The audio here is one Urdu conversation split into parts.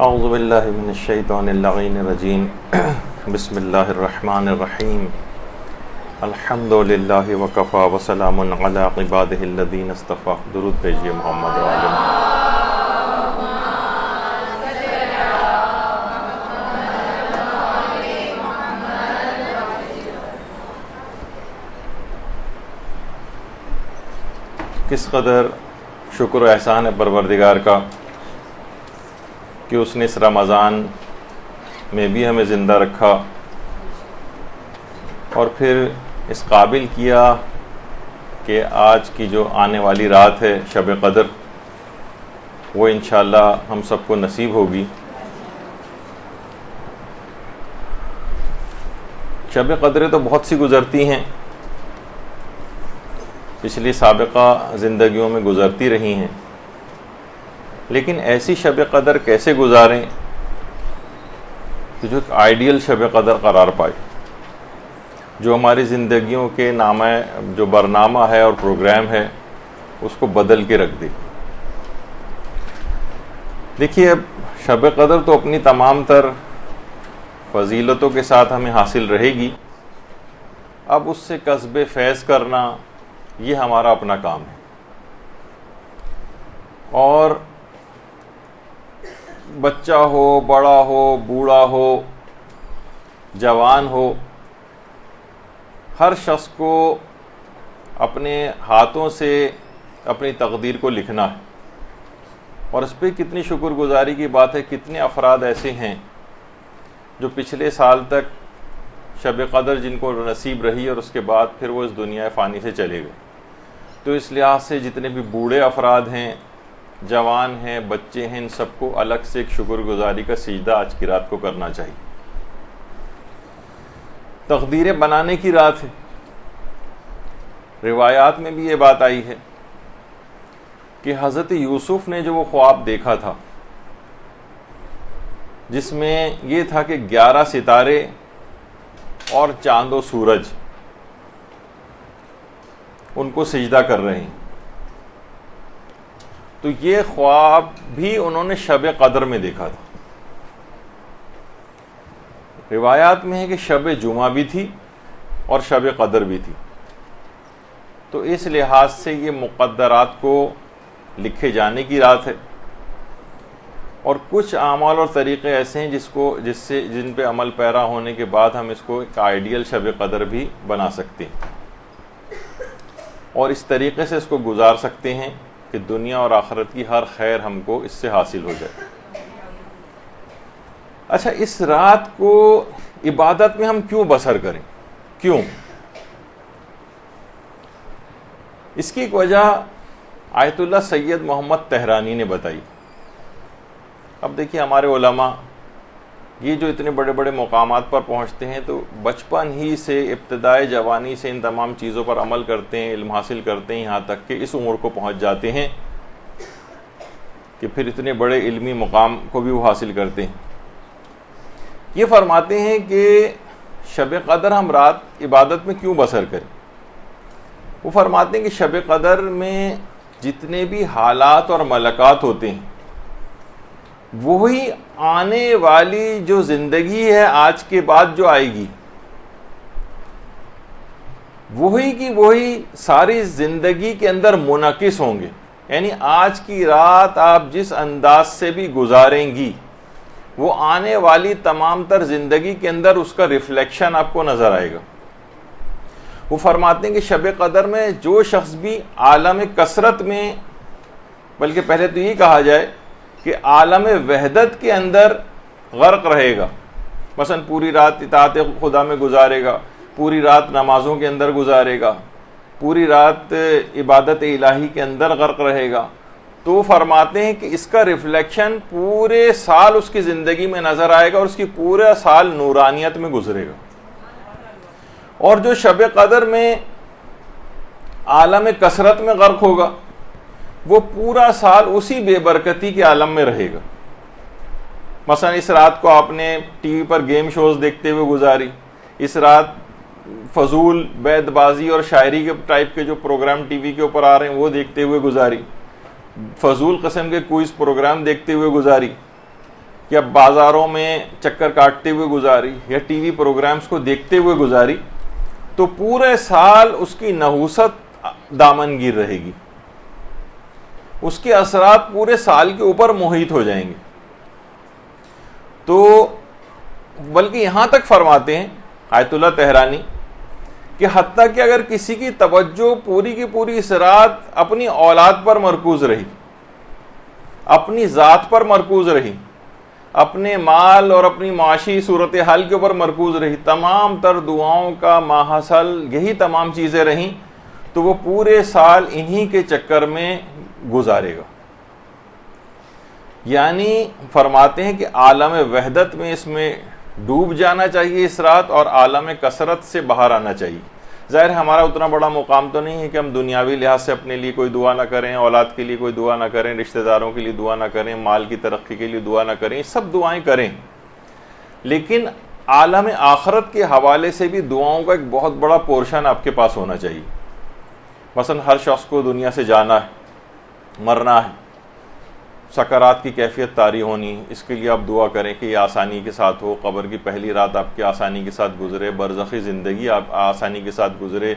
اعوذ باللہ من الشیطان اللعین الرجیم بسم اللہ الرحمن الرحیم الحمد للہ وکفا وسلام علی عبادہ الذین اصطفیٰ. درود بھیجیے محمد و آل محمد. کس قدر شکر و احسان ہے پروردگار کا کہ اس نے اس رمضان میں بھی ہمیں زندہ رکھا اور پھر اس قابل کیا کہ آج کی جو آنے والی رات ہے شب قدر وہ انشاءاللہ ہم سب کو نصیب ہوگی. شب قدریں تو بہت سی گزرتی ہیں، پچھلی سابقہ زندگیوں میں گزرتی رہی ہیں، لیکن ایسی شب قدر کیسے گزاریں کہ جو ایک آئیڈیل شب قدر قرار پائے، جو ہماری زندگیوں کے جو برنامہ ہے اور پروگرام ہے اس کو بدل کے رکھ دے. دیکھیے، اب شب قدر تو اپنی تمام تر فضیلتوں کے ساتھ ہمیں حاصل رہے گی. اب اس سے کسب فیض کرنا یہ ہمارا اپنا کام ہے، اور بچہ ہو، بڑا ہو، بوڑھا ہو، جوان ہو، ہر شخص کو اپنے ہاتھوں سے اپنی تقدیر کو لکھنا ہے. اور اس پہ کتنی شکر گزاری کی بات ہے، کتنے افراد ایسے ہیں جو پچھلے سال تک شب قدر جن کو نصیب رہی اور اس کے بعد پھر وہ اس دنیا فانی سے چلے گئے. تو اس لحاظ سے جتنے بھی بوڑھے افراد ہیں، جوان ہیں، بچے ہیں، ان سب کو الگ سے ایک شکر گزاری کا سجدہ آج کی رات کو کرنا چاہیے. تقدیریں بنانے کی رات ہے. روایات میں بھی یہ بات آئی ہے کہ حضرت یوسف نے جو وہ خواب دیکھا تھا جس میں یہ تھا کہ 11 ستارے اور چاند و سورج ان کو سجدہ کر رہے ہیں، تو یہ خواب بھی انہوں نے شب قدر میں دیکھا تھا. روایات میں ہے کہ شب جمعہ بھی تھی اور شب قدر بھی تھی. تو اس لحاظ سے یہ مقدرات کو لکھے جانے کی رات ہے. اور کچھ اعمال اور طریقے ایسے ہیں جن پہ عمل پیرا ہونے کے بعد ہم اس کو ایک آئیڈیل شب قدر بھی بنا سکتے ہیں، اور اس طریقے سے اس کو گزار سکتے ہیں کہ دنیا اور آخرت کی ہر خیر ہم کو اس سے حاصل ہو جائے. اچھا، اس رات کو عبادت میں ہم کیوں بسر کریں؟ کیوں؟ اس کی ایک وجہ آیت اللہ سید محمد تہرانی نے بتائی. اب دیکھیے، ہمارے علماء یہ جو اتنے بڑے بڑے مقامات پر پہنچتے ہیں تو بچپن ہی سے، ابتدائے جوانی سے ان تمام چیزوں پر عمل کرتے ہیں، علم حاصل کرتے ہیں، یہاں تک کہ اس عمر کو پہنچ جاتے ہیں کہ پھر اتنے بڑے علمی مقام کو بھی وہ حاصل کرتے ہیں. یہ فرماتے ہیں کہ شب قدر ہم رات عبادت میں کیوں بسر کریں. وہ فرماتے ہیں کہ شب قدر میں جتنے بھی حالات اور ملکات ہوتے ہیں وہی آنے والی جو زندگی ہے آج کے بعد جو آئے گی، وہی کی وہی ساری زندگی کے اندر منعکس ہوں گے. یعنی آج کی رات آپ جس انداز سے بھی گزاریں گی وہ آنے والی تمام تر زندگی کے اندر اس کا ریفلیکشن آپ کو نظر آئے گا. وہ فرماتے ہیں کہ شب قدر میں جو شخص بھی عالم کثرت میں، بلکہ پہلے تو یہ کہا جائے کہ عالم وحدت کے اندر غرق رہے گا، مثلا پوری رات اطاعت خدا میں گزارے گا، پوری رات نمازوں کے اندر گزارے گا، پوری رات عبادت الہی کے اندر غرق رہے گا، تو فرماتے ہیں کہ اس کا ریفلیکشن پورے سال اس کی زندگی میں نظر آئے گا اور اس کی پورا سال نورانیت میں گزرے گا. اور جو شب قدر میں عالم کثرت میں غرق ہوگا وہ پورا سال اسی بے برکتی کے عالم میں رہے گا. مثلا اس رات کو آپ نے ٹی وی پر گیم شوز دیکھتے ہوئے گزاری، اس رات فضول بیت بازی اور شاعری کے ٹائپ کے جو پروگرام ٹی وی کے اوپر آ رہے ہیں وہ دیکھتے ہوئے گزاری، فضول قسم کے کوئز پروگرام دیکھتے ہوئے گزاری. کہ اب بازاروں میں چکر کاٹتے ہوئے گزاری یا ٹی وی پروگرامز کو دیکھتے ہوئے گزاری تو پورے سال اس کی نحوست دامن گیر رہے گی، اس کے اثرات پورے سال کے اوپر محیط ہو جائیں گے. تو بلکہ یہاں تک فرماتے ہیں آیت اللہ تہرانی کہ حتیٰ کہ اگر کسی کی توجہ پوری کی پوری اس رات اپنی اولاد پر مرکوز رہی، اپنی ذات پر مرکوز رہی، اپنے مال اور اپنی معاشی صورتحال کے اوپر مرکوز رہی، تمام تر دعاؤں کا ماحصل یہی تمام چیزیں رہیں، تو وہ پورے سال انہی کے چکر میں گزارے گا. یعنی فرماتے ہیں کہ عالم وحدت میں اس میں ڈوب جانا چاہیے اس رات، اور عالم کثرت سے باہر آنا چاہیے. ظاہر ہمارا اتنا بڑا مقام تو نہیں ہے کہ ہم دنیاوی لحاظ سے اپنے لیے کوئی دعا نہ کریں، اولاد کے لیے کوئی دعا نہ کریں، رشتہ داروں کے لیے دعا نہ کریں، مال کی ترقی کے لیے دعا نہ کریں، سب دعائیں کریں، لیکن عالم آخرت کے حوالے سے بھی دعاؤں کا ایک بہت بڑا پورشن آپ کے پاس ہونا چاہیے. مثلا ہر شخص کو دنیا سے جانا ہے، مرنا ہے، سکرات کی کیفیت طاری ہونی، اس کے لیے آپ دعا کریں کہ یہ آسانی کے ساتھ ہو، قبر کی پہلی رات آپ کی آسانی کے ساتھ گزرے، برزخی زندگی آپ آسانی کے ساتھ گزرے،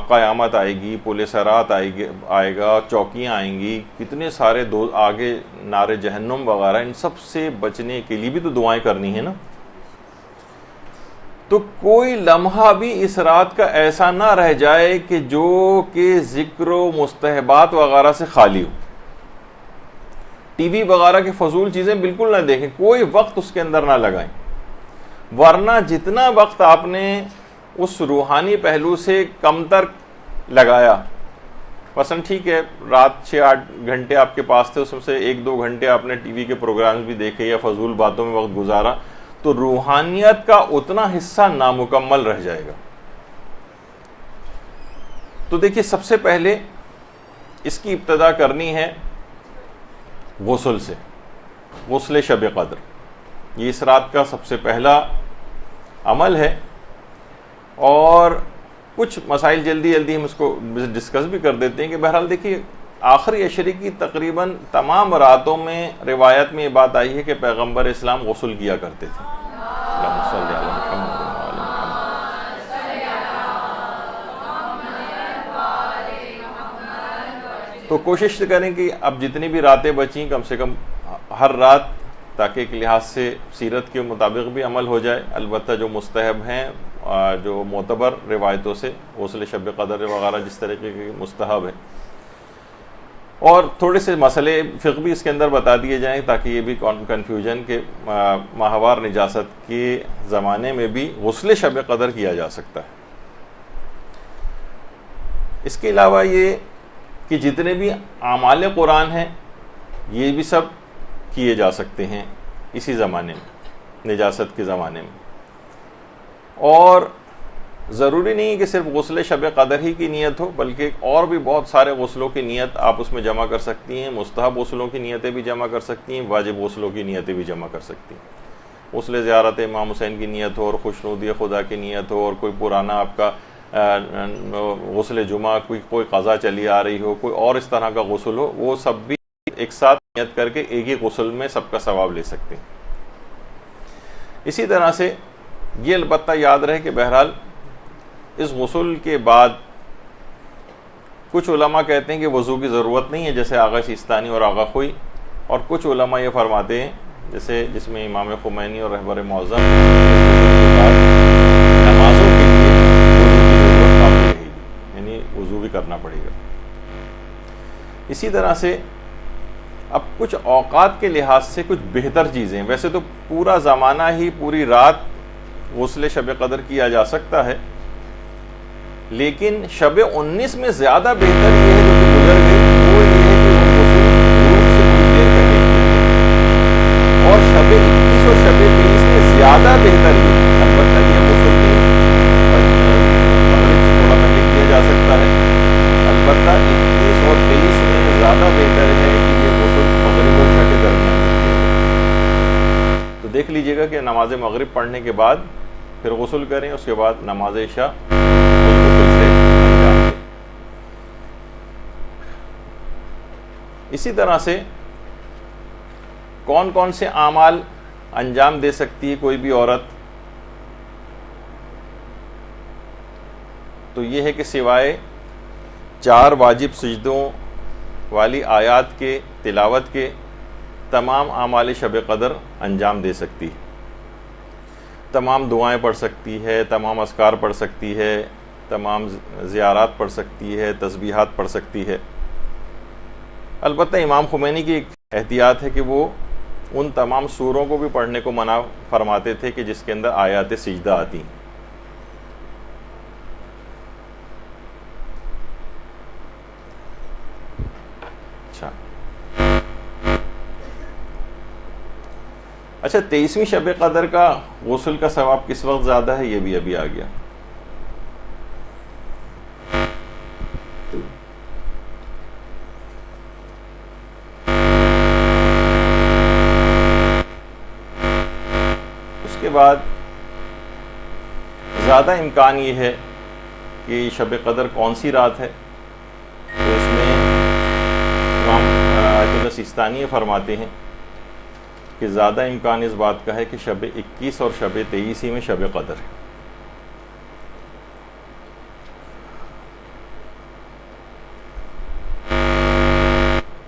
قیامت آئے گی، پل صراط آئے گا، چوکیاں آئیں گی، کتنے سارے آگے نار جہنم وغیرہ، ان سب سے بچنے کے لیے بھی تو دعائیں کرنی ہے نا. تو کوئی لمحہ بھی اس رات کا ایسا نہ رہ جائے کہ جو کہ ذکر و مستحبات وغیرہ سے خالی ہو. ٹی وی وغیرہ کی فضول چیزیں بالکل نہ دیکھیں، کوئی وقت اس کے اندر نہ لگائیں، ورنہ جتنا وقت آپ نے اس روحانی پہلو سے کم تر لگایا، مثلا ٹھیک ہے رات 6-8 گھنٹے آپ کے پاس تھے، اس میں سے 1-2 گھنٹے آپ نے ٹی وی کے پروگرامز بھی دیکھے یا فضول باتوں میں وقت گزارا، تو روحانیت کا اتنا حصہ نامکمل رہ جائے گا. تو دیکھیے سب سے پہلے اس کی ابتدا کرنی ہے غسل سے، غسل شب قدر. یہ اس رات کا سب سے پہلا عمل ہے، اور کچھ مسائل جلدی ہم اس کو ڈسکس بھی کر دیتے ہیں کہ بہرحال دیکھیے آخری عشرے کی تقریباً تمام راتوں میں روایت میں یہ بات آئی ہے کہ پیغمبر اسلام غسل کیا کرتے تھے. اللہم صلی علی محمد وعلی محمد. تو کوشش کریں کہ اب جتنی بھی راتیں بچیں کم سے کم ہر رات، تاکہ ایک لحاظ سے سیرت کے مطابق بھی عمل ہو جائے. البتہ جو مستحب ہیں، جو معتبر روایتوں سے غسل شب قدر وغیرہ جس طریقے کے مستحب ہے، اور تھوڑے سے مسئلے فقہ بھی اس کے اندر بتا دیے جائیں تاکہ یہ بھی کنفیوژن کے ماہوار نجاست کے زمانے میں بھی غسل شب قدر کیا جا سکتا ہے. اس کے علاوہ یہ کہ جتنے بھی اعمال قرآن ہیں یہ بھی سب کیے جا سکتے ہیں اسی زمانے میں، نجاست کے زمانے میں. اور ضروری نہیں ہے کہ صرف غسل شب قدر ہی کی نیت ہو، بلکہ اور بھی بہت سارے غسلوں کی نیت آپ اس میں جمع کر سکتی ہیں. مستحب غسلوں کی نیتیں بھی جمع کر سکتی ہیں، واجب غسلوں کی نیتیں بھی جمع کر سکتی ہیں. غسل زیارت امام حسین کی نیت ہو، اور خوشنودی خدا کی نیت ہو، اور کوئی پرانا آپ کا غسل جمعہ، کوئی قضا چلی آ رہی ہو، کوئی اور اس طرح کا غسل ہو، وہ سب بھی ایک ساتھ نیت کر کے ایک ہی غسل میں سب کا ثواب لے سکتے ہیں. اسی طرح سے یہ البتہ یاد رہے کہ بہرحال اس غسل کے بعد کچھ علماء کہتے ہیں کہ وضو کی ضرورت نہیں ہے، جیسے آغا سیستانی اور آغا خوئی، اور کچھ علماء یہ فرماتے ہیں جیسے جس میں امام خمینی اور رہبر معظم نمازوں کے لیے وضو کی ضرورت کافی رہے گی، یعنی وضو بھی کرنا پڑے گا. اسی طرح سے اب کچھ اوقات کے لحاظ سے کچھ بہتر چیزیں، ویسے تو پورا زمانہ ہی پوری رات غسل شب قدر کیا جا سکتا ہے، لیکن شب 19 میں زیادہ بہتر یہ ہے جو کہ گزر گئی، وہ یہ ہے کہ وہ غسل غروب سے کچھ دیر پہلے کیا، اور شب 21 اور شب 23 میں زیادہ بہتر یہ ہے. البتہ یہ غسل مغرب سے تھوڑا پہلے کیا جا سکتا ہے، البتہ 21 اور 23 میں زیادہ بہتر ہے کہ یہ غسل مغرب اور عشاء کے درمیان کیا جائے. تو دیکھ لیجئے گا کہ نماز مغرب پڑھنے کے بعد پھر غسل کریں، اس کے بعد نماز عشاء غسل سے انجام دیں. اسی طرح سے کون کون سے اعمال انجام دے سکتی ہے کوئی بھی عورت؟ تو یہ ہے کہ سوائے 4 واجب سجدوں والی آیات کے تلاوت کے تمام اعمال شب قدر انجام دے سکتی ہے، تمام دعائیں پڑھ سکتی ہے، تمام اذکار پڑھ سکتی ہے، تمام زیارات پڑھ سکتی ہے، تسبیحات پڑھ سکتی ہے۔ البتہ امام خمینی کی ایک احتیاط ہے کہ وہ ان تمام سوروں کو بھی پڑھنے کو منع فرماتے تھے کہ جس کے اندر آیات سجدہ آتی ہیں۔ اچھا 23ویں شب قدر کا غسل کا ثواب کس وقت زیادہ ہے؟ یہ بھی ابھی آ گیا۔ اس کے بعد زیادہ امکان یہ ہے کہ شب قدر کون سی رات ہے، تو اس میں امام آیت اللہ سیستانی فرماتے ہیں کہ زیادہ امکان اس بات کا ہے کہ شب 21 اور شب 23 میں شب قدر ہے۔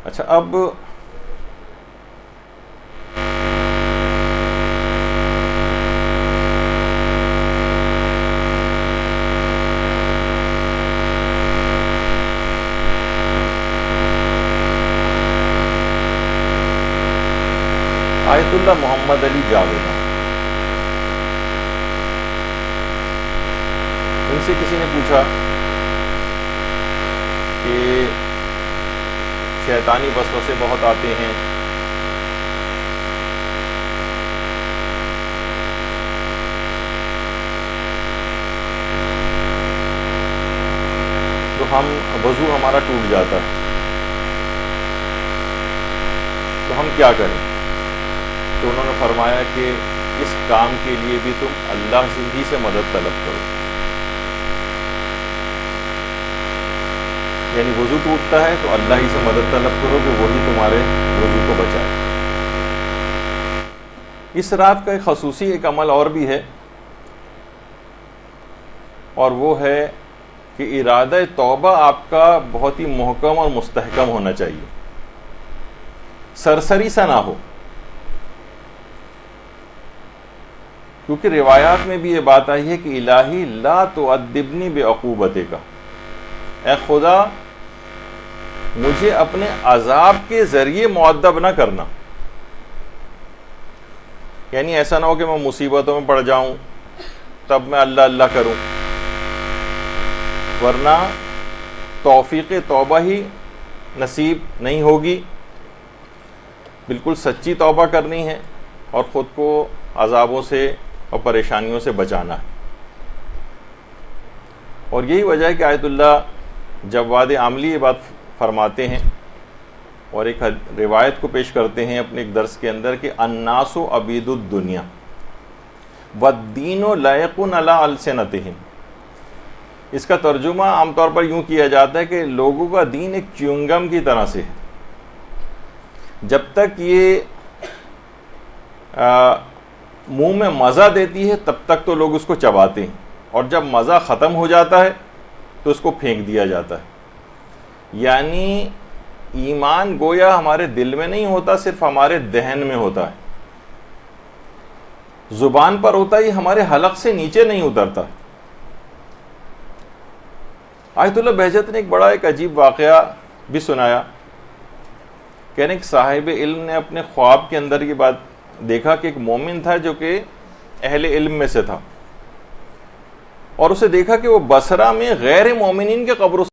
اچھا اب آیت اللہ محمد علی جاوید، ان سے کسی نے پوچھا کہ شیطانی وسوسے بہت آتے ہیں، تو وضو ہمارا ٹوٹ جاتا ہے، تو ہم کیا کریں؟ تو انہوں نے فرمایا کہ اس کام کے لیے بھی تم اللہ ہی سے مدد طلب کرو، یعنی وضو ٹوٹتا ہے تو اللہ ہی سے مدد طلب کرو کہ وہی تمہارے وضو کو بچائے۔ اس رات کا ایک خصوصی ایک عمل اور بھی ہے، اور وہ ہے کہ ارادہ توبہ آپ کا بہت ہی محکم اور مستحکم ہونا چاہیے، سرسری سا نہ ہو، کیونکہ روایات میں بھی یہ بات آئی ہے کہ الہی لا تعذبنی بعقوبتک، اے خدا مجھے اپنے عذاب کے ذریعے معذب نہ کرنا، یعنی ایسا نہ ہو کہ میں مصیبتوں میں پڑ جاؤں تب میں اللہ اللہ کروں، ورنہ توفیق توبہ ہی نصیب نہیں ہوگی۔ بالکل سچی توبہ کرنی ہے اور خود کو عذابوں سے اور پریشانیوں سے بچانا ہے۔ اور یہی وجہ ہے کہ آیت اللہ جواد عاملی یہ بات فرماتے ہیں اور ایک روایت کو پیش کرتے ہیں اپنے ایک درس کے اندر کہ الناس عبید الدنیا والدین لائق علی السنتہم۔ اس کا ترجمہ عام طور پر یوں کیا جاتا ہے کہ لوگوں کا دین ایک چیونگم کی طرح سے ہے، جب تک یہ منہ میں مزہ دیتی ہے تب تک تو لوگ اس کو چباتے ہیں، اور جب مزہ ختم ہو جاتا ہے تو اس کو پھینک دیا جاتا ہے۔ یعنی ایمان گویا ہمارے دل میں نہیں ہوتا، صرف ہمارے دہن میں ہوتا ہے، زبان پر ہوتا ہے، یہ ہمارے حلق سے نیچے نہیں اترتا۔ آیت اللہ بہجت نے ایک بڑا عجیب واقعہ بھی سنایا، کہنے کہ صاحب علم نے اپنے خواب کے اندر یہ بات دیکھا کہ ایک مومن تھا جو کہ اہل علم میں سے تھا، اور اسے دیکھا کہ وہ بصرہ میں غیر مومنین کے قبروں،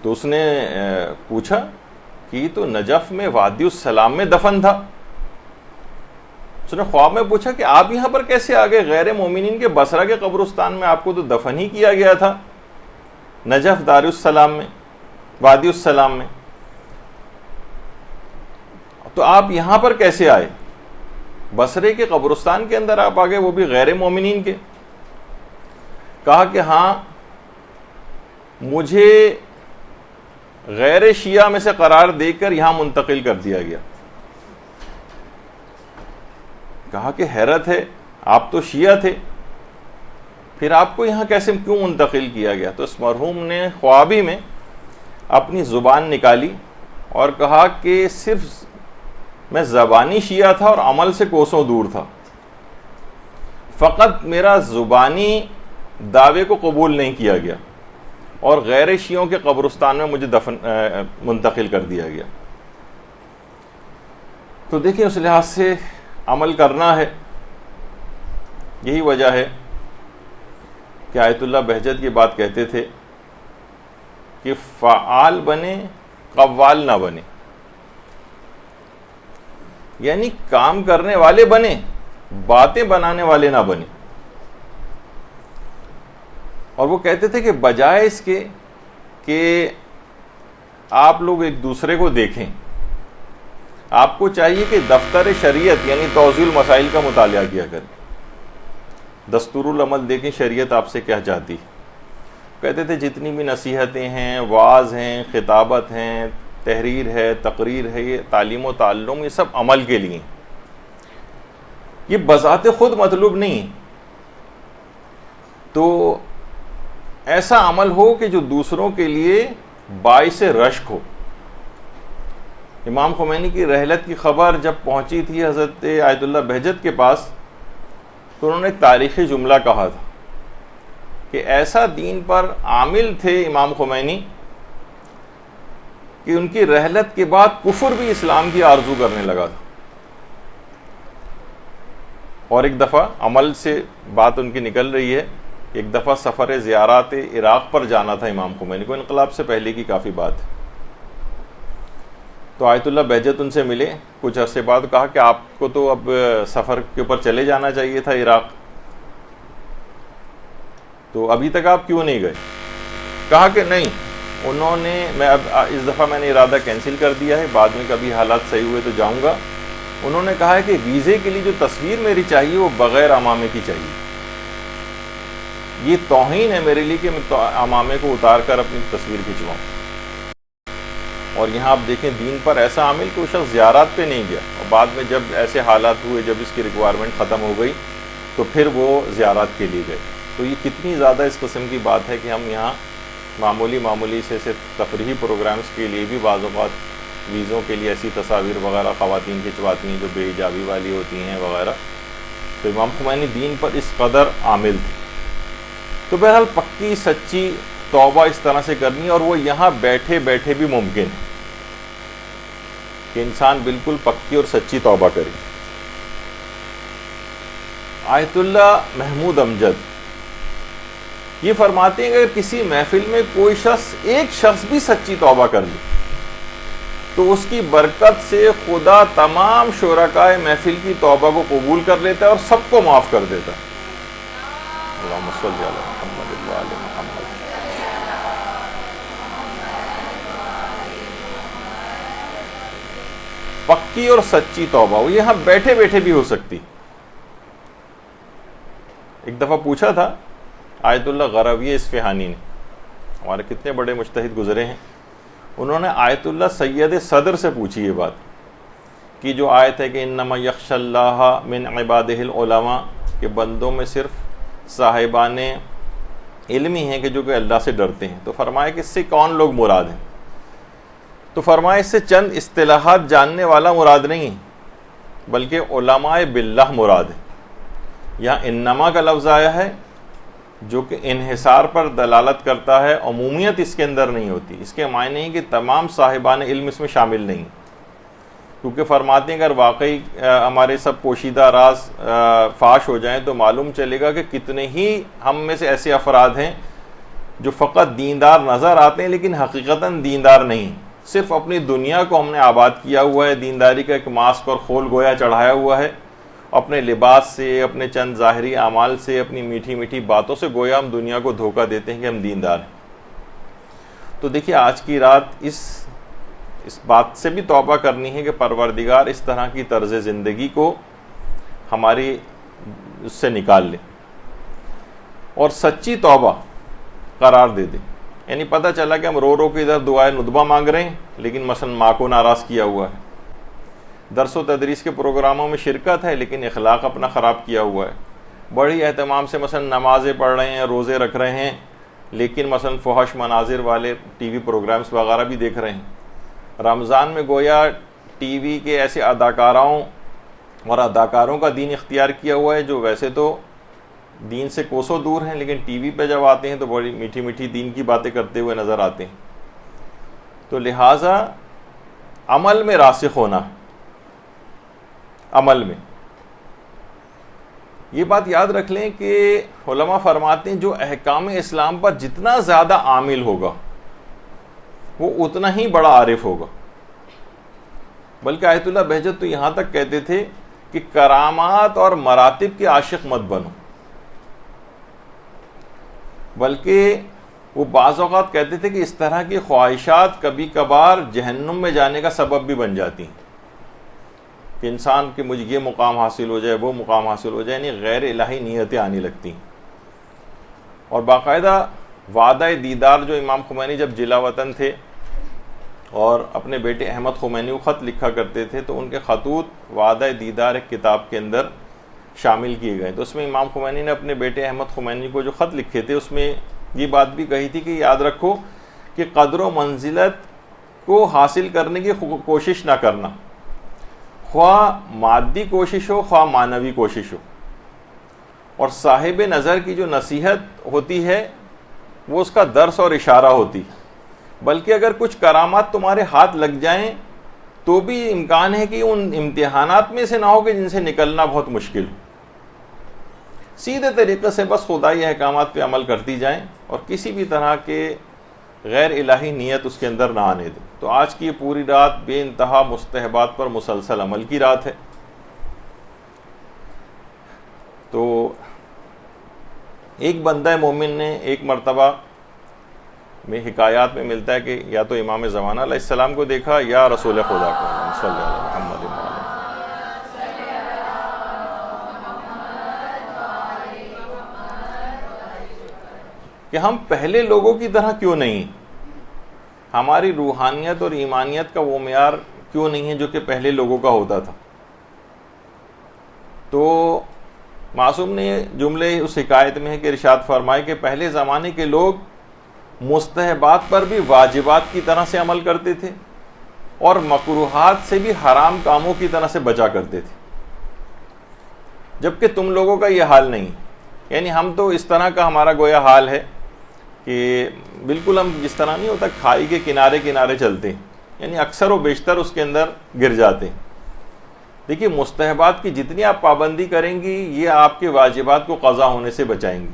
تو اس نے پوچھا کہ یہ تو نجف میں وادی السلام میں دفن تھا۔ اس نے خواب میں پوچھا کہ آپ یہاں پر کیسے آ گئے؟ غیر مومنین کے بصرہ کے قبرستان میں آپ کو تو دفن ہی کیا گیا تھا، نجف دار السلام میں، وادی السلام میں، تو آپ یہاں پر کیسے آئے؟ بصرے کے قبرستان کے اندر آپ آ گئے، وہ بھی غیر مومنین کے۔ کہا کہ ہاں، مجھے غیر شیعہ میں سے قرار دے کر یہاں منتقل کر دیا گیا. کہا کہ حیرت ہے، آپ تو شیعہ تھے، پھر آپ کو یہاں کیسے کیوں منتقل کیا گیا؟ تو اس مرحوم نے خوابی میں اپنی زبان نکالی اور کہا کہ صرف میں زبانی شیعہ تھا اور عمل سے کوسوں دور تھا، فقط میرا زبانی دعوے کو قبول نہیں کیا گیا اور غیر شیعوں کے قبرستان میں مجھے منتقل کر دیا گیا. تو دیکھیں اس لحاظ سے عمل کرنا ہے. یہی وجہ ہے کہ آیت اللہ بہجت یہ بات کہتے تھے کہ فعال بنے قوال نہ بنے، یعنی کام کرنے والے بنے، باتیں بنانے والے نہ بنے. اور وہ کہتے تھے کہ بجائے اس کے کہ آپ لوگ ایک دوسرے کو دیکھیں، آپ کو چاہیے کہ دفتر شریعت یعنی توضیح المسائل کا مطالعہ کیا کریں، دستور العمل دیکھیں شریعت آپ سے کیا چاہتی ہے. کہتے تھے جتنی بھی نصیحتیں ہیں، وعظ ہیں، خطابت ہیں، تحریر ہے، تقریر ہے، یہ تعلیم و تعلم، یہ سب عمل کے لیے، یہ بذات خود مطلوب نہیں ہے. تو ایسا عمل ہو کہ جو دوسروں کے لیے باعث رشک ہو. امام خمینی کی رحلت کی خبر جب پہنچی تھی حضرت آیت اللہ بہجت کے پاس، تو انہوں نے ایک تاریخی جملہ کہا تھا کہ ایسا دین پر عامل تھے امام خمینی کہ ان کی رحلت کے بعد کفر بھی اسلام کی آرزو کرنے لگا تھا. اور ایک دفعہ عمل سے بات ان کی نکل رہی ہے، ایک دفعہ سفر زیارات عراق پر جانا تھا امام خمینی کو، انقلاب سے پہلے کی کافی بات ہے. تو آیت اللہ بہجت ان سے ملے کچھ عرصے بعد، کہا کہ آپ کو تو اب سفر کے اوپر چلے جانا چاہیے تھا عراق، تو ابھی تک آپ کیوں نہیں گئے؟ کہا کہ نہیں، انہوں نے اس دفعہ میں نے ارادہ کینسل کر دیا ہے، بعد میں کبھی حالات صحیح ہوئے تو جاؤں گا. انہوں نے کہا ہے کہ ویزے کے لیے جو تصویر میری چاہیے وہ بغیر عمامے کی چاہیے. یہ توہین ہے میرے لیے کہ میں عمامے کو اتار کر اپنی تصویر کھنچواؤں. اور یہاں آپ دیکھیں دین پر ایسا عامل کہ وہ شخص زیارات پہ نہیں گیا، اور بعد میں جب ایسے حالات ہوئے، جب اس کی ریکوائرمنٹ ختم ہو گئی تو پھر وہ زیارات کے لیے گئے. تو یہ کتنی زیادہ اس قسم کی بات ہے کہ ہم یہاں معمولی سے تفریحی پروگرامز کے لیے بھی بعض اوقات ویزوں کے لیے ایسی تصاویر وغیرہ خواتین کھنچواتی ہیں جو بے حجابی والی ہوتی ہیں وغیرہ. تو امام خمینی دین پر اس قدر عامل تھے. تو بہرحال پکی سچی توبہ اس طرح سے کرنی، اور وہ یہاں بیٹھے بیٹھے بھی ممکن ہے کہ انسان بالکل پکی اور سچی توبہ کرے. آیت اللہ محمود امجد یہ فرماتے ہیں کہ اگر کسی محفل میں کوئی شخص ایک شخص بھی سچی توبہ کر لے تو اس کی برکت سے خدا تمام شرکائے محفل کی توبہ کو قبول کر لیتا ہے اور سب کو معاف کر دیتا ہے. اللہم صلی علی محمد و آل محمد. پکی اور سچی توبہ وہ یہاں بیٹھے بیٹھے بھی ہو سکتی. ایک دفعہ پوچھا تھا آیت اللہ غروی اصفہانی نے، ہمارے کتنے بڑے مجتہد گزرے ہیں، انہوں نے آیت اللہ سید صدر سے پوچھی یہ بات کہ جو آیت ہے کہ انما یخشی اللہ من عبادہ العلماء، کہ بندوں میں صرف صاحبان علم ہی ہیں کہ جو کہ اللہ سے ڈرتے ہیں. تو فرمایا کہ اس سے کون لوگ مراد ہیں؟ تو فرمایا اس سے چند اصطلاحات جاننے والا مراد نہیں ہے بلکہ علماء باللہ مراد ہے. یہاں انما کا لفظ آیا ہے جو کہ انحصار پر دلالت کرتا ہے، عمومیت اس کے اندر نہیں ہوتی. اس کے معنی نہیں کہ تمام صاحبان علم اس میں شامل نہیں، کیونکہ فرماتے ہیں اگر واقعی ہمارے سب پوشیدہ راز فاش ہو جائیں تو معلوم چلے گا کہ کتنے ہی ہم میں سے ایسے افراد ہیں جو فقط دیندار نظر آتے ہیں لیکن حقیقتاً دیندار نہیں. صرف اپنی دنیا کو ہم نے آباد کیا ہوا ہے، دینداری کا ایک ماسک اور خول گویا چڑھایا ہوا ہے، اپنے لباس سے، اپنے چند ظاہری اعمال سے، اپنی میٹھی میٹھی باتوں سے گویا ہم دنیا کو دھوکہ دیتے ہیں کہ ہم دیندار ہیں. تو دیکھیے آج کی رات اس بات سے بھی توبہ کرنی ہے کہ پروردگار اس طرح کی طرز زندگی کو ہماری اس سے نکال لے اور سچی توبہ قرار دے دے. یعنی پتہ چلا کہ ہم رو رو کے ادھر دعائے ندبہ مانگ رہے ہیں لیکن مثلا ماں کو ناراض کیا ہوا ہے، درس و تدریس کے پروگراموں میں شرکت ہے لیکن اخلاق اپنا خراب کیا ہوا ہے، بڑی اہتمام سے مثلا نمازیں پڑھ رہے ہیں، روزے رکھ رہے ہیں، لیکن مثلا فحش مناظر والے ٹی وی پروگرامز وغیرہ بھی دیکھ رہے ہیں۔ رمضان میں گویا ٹی وی کے ایسے اداکاراؤں اور اداکاروں کا دین اختیار کیا ہوا ہے جو ویسے تو دین سے کوسوں دور ہیں، لیکن ٹی وی پہ جب آتے ہیں تو بڑی میٹھی میٹھی دین کی باتیں کرتے ہوئے نظر آتے ہیں۔ تو لہٰذا عمل میں راسخ ہونا، عمل میں یہ بات یاد رکھ لیں کہ علماء فرماتے ہیں جو احکام اسلام پر جتنا زیادہ عامل ہوگا وہ اتنا ہی بڑا عارف ہوگا۔ بلکہ آیت اللہ بہجت تو یہاں تک کہتے تھے کہ کرامات اور مراتب کے عاشق مت بنو، بلکہ وہ بعض اوقات کہتے تھے کہ اس طرح کی خواہشات کبھی کبھار جہنم میں جانے کا سبب بھی بن جاتی ہیں، کہ انسان کہ مجھے یہ مقام حاصل ہو جائے، وہ مقام حاصل ہو جائے، یعنی غیر الہی نیتیں آنے لگتی ہیں۔ اور باقاعدہ وعدہ دیدار جو امام خمینی جب جلا وطن تھے اور اپنے بیٹے احمد خمینی کو خط لکھا کرتے تھے تو ان کے خطوط وعدہ دیدار ایک کتاب کے اندر شامل کیے گئے، تو اس میں امام خمینی نے اپنے بیٹے احمد خمینی کو جو خط لکھے تھے اس میں یہ بات بھی کہی تھی کہ یاد رکھو کہ قدر و منزلت کو حاصل کرنے کی کوشش نہ کرنا، خواہ مادی کوشش ہو خواہ معنوی کوشش ہو، اور صاحب نظر کی جو نصیحت ہوتی ہے وہ اس کا درس اور اشارہ ہوتی، بلکہ اگر کچھ کرامات تمہارے ہاتھ لگ جائیں تو بھی امکان ہے کہ ان امتحانات میں سے نہ ہو کہ جن سے نکلنا بہت مشکل ہو۔ سیدھے طریقے سے بس خدائی احکامات پہ عمل کرتی جائیں اور کسی بھی طرح کے غیر الہی نیت اس کے اندر نہ آنے دیں۔ تو آج کی یہ پوری رات بے انتہا مستحبات پر مسلسل عمل کی رات ہے۔ تو ایک بندہ مومن نے ایک مرتبہ میں حکایات میں ملتا ہے کہ یا تو امام زمانہ علیہ السلام کو دیکھا یا رسول خدا کو صلی اللہ علیہ محمد کہ ہم پہلے لوگوں کی طرح کیوں نہیں، ہماری روحانیت اور ایمانیت کا وہ معیار کیوں نہیں ہے جو کہ پہلے لوگوں کا ہوتا تھا۔ تو معصوم نے جملے اس حکایت میں ہے کہ ارشاد فرمائے کہ پہلے زمانے کے لوگ مستحبات پر بھی واجبات کی طرح سے عمل کرتے تھے اور مکروہات سے بھی حرام کاموں کی طرح سے بچا کرتے تھے، جبکہ تم لوگوں کا یہ حال نہیں۔ یعنی ہم تو اس طرح کا ہمارا گویا حال ہے کہ بالکل ہم جس طرح نہیں ہوتا کھائی کے کنارے کنارے چلتے ہیں، یعنی اکثر و بیشتر اس کے اندر گر جاتے ہیں۔ دیکھیے مستحبات کی جتنی آپ پابندی کریں گی یہ آپ کے واجبات کو قضا ہونے سے بچائیں گی،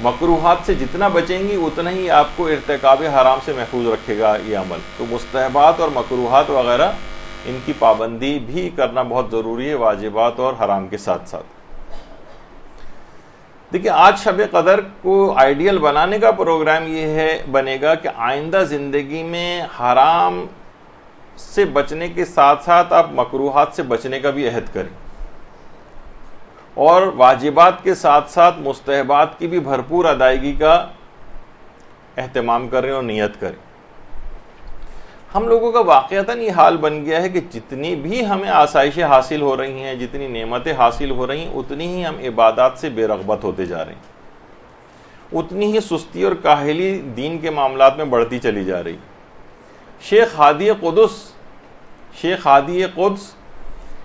مکروہات سے جتنا بچیں گی اتنا ہی آپ کو ارتکاب حرام سے محفوظ رکھے گا یہ عمل۔ تو مستحبات اور مکروہات وغیرہ ان کی پابندی بھی کرنا بہت ضروری ہے، واجبات اور حرام کے ساتھ ساتھ۔ دیکھیے آج شب قدر کو آئیڈیل بنانے کا پروگرام یہ ہے بنے گا کہ آئندہ زندگی میں حرام سے بچنے کے ساتھ ساتھ آپ مکروہات سے بچنے کا بھی عہد کریں اور واجبات کے ساتھ ساتھ مستحبات کی بھی بھرپور ادائیگی کا اہتمام کریں اور نیت کریں۔ ہم لوگوں کا واقعتاً یہ حال بن گیا ہے کہ جتنی بھی ہمیں آسائشیں حاصل ہو رہی ہیں، جتنی نعمتیں حاصل ہو رہی ہیں، اتنی ہی ہم عبادات سے بے رغبت ہوتے جا رہے ہیں، اتنی ہی سستی اور کاہلی دین کے معاملات میں بڑھتی چلی جا رہی۔ شیخ ہادی قدس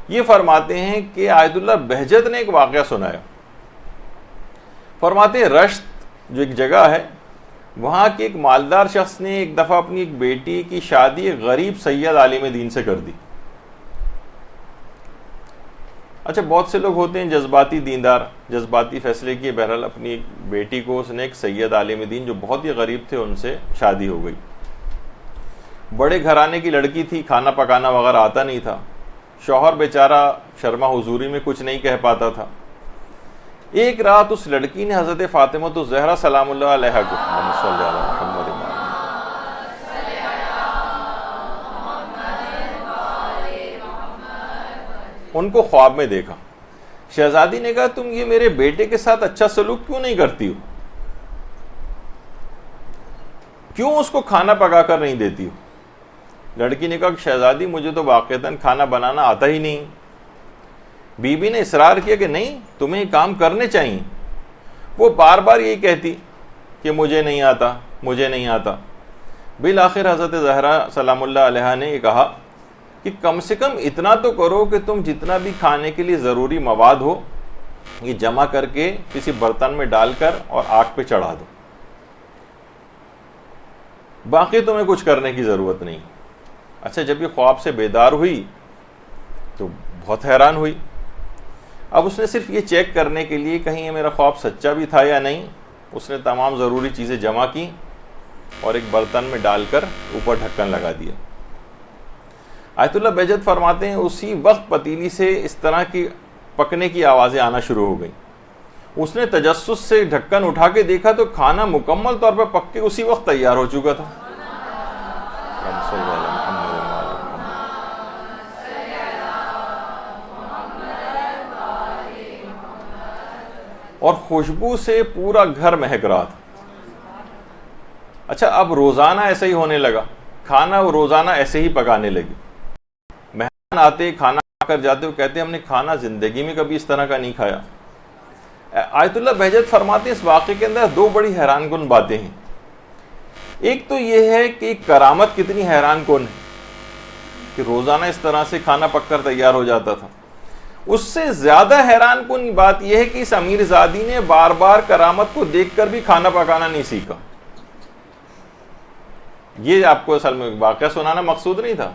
یہ فرماتے ہیں کہ آیت اللہ بہجت نے ایک واقعہ سنایا۔ فرماتے ہیں رشت جو ایک جگہ ہے وہاں کے ایک مالدار شخص نے ایک دفعہ اپنی ایک بیٹی کی شادی ایک غریب سید عالم دین سے کر دی۔ اچھا بہت سے لوگ ہوتے ہیں جذباتی دیندار، جذباتی فیصلے کیے، بہرحال اپنی بیٹی کو اس نے ایک سید عالم دین جو بہت ہی غریب تھے ان سے شادی ہو گئی۔ بڑے گھرانے کی لڑکی تھی، کھانا پکانا وغیرہ آتا نہیں تھا، شوہر بیچارہ شرما حضوری میں کچھ نہیں کہہ پاتا تھا۔ ایک رات اس لڑکی نے حضرت فاطمہ الزہرا سلام اللہ علیہا کو ان کو خواب میں دیکھا۔ شہزادی نے کہا تم یہ میرے بیٹے کے ساتھ اچھا سلوک کیوں نہیں کرتی ہو؟ کیوں اس کو کھانا پکا کر نہیں دیتی ہو؟ لڑکی نے کہا کہ شہزادی مجھے تو واقعتاً کھانا بنانا آتا ہی نہیں۔ بی بی نے اصرار کیا کہ نہیں، تمہیں یہ کام کرنے چاہیے۔ وہ بار بار یہی کہتی کہ مجھے نہیں آتا، مجھے نہیں آتا۔ بالآخر حضرت زہرا سلام اللہ علیہا نے یہ کہا کہ کم سے کم اتنا تو کرو کہ تم جتنا بھی کھانے کے لیے ضروری مواد ہو یہ جمع کر کے کسی برتن میں ڈال کر اور آگ پہ چڑھا دو، باقی تمہیں کچھ کرنے کی ضرورت نہیں۔ اچھا، جب یہ خواب سے بیدار ہوئی تو بہت حیران ہوئی۔ اب اس نے صرف یہ چیک کرنے کے لیے کہیں یہ میرا خواب سچا بھی تھا یا نہیں، اس نے تمام ضروری چیزیں جمع کی اور ایک برتن میں ڈال کر اوپر ڈھکن لگا دیا۔ آیت اللہ بہجت فرماتے ہیں اسی وقت پتیلی سے اس طرح کی پکنے کی آوازیں آنا شروع ہو گئیں۔ اس نے تجسس سے ڈھکن اٹھا کے دیکھا تو کھانا مکمل طور پر پک کے اسی وقت تیار ہو چکا تھا۔ اور خوشبو سے پورا گھر مہک رہا تھا۔ اچھا، اب روزانہ ایسا ہی ہونے لگا، کھانا وہ روزانہ ایسے ہی پکانے لگی۔ مہمان آتے کھانا کھا کر جاتے، وہ کہتے ہم نے کھانا زندگی میں کبھی اس طرح کا نہیں کھایا۔ آیت اللہ بہجت فرماتے ہیں اس واقعے کے اندر دو بڑی حیران کن باتیں ہیں۔ ایک تو یہ ہے کہ کرامت کتنی حیران کن ہے کہ روزانہ اس طرح سے کھانا پک کر تیار ہو جاتا تھا۔ اس سے زیادہ حیران کن بات یہ ہے کہ اس امیر زادی نے بار بار کرامت کو دیکھ کر بھی کھانا پکانا نہیں سیکھا۔ یہ آپ کو اصل میں واقعہ سنانا مقصود نہیں تھا۔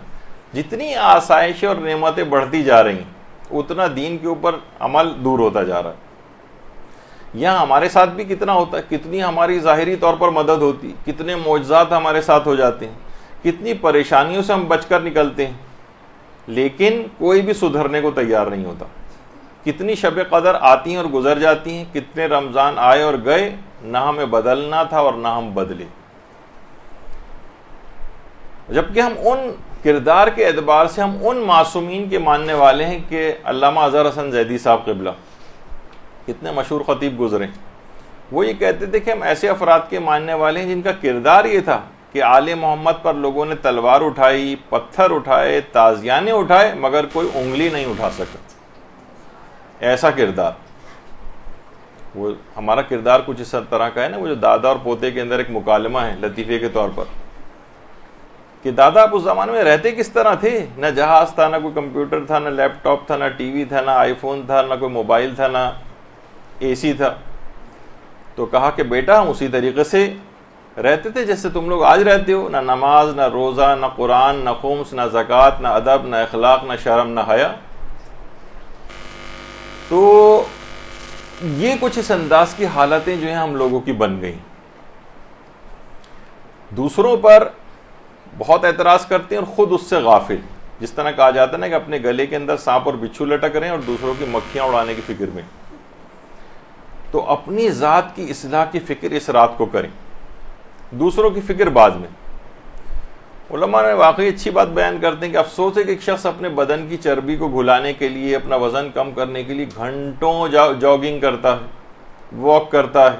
جتنی آسائشیں اور نعمتیں بڑھتی جا رہی ہیں اتنا دین کے اوپر عمل دور ہوتا جا رہا ہے۔ یہاں ہمارے ساتھ بھی کتنا ہوتا ہے، کتنی ہماری ظاہری طور پر مدد ہوتی، کتنے معجزات ہمارے ساتھ ہو جاتے ہیں، کتنی پریشانیوں سے ہم بچ کر نکلتے ہیں، لیکن کوئی بھی سدھرنے کو تیار نہیں ہوتا۔ کتنی شب قدر آتی ہیں اور گزر جاتی ہیں، کتنے رمضان آئے اور گئے، نہ ہمیں بدلنا تھا اور نہ ہم بدلے۔ جبکہ ہم ان کردار کے اعتبار سے ہم ان معصومین کے ماننے والے ہیں کہ علامہ اظہر حسن زیدی صاحب قبلہ کتنے مشہور خطیب گزرے، وہ یہ کہتے تھے کہ ہم ایسے افراد کے ماننے والے ہیں جن کا کردار یہ تھا کہ آل محمد پر لوگوں نے تلوار اٹھائی، پتھر اٹھائے، تازیانے اٹھائے، مگر کوئی انگلی نہیں اٹھا سکا۔ ایسا کردار، وہ ہمارا کردار کچھ اس طرح کا ہے نا، وہ جو دادا اور پوتے کے اندر ایک مکالمہ ہے لطیفے کے طور پر کہ دادا آپ اس زمانے میں رہتے کس طرح تھے، نہ جہاز تھا، نہ کوئی کمپیوٹر تھا، نہ لیپ ٹاپ تھا، نہ ٹی وی تھا، نہ آئی فون تھا، نہ کوئی موبائل تھا، نہ اے سی تھا۔ تو کہا کہ بیٹا ہم اسی طریقے سے رہتے تھے جیسے تم لوگ آج رہتے ہو، نہ نماز، نہ روزہ، نہ قرآن، نہ خمس، نہ زکوٰۃ، نہ ادب، نہ اخلاق، نہ شرم، نہ حیا۔ تو یہ کچھ اس انداز کی حالتیں جو ہیں ہم لوگوں کی بن گئیں۔ دوسروں پر بہت اعتراض کرتے ہیں اور خود اس سے غافل، جس طرح کہا جاتا ہے نا کہ اپنے گلے کے اندر سانپ اور بچھو لٹک رہے ہیں اور دوسروں کی مکھیاں اڑانے کی فکر میں۔ تو اپنی ذات کی اصلاح کی فکر اس رات کو کریں، دوسروں کی فکر بعد میں۔ علماء نے واقعی اچھی بات بیان کرتے ہیں کہ افسوس ہے کہ ایک شخص اپنے بدن کی چربی کو گھلانے کے لیے، اپنا وزن کم کرنے کے لیے گھنٹوں جاگنگ کرتا ہے، واک کرتا ہے،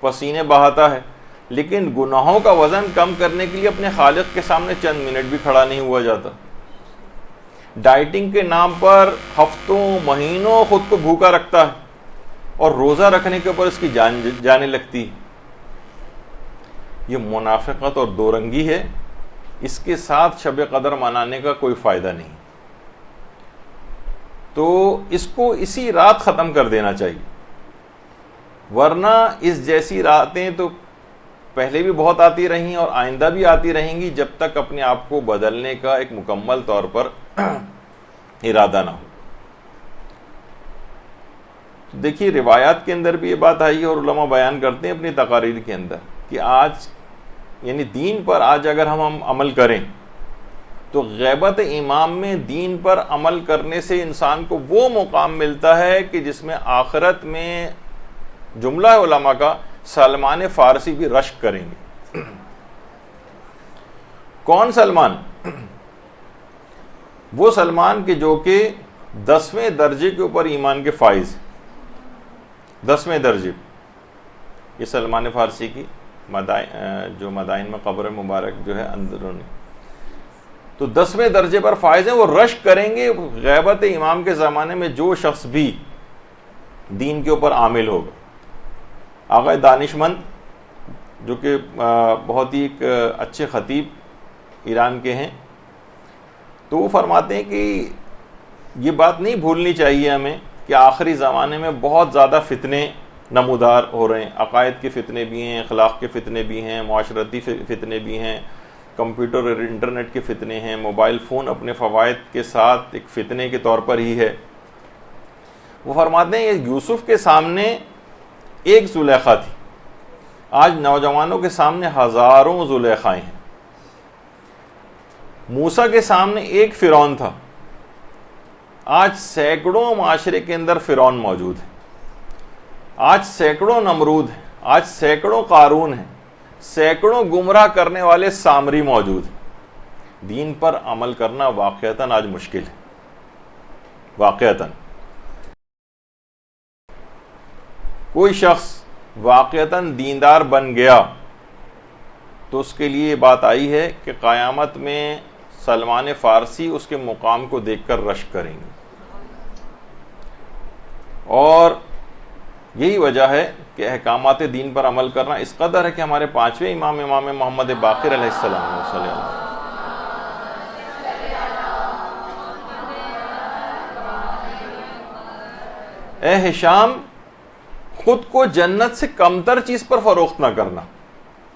پسینے بہاتا ہے، لیکن گناہوں کا وزن کم کرنے کے لیے اپنے خالق کے سامنے چند منٹ بھی کھڑا نہیں ہوا جاتا۔ ڈائٹنگ کے نام پر ہفتوں مہینوں خود کو بھوکا رکھتا ہے اور روزہ رکھنے کے اوپر اس کی جان جانے لگتی۔ یہ منافقت اور دو رنگی ہے، اس کے ساتھ شب قدر منانے کا کوئی فائدہ نہیں۔ تو اس کو اسی رات ختم کر دینا چاہیے، ورنہ اس جیسی راتیں تو پہلے بھی بہت آتی رہیں اور آئندہ بھی آتی رہیں گی جب تک اپنے آپ کو بدلنے کا ایک مکمل طور پر ارادہ نہ ہو۔ دیکھیے روایات کے اندر بھی یہ بات آئی ہے اور علماء بیان کرتے ہیں اپنی تقاریر کے اندر کہ آج یعنی دین پر آج اگر ہم عمل کریں تو غیبت امام میں دین پر عمل کرنے سے انسان کو وہ مقام ملتا ہے کہ جس میں آخرت میں جملہ ہے علماء کا سلمان فارسی بھی رشک کریں گے۔ کون سلمان؟ وہ سلمان کہ جو کہ 10ویں درجے کے اوپر ایمان کے فائز، 10ویں درجے، یہ سلمان فارسی کی جو مدائن میں قبر مبارک جو ہے اندرونی، تو 10ویں درجے پر فائز ہیں. وہ رشک کریں گے غیبت امام کے زمانے میں جو شخص بھی دین کے اوپر عامل ہوگا. آقا دانشمند جو کہ بہت ہی ایک اچھے خطیب ایران کے ہیں، تو وہ فرماتے ہیں کہ یہ بات نہیں بھولنی چاہیے ہمیں کہ آخری زمانے میں بہت زیادہ فتنے نمودار ہو رہے ہیں. عقائد کے فتنے بھی ہیں، اخلاق کے فتنے بھی ہیں، معاشرتی فتنے بھی ہیں، کمپیوٹر اور انٹرنیٹ کے فتنے ہیں، موبائل فون اپنے فوائد کے ساتھ ایک فتنے کے طور پر ہی ہے. وہ فرماتے ہیں یوسف کے سامنے ایک زلیخا تھی، آج نوجوانوں کے سامنے ہزاروں زلیخائیں ہیں. موسیٰ کے سامنے ایک فرعون تھا، آج سینکڑوں معاشرے کے اندر فرعون موجود ہے. آج سینکڑوں نمرود ہیں، آج سینکڑوں قارون ہیں، سینکڑوں گمراہ کرنے والے سامری موجود ہیں. دین پر عمل کرنا واقعتاً آج مشکل ہے. واقعتاً کوئی شخص واقعتاً دیندار بن گیا تو اس کے لیے یہ بات آئی ہے کہ قیامت میں سلمان فارسی اس کے مقام کو دیکھ کر رشک کریں گے. اور یہی وجہ ہے کہ احکامات دین پر عمل کرنا اس قدر ہے کہ ہمارے 5ویں امام محمد باقر علیہ السلام صلی اللہ علیہ وسلم اے ہشام خود کو جنت سے کمتر چیز پر فروخت نہ کرنا،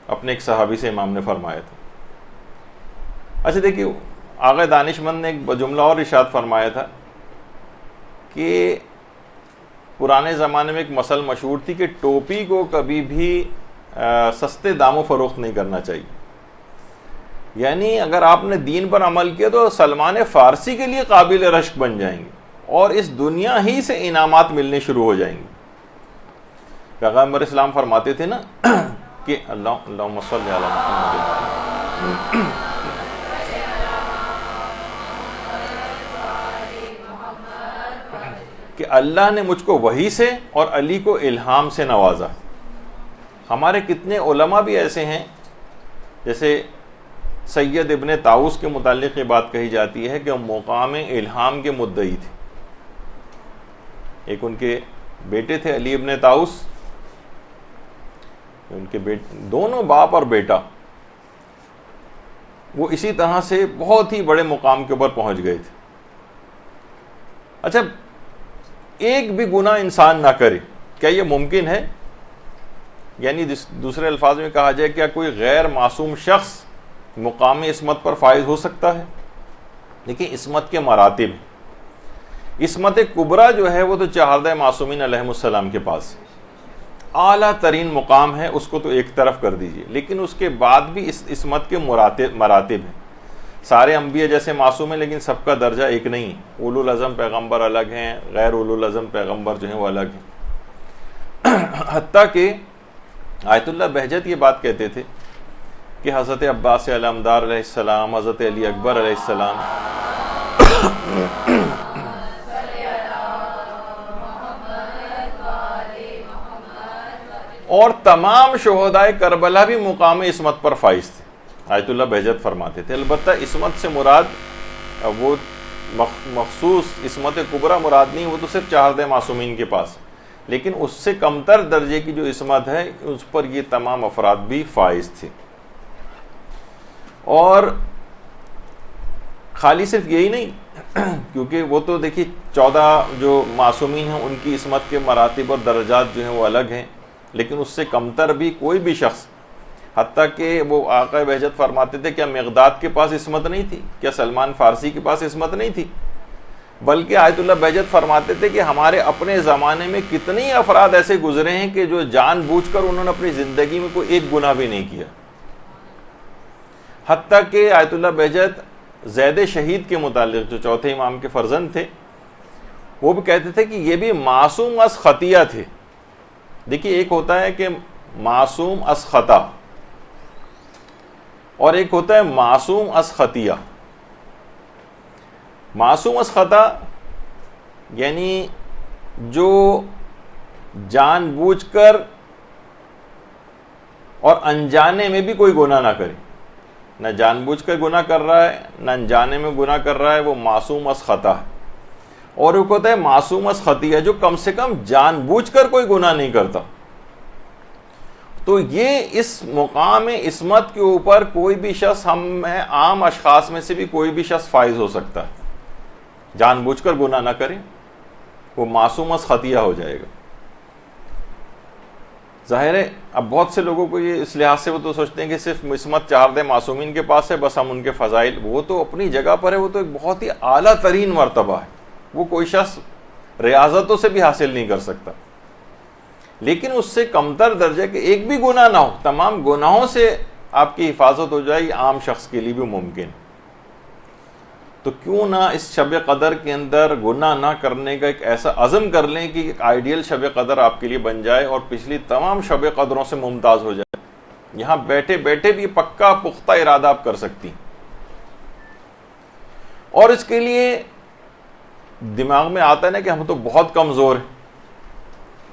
اپنے ایک صحابی سے امام نے فرمایا تھا. اچھا دیکھیے، آقا دانشمند نے ایک جملہ اور ارشاد فرمایا تھا کہ پرانے زمانے میں ایک مثل مشہور تھی کہ ٹوپی کو کبھی بھی سستے داموں فروخت نہیں کرنا چاہیے. یعنی اگر آپ نے دین پر عمل کیا تو سلمان فارسی کے لیے قابل رشک بن جائیں گے اور اس دنیا ہی سے انعامات ملنے شروع ہو جائیں گے. پیغمبر اسلام فرماتے تھے نا کہ اللہم صلی علی محمد، کہ اللہ نے مجھ کو وحی سے اور علی کو الہام سے نوازا. ہمارے کتنے علماء بھی ایسے ہیں، جیسے سید ابن طاؤس کے متعلق یہ بات کہی جاتی ہے کہ وہ مقام الہام کے مدعی تھے. ایک ان کے بیٹے تھے علی ابن طاؤس، ان کے دونوں باپ اور بیٹا وہ اسی طرح سے بہت ہی بڑے مقام کے اوپر پہنچ گئے تھے. اچھا، ایک بھی گناہ انسان نہ کرے، کیا یہ ممکن ہے؟ یعنی دوسرے الفاظ میں کہا جائے کیا کوئی غیر معصوم شخص مقام عصمت پر فائز ہو سکتا ہے؟ دیکھیں عصمت کے مراتب، عصمت کبریٰ جو ہے وہ تو 14 معصومین علیہم السلام کے پاس اعلیٰ ترین مقام ہے، اس کو تو ایک طرف کر دیجئے، لیکن اس کے بعد بھی اس عصمت کے مراتب ہیں. سارے انبیاء جیسے معصوم ہیں لیکن سب کا درجہ ایک نہیں ہے. اولو العزم پیغمبر الگ ہیں، غیر اولو العزم پیغمبر جو ہیں وہ الگ ہیں. حتیٰ کہ آیت اللہ بہجت یہ بات کہتے تھے کہ حضرت عباس علمدار علیہ السلام، حضرت علی اکبر علیہ السلام اور تمام شہدائے کربلا بھی مقام عصمت پر فائز تھے. آیت اللہ بہجت فرماتے تھے البتہ عصمت سے مراد وہ مخصوص عصمت کبریٰ مراد نہیں، وہ تو صرف 14 معصومین کے پاس، لیکن اس سے کمتر درجے کی جو عصمت ہے اس پر یہ تمام افراد بھی فائز تھے. اور خالی صرف یہی نہیں، کیونکہ وہ تو دیکھیے 14 جو معصومین ہیں ان کی عصمت کے مراتب اور درجات جو ہیں وہ الگ ہیں، لیکن اس سے کمتر بھی کوئی بھی شخص، حتیٰ کہ وہ آقا بہجت فرماتے تھے کیا مقداد کے پاس عصمت نہیں تھی، کیا سلمان فارسی کے پاس عصمت نہیں تھی، بلکہ آیت اللہ بہجت فرماتے تھے کہ ہمارے اپنے زمانے میں کتنی افراد ایسے گزرے ہیں کہ جو جان بوجھ کر انہوں نے اپنی زندگی میں کوئی ایک گناہ بھی نہیں کیا. حتیٰ کہ آیت اللہ بہجت زید شہید کے متعلق جو چوتھے امام کے فرزند تھے وہ بھی کہتے تھے کہ یہ بھی معصوم از خطیہ تھے. دیکھیے ایک ہوتا ہے کہ معصوم از خطا اور ایک ہوتا ہے معصوم از خطیہ. معصوم از خطا یعنی جو جان بوجھ کر اور انجانے میں بھی کوئی گناہ نہ کرے، نہ جان بوجھ کر گناہ کر رہا ہے نہ انجانے میں گناہ کر رہا ہے، وہ معصوم از خطا ہے۔ اور ایک ہوتا ہے معصوم از خطیہ، جو کم سے کم جان بوجھ کر کوئی گناہ نہیں کرتا۔ تو یہ اس مقام عصمت کے اوپر کوئی بھی شخص، ہم عام اشخاص میں سے بھی کوئی بھی شخص فائز ہو سکتا ہے، جان بوجھ کر گناہ نہ کرے، وہ معصوم از خطیہ ہو جائے گا۔ ظاہر ہے اب بہت سے لوگوں کو یہ اس لحاظ سے وہ تو سوچتے ہیں کہ صرف عصمت 4 معصومین کے پاس ہے، بس ہم ان کے فضائل، وہ تو اپنی جگہ پر ہے، وہ تو ایک بہت ہی اعلیٰ ترین مرتبہ ہے، وہ کوئی شخص ریاضتوں سے بھی حاصل نہیں کر سکتا۔ لیکن اس سے کمتر درجے کہ ایک بھی گناہ نہ ہو، تمام گناہوں سے آپ کی حفاظت ہو جائے، یہ عام شخص کے لیے بھی ممکن۔ تو کیوں نہ اس شب قدر کے اندر گناہ نہ کرنے کا ایک ایسا عزم کر لیں کہ ایک آئیڈیل شب قدر آپ کے لیے بن جائے اور پچھلی تمام شب قدروں سے ممتاز ہو جائے۔ یہاں بیٹھے بیٹھے بھی پکا پختہ ارادہ آپ کر سکتی، اور اس کے لیے دماغ میں آتا ہے نا کہ ہم تو بہت کمزور ہیں،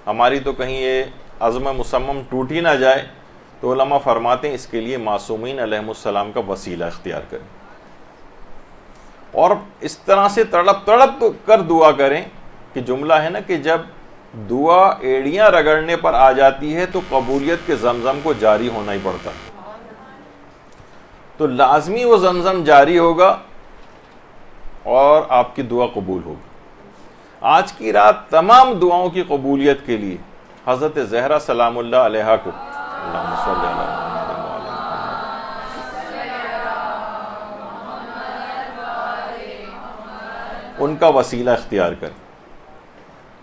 ہماری تو کہیں یہ عزم مصمم ٹوٹ ہی نہ جائے، تو علماء فرماتے ہیں اس کے لیے معصومین علیہ السلام کا وسیلہ اختیار کریں، اور اس طرح سے تڑپ کر دعا کریں کہ جملہ ہے نا کہ جب دعا ایڑیاں رگڑنے پر آ جاتی ہے تو قبولیت کے زمزم کو جاری ہونا ہی پڑتا ہے، تو لازمی وہ زمزم جاری ہوگا اور آپ کی دعا قبول ہوگی۔ آج کی رات تمام دعاؤں کی قبولیت کے لیے حضرت زہرا سلام اللہ علیہا کو، اللہم صلی علی محمد وعلی محمد، ان کا وسیلہ اختیار کریں۔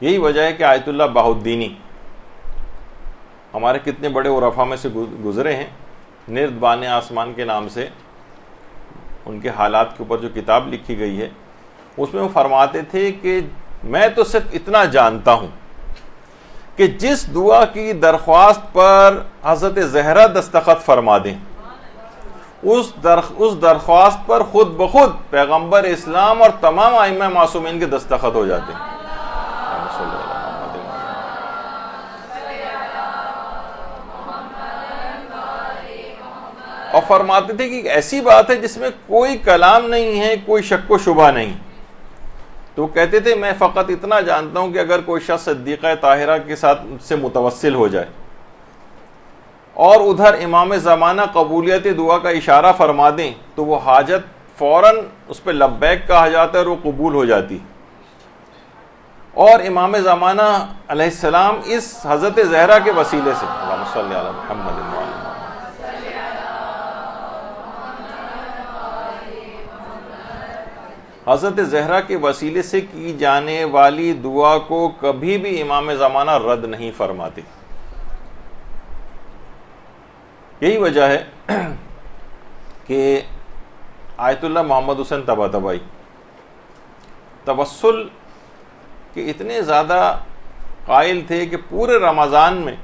یہی وجہ ہے کہ آیت اللہ بہاء الدینی ہمارے کتنے بڑے عرفاء میں سے گزرے ہیں، نردبان آسمان کے نام سے ان کے حالات کے اوپر جو کتاب لکھی گئی ہے، اس میں وہ فرماتے تھے کہ میں تو صرف اتنا جانتا ہوں کہ جس دعا کی درخواست پر حضرت زہرا دستخط فرما دیں، اس درخواست پر خود بخود پیغمبر اسلام اور تمام ائمہ معصومین کے دستخط ہو جاتے ہیں۔ اور فرماتے تھے کہ ایک ایسی بات ہے جس میں کوئی کلام نہیں ہے، کوئی شک و شبہ نہیں۔ تو کہتے تھے میں فقط اتنا جانتا ہوں کہ اگر کوئی شخص صدیقہ طاہرہ کے ساتھ سے متوسل ہو جائے اور ادھر امام زمانہ قبولیت دعا کا اشارہ فرما دیں تو وہ حاجت فوراً اس پہ لبیک کہا جاتا ہے اور وہ قبول ہو جاتی۔ اور امام زمانہ علیہ السلام اس حضرت زہرا کے وسیلے سے، اللہم صلی علی محمد وعلی محمد، حضرت زہرا کے وسیلے سے کی جانے والی دعا کو کبھی بھی امام زمانہ رد نہیں فرماتے۔ یہی وجہ ہے کہ آیت اللہ محمد حسین طباطبائی توسل کے اتنے زیادہ قائل تھے کہ پورے رمضان میں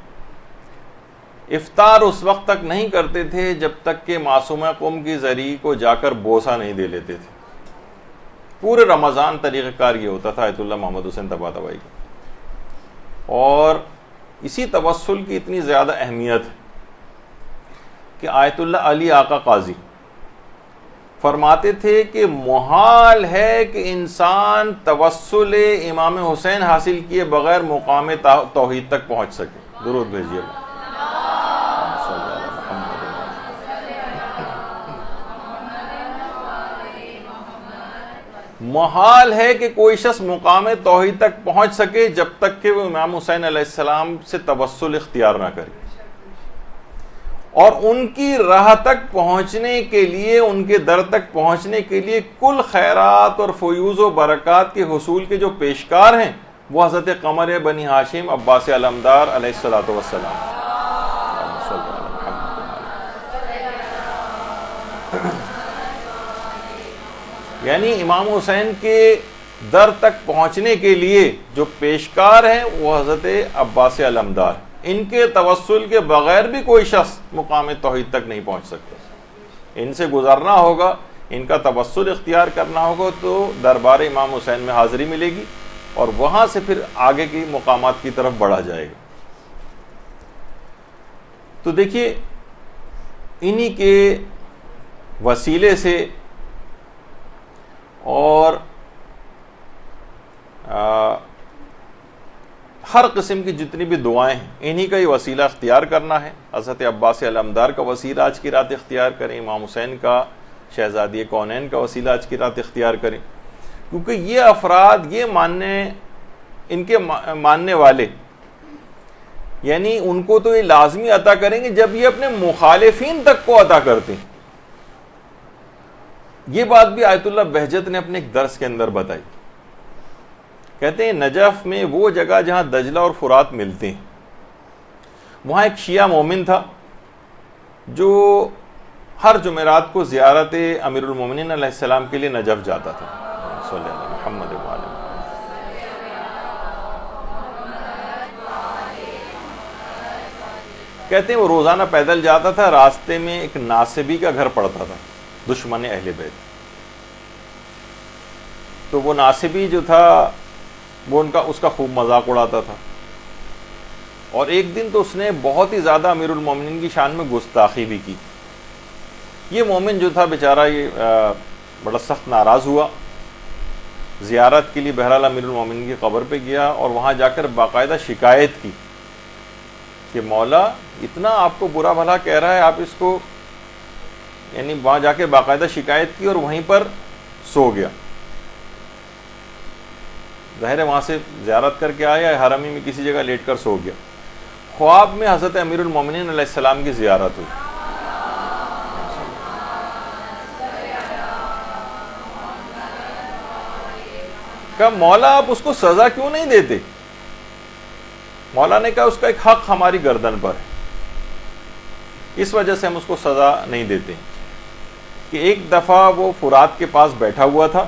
افطار اس وقت تک نہیں کرتے تھے جب تک کہ معصومہ قم کی زری کو جا کر بوسہ نہیں دے لیتے تھے۔ پورے رمضان طریقہ کار یہ ہوتا تھا آیت اللہ محمد حسین طباطبائی کا، اور اسی توسل کی اتنی زیادہ اہمیت ہے کہ آیت اللہ علی آقا قاضی فرماتے تھے کہ محال ہے کہ انسان توسل امام حسین حاصل کیے بغیر مقام توحید تک پہنچ سکے۔ درود بھیجیے گا۔ محال ہے کہ کوئی شخص مقام توحید تک پہنچ سکے جب تک کہ وہ امام حسین علیہ السلام سے توسل اختیار نہ کرے، اور ان کی راہ تک پہنچنے کے لیے، ان کے در تک پہنچنے کے لیے کل خیرات اور فیوز و برکات کے حصول کے جو پیشکار ہیں وہ حضرت قمر بنی ہاشم عباس علمدار علیہ الصلوۃ والسلام۔ یعنی امام حسین کے در تک پہنچنے کے لیے جو پیشکار ہیں وہ حضرت عباس علمدار، ان کے توسل کے بغیر بھی کوئی شخص مقام توحید تک نہیں پہنچ سکتا۔ ان سے گزرنا ہوگا، ان کا توسل اختیار کرنا ہوگا تو دربار امام حسین میں حاضری ملے گی، اور وہاں سے پھر آگے کی مقامات کی طرف بڑھا جائے گا۔ تو دیکھیے انہی کے وسیلے سے اور ہر قسم کی جتنی بھی دعائیں ہیں انہی کا ہی وسیلہ اختیار کرنا ہے. حضرت عباس علمدار کا وسیلہ آج کی رات اختیار کریں, امام حسین کا شہزادی کونین کا وسیلہ آج کی رات اختیار کریں, کیونکہ یہ افراد یہ ان کے ماننے والے یعنی ان کو تو یہ لازمی عطا کریں گے جب یہ اپنے مخالفین تک کو عطا کرتے ہیں. یہ بات بھی آیت اللہ بہجت نے اپنے ایک درس کے اندر بتائی. کہتے ہیں نجف میں وہ جگہ جہاں دجلہ اور فرات ملتے ہیں, وہاں ایک شیعہ مومن تھا جو ہر جمعرات کو زیارت امیر المومنین علیہ السلام کے لیے نجف جاتا تھا. صلی اللہ علیہ محمد وآلہ. کہتے ہیں وہ روزانہ پیدل جاتا تھا, راستے میں ایک ناصبی کا گھر پڑتا تھا, دشمن اہل بیت. تو وہ ناصبی جو تھا وہ اس کا خوب مذاق اڑاتا تھا, اور ایک دن تو اس نے بہت ہی زیادہ امیر المومنین کی شان میں گستاخی بھی کی. یہ مومن جو تھا بیچارہ یہ بڑا سخت ناراض ہوا, زیارت کے لیے بہرحال امیر المومنین کی قبر پہ گیا اور وہاں جا کر باقاعدہ شکایت کی کہ مولا اتنا آپ کو برا بھلا کہہ رہا ہے, آپ اس کو یعنی وہاں جا کے باقاعدہ شکایت کی اور وہیں پر سو گیا. ظاہر ہے وہاں سے زیارت کر کے آیا, حرمی میں کسی جگہ لیٹ کر سو گیا. خواب میں حضرت امیر المومنین علیہ السلام کی زیارت ہوئی. کہا مولا آپ اس کو سزا کیوں نہیں دیتے؟ مولا نے کہا اس کا ایک حق ہماری گردن پر ہے, اس وجہ سے ہم اس کو سزا نہیں دیتے. کہ ایک دفعہ وہ فرات کے پاس بیٹھا ہوا تھا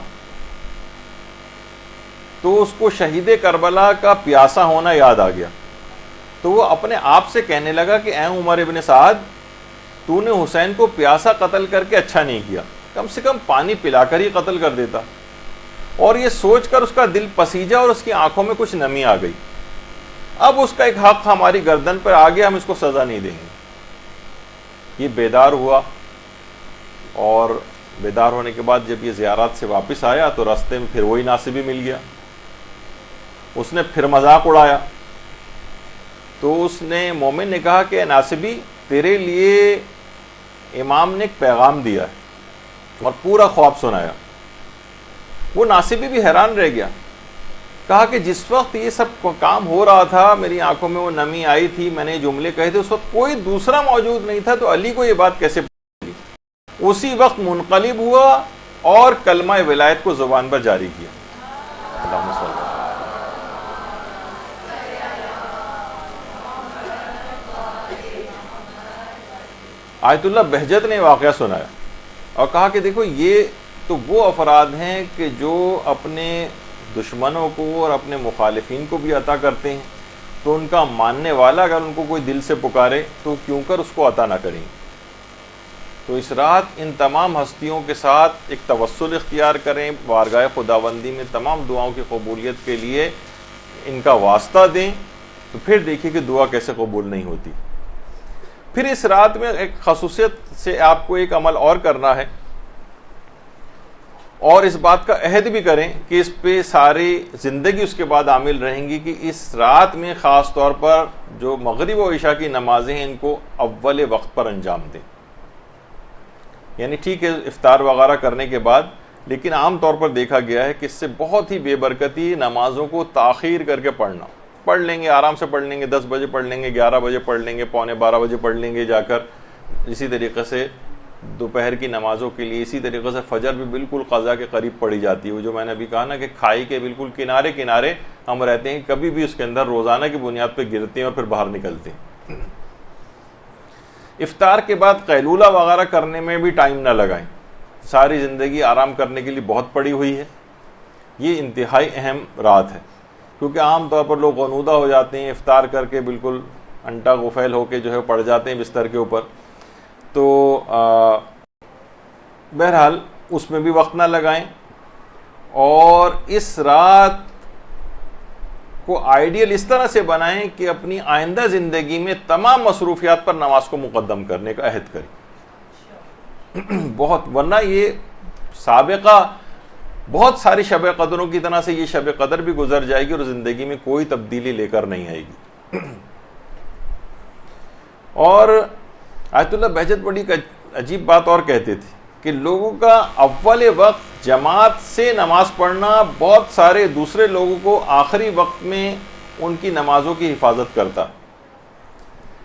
تو اس کو شہید کربلا کا پیاسا ہونا یاد آ گیا, تو وہ اپنے آپ سے کہنے لگا کہ اے عمر ابن سعد, تو نے حسین کو پیاسا قتل کر کے اچھا نہیں کیا, کم سے کم پانی پلا کر ہی قتل کر دیتا. اور یہ سوچ کر اس کا دل پسیجا اور اس کی آنکھوں میں کچھ نمی آ گئی. اب اس کا ایک حق ہماری گردن پر آ گیا, ہم اس کو سزا نہیں دیں گے. یہ بیدار ہوا, اور بیدار ہونے کے بعد جب یہ زیارات سے واپس آیا تو راستے میں پھر وہی ناصبی مل گیا. اس نے پھر مذاق اڑایا. تو اس نے مومن نے کہا کہ ناصبی تیرے لیے امام نے ایک پیغام دیا ہے, اور پورا خواب سنایا. وہ ناصبی بھی حیران رہ گیا. کہا کہ جس وقت یہ سب کام ہو رہا تھا میری آنکھوں میں وہ نمی آئی تھی, میں نے جملے کہے تھے, اس وقت کوئی دوسرا موجود نہیں تھا, تو علی کو یہ بات کیسے پڑی؟ اسی وقت منقلب ہوا اور کلمہ ولایت کو زبان پر جاری کیا. اللہم صلی اللہ. آیت اللہ بہجت نے واقعہ سنایا اور کہا کہ دیکھو یہ تو وہ افراد ہیں کہ جو اپنے دشمنوں کو اور اپنے مخالفین کو بھی عطا کرتے ہیں, تو ان کا ماننے والا اگر ان کو کوئی دل سے پکارے تو کیوں کر اس کو عطا نہ کریں. تو اس رات ان تمام ہستیوں کے ساتھ ایک توسل اختیار کریں, بارگاہ خداوندی میں تمام دعاؤں کی قبولیت کے لیے ان کا واسطہ دیں, تو پھر دیکھیے کہ دعا کیسے قبول نہیں ہوتی. پھر اس رات میں ایک خصوصیت سے آپ کو ایک عمل اور کرنا ہے, اور اس بات کا عہد بھی کریں کہ اس پہ ساری زندگی اس کے بعد عامل رہیں گی کہ اس رات میں خاص طور پر جو مغرب و عشاء کی نمازیں ہیں ان کو اول وقت پر انجام دیں. یعنی ٹھیک ہے افطار وغیرہ کرنے کے بعد, لیکن عام طور پر دیکھا گیا ہے کہ اس سے بہت ہی بے برکتی نمازوں کو تاخیر کر کے پڑھنا. پڑھ لیں گے, آرام سے پڑھ لیں گے, 10 بجے پڑھ لیں گے, 11 بجے پڑھ لیں گے, پونے 12 بجے پڑھ لیں گے جا کر. اسی طریقے سے دوپہر کی نمازوں کے لیے اسی طریقے سے فجر بھی بالکل قضا کے قریب پڑھی جاتی ہے. وہ جو میں نے ابھی کہا نا کہ کھائی کے بالکل کنارے کنارے ہم رہتے ہیں, کبھی بھی اس کے اندر روزانہ کی بنیاد پہ گرتے ہیں اور پھر باہر نکلتے ہیں. افطار کے بعد قیلولہ وغیرہ کرنے میں بھی ٹائم نہ لگائیں. ساری زندگی آرام کرنے کے لیے بہت پڑی ہوئی ہے. یہ انتہائی اہم رات ہے, کیونکہ عام طور پر لوگ غنودہ ہو جاتے ہیں, افطار کر کے بالکل انٹا غفیل ہو کے جو ہے پڑ جاتے ہیں بستر کے اوپر. تو بہرحال اس میں بھی وقت نہ لگائیں, اور اس رات کو آئیڈیل اس طرح سے بنائیں کہ اپنی آئندہ زندگی میں تمام مصروفیات پر نماز کو مقدم کرنے کا عہد کریں. بہت، ورنہ یہ سابقہ بہت ساری شب قدروں کی طرح سے یہ شب قدر بھی گزر جائے گی اور زندگی میں کوئی تبدیلی لے کر نہیں آئے گی. اور آیت اللہ بہجت بڑی عجیب بات اور کہتے تھے کہ لوگوں کا اول وقت جماعت سے نماز پڑھنا بہت سارے دوسرے لوگوں کو آخری وقت میں ان کی نمازوں کی حفاظت کرتا.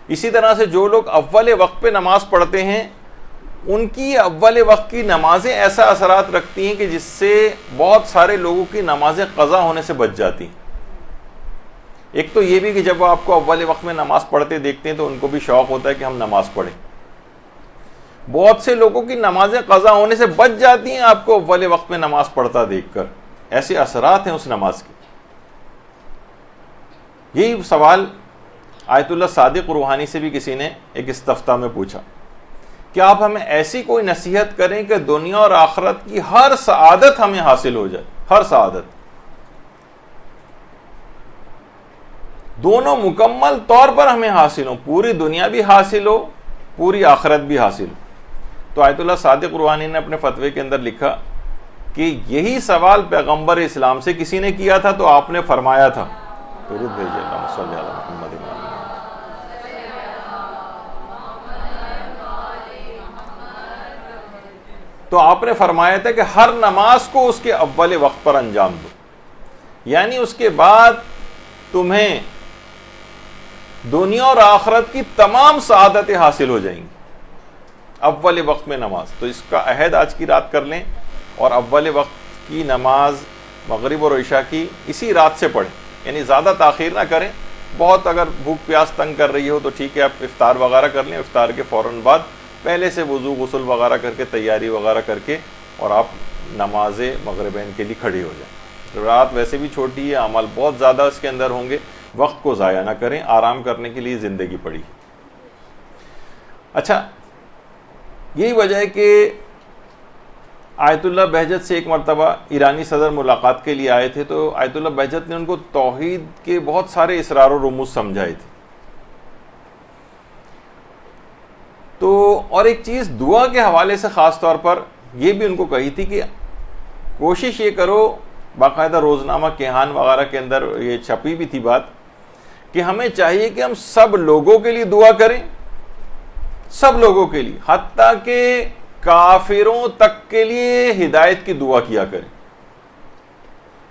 اسی طرح سے جو لوگ اول وقت پہ نماز پڑھتے ہیں ان کی اول وقت کی نمازیں ایسا اثرات رکھتی ہیں کہ جس سے بہت سارے لوگوں کی نمازیں قضا ہونے سے بچ جاتی ہیں. ایک تو یہ بھی کہ جب وہ آپ کو اول وقت میں نماز پڑھتے دیکھتے ہیں تو ان کو بھی شوق ہوتا ہے کہ ہم نماز پڑھیں. بہت سے لوگوں کی نمازیں قضا ہونے سے بچ جاتی ہیں آپ کو اول وقت میں نماز پڑھتا دیکھ کر. ایسے اثرات ہیں اس نماز کے. یہی سوال آیت اللہ صادق روحانی سے بھی کسی نے ایک استفتاء میں پوچھا کہ آپ ہمیں ایسی کوئی نصیحت کریں کہ دنیا اور آخرت کی ہر سعادت ہمیں حاصل ہو جائے. ہر سعادت دونوں مکمل طور پر ہمیں حاصل ہو, پوری دنیا بھی حاصل ہو, پوری آخرت بھی حاصل ہو. تو آیت اللہ صادق روحانی نے اپنے فتوے کے اندر لکھا کہ یہی سوال پیغمبر اسلام سے کسی نے کیا تھا تو آپ نے فرمایا تھا, درود بھیجیے اللہم صلی علی محمد. تو آپ نے فرمایا تھا کہ ہر نماز کو اس کے اول وقت پر انجام دو, یعنی اس کے بعد تمہیں دنیا اور آخرت کی تمام سعادتیں حاصل ہو جائیں گی. اول وقت میں نماز, تو اس کا عہد آج کی رات کر لیں اور اول وقت کی نماز مغرب اور عشاء کی اسی رات سے پڑھیں, یعنی زیادہ تاخیر نہ کریں. بہت اگر بھوک پیاس تنگ کر رہی ہو تو ٹھیک ہے, آپ افطار وغیرہ کر لیں, افطار کے فوراً بعد پہلے سے وضو غسل وغیرہ کر کے تیاری وغیرہ کر کے اور آپ نماز مغربین کے لیے کھڑی ہو جائیں. رات ویسے بھی چھوٹی ہے, اعمال بہت زیادہ اس کے اندر ہوں گے, وقت کو ضائع نہ کریں, آرام کرنے کے لیے زندگی پڑی. اچھا, یہی وجہ ہے کہ آیت اللہ بہجت سے ایک مرتبہ ایرانی صدر ملاقات کے لیے آئے تھے, تو آیت اللہ بہجت نے ان کو توحید کے بہت سارے اسرار و رموز سمجھائے تھے. تو اور ایک چیز دعا کے حوالے سے خاص طور پر یہ بھی ان کو کہی تھی کہ کوشش یہ کرو, باقاعدہ روزنامہ کیہان وغیرہ کے اندر یہ چھپی بھی تھی بات, کہ ہمیں چاہیے کہ ہم سب لوگوں کے لیے دعا کریں, سب لوگوں کے لیے, حتیٰ کہ کافروں تک کے لیے ہدایت کی دعا کیا کریں,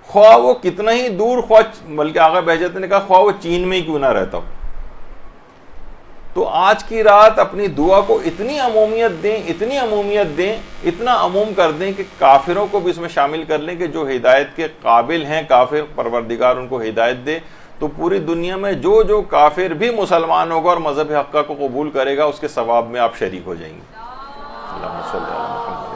خواہ وہ کتنا ہی دور, خواہ بلکہ آغا بہجت نے کہا خواہ وہ چین میں ہی کیوں نہ رہتا ہو. تو آج کی رات اپنی دعا کو اتنی عمومیت دیں, اتنی عمومیت دیں, اتنا عموم کر دیں کہ کافروں کو بھی اس میں شامل کر لیں کہ جو ہدایت کے قابل ہیں کافر, پروردگار ان کو ہدایت دے. تو پوری دنیا میں جو جو کافر بھی مسلمان ہوگا اور مذہب حقہ کو قبول کرے گا اس کے ثواب میں آپ شریک ہو جائیں گے. اللہم صلی علی محمد.